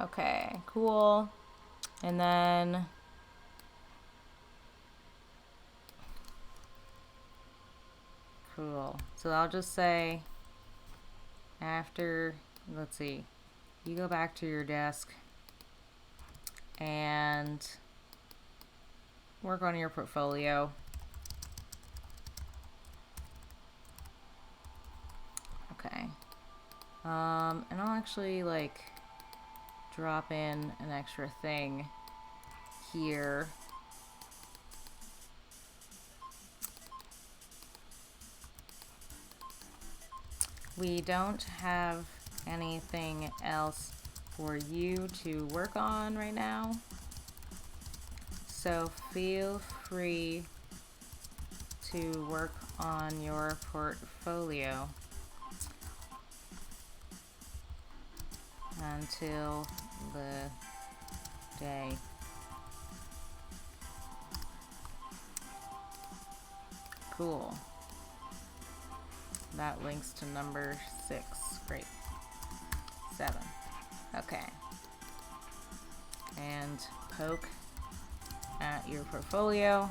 Okay, cool. And then cool. So I'll just say after, let's see, you go back to your desk and work on your portfolio. Okay. And I'll actually like drop in an extra thing here. We don't have anything else for you to work on right now, so feel free to work on your portfolio until the day. Cool. That links to number 6. Great. 7. Okay. And poke at your portfolio.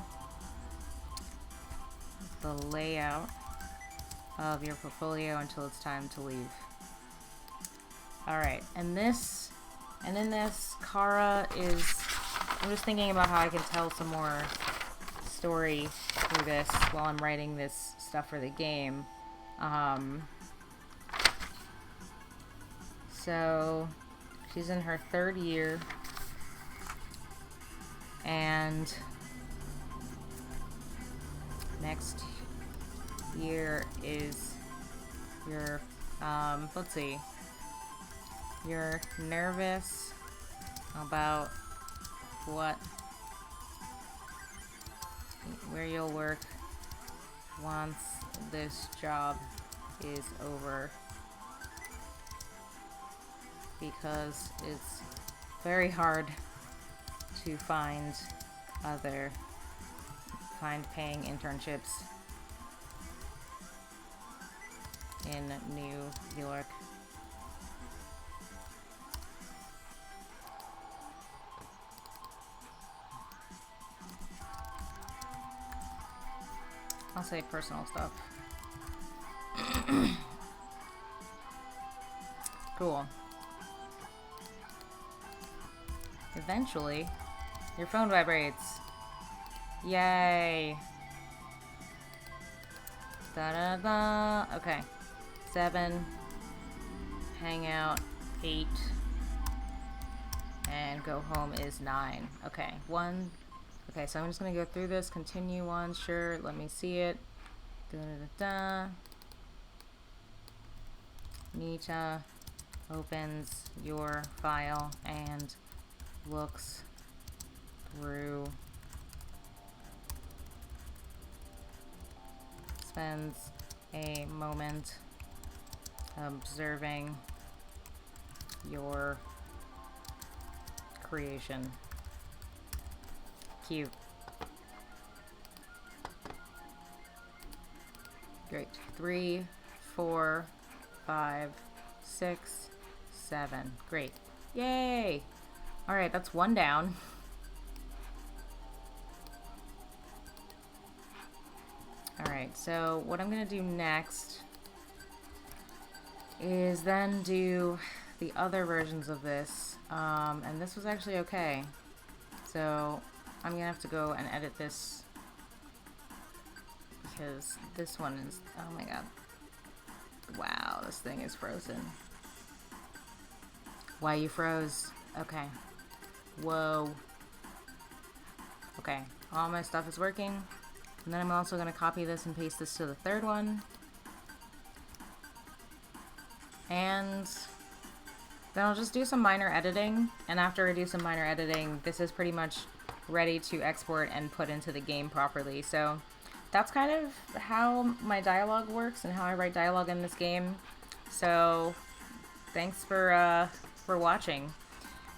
The layout of your portfolio until it's time to leave. Alright, and in this, Kara is, I'm just thinking about how I can tell some more story through this while I'm writing this stuff for the game. So she's in her 3rd year, and next year is your, let's see, you're nervous about where you'll work once this job is over, because it's very hard to find paying internships in New York. I'll say personal stuff. Cool. Eventually, your phone vibrates. Yay. Da-da-da. Okay. 7. Hang out. 8. And go home is 9. Okay. 1. Okay, so I'm just going to go through this. Continue 1. Sure. Let me see it. Da-da-da-da. Nita opens your file and looks through, spends a moment observing your creation. Cute. Great. 3, 4, 5, 6, 7. Great. Yay! Alright, that's 1 down. Alright, so what I'm going to do next is then do the other versions of this. And this was actually okay. So I'm going to have to go and edit this, because this one is, oh my god. Wow, this thing is frozen. Why you froze? Okay. Whoa. Okay, all my stuff is working. And then I'm also going to copy this and paste this to the third one. And then I'll just do some minor editing. And after I do some minor editing, this is pretty much ready to export and put into the game properly. So that's kind of how my dialogue works and how I write dialogue in this game. So thanks for watching.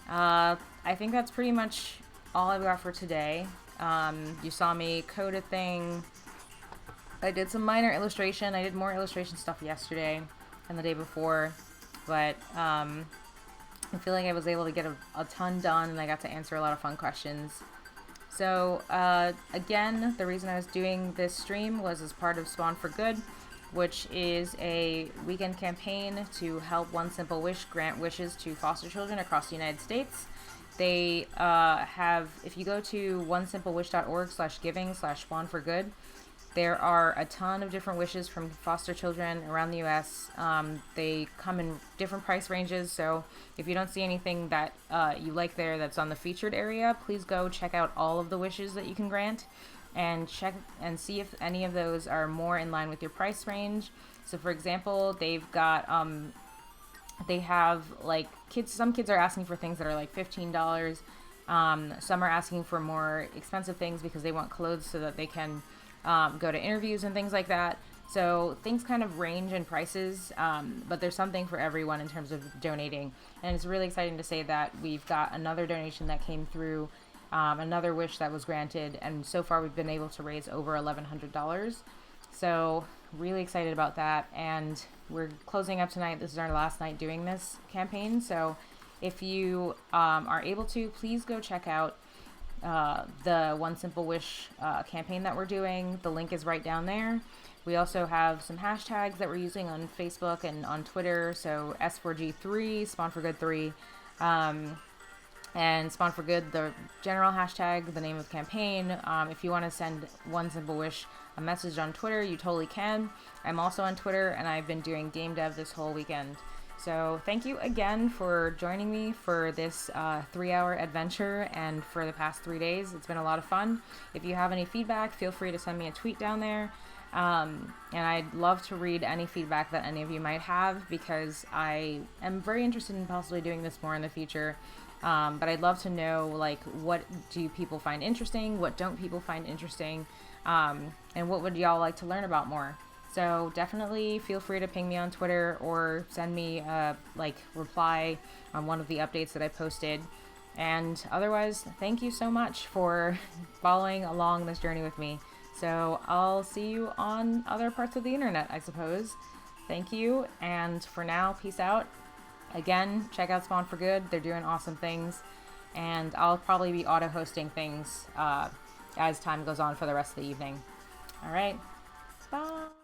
I think that's pretty much all I've got for today. You saw me code a thing. I did some minor illustration. I did more illustration stuff yesterday and the day before, but I feel like I was able to get a ton done, and I got to answer a lot of fun questions. So again, the reason I was doing this stream was as part of Spawn for Good, which is a weekend campaign to help One Simple Wish grant wishes to foster children across the United States. They have, if you go to onesimple.wish.org/giving/spawn4good, there are a ton of different wishes from foster children around the U.S. They come in different price ranges, so if you don't see anything that you like there that's on the featured area, please go check out all of the wishes that you can grant and check and see if any of those are more in line with your price range. So for example, they've got they have like some kids are asking for things that are like $15. Some are asking for more expensive things because they want clothes so that they can go to interviews and things like that. So things kind of range in prices, but there's something for everyone in terms of donating. And it's really exciting to say that we've got another donation that came through, another wish that was granted, and so far we've been able to raise over $1,100. So really excited about that, and we're closing up tonight. This is our last night doing this campaign, so if you are able to, please go check out the One Simple Wish campaign that we're doing. The link is right down there. We also have some hashtags that we're using on Facebook and on Twitter, so S4G3, Spawn for Good 3, and Spawn for Good, the general hashtag, the name of the campaign. If you want to send One Simple Wish a message on Twitter, you totally can. I'm also on Twitter, and I've been doing game dev this whole weekend. So thank you again for joining me for this 3-hour adventure and for the past 3 days. It's been a lot of fun. If you have any feedback, feel free to send me a tweet down there. And I'd love to read any feedback that any of you might have, because I am very interested in possibly doing this more in the future. But I'd love to know, like, what do people find interesting? What don't people find interesting? And what would y'all like to learn about more? So definitely feel free to ping me on Twitter or send me a reply on one of the updates that I posted. And otherwise, thank you so much for following along this journey with me. So I'll see you on other parts of the internet, I suppose. Thank you, and for now, peace out. Again, check out Spawn for Good. They're doing awesome things, and I'll probably be auto-hosting things as time goes on for the rest of the evening. All right, bye.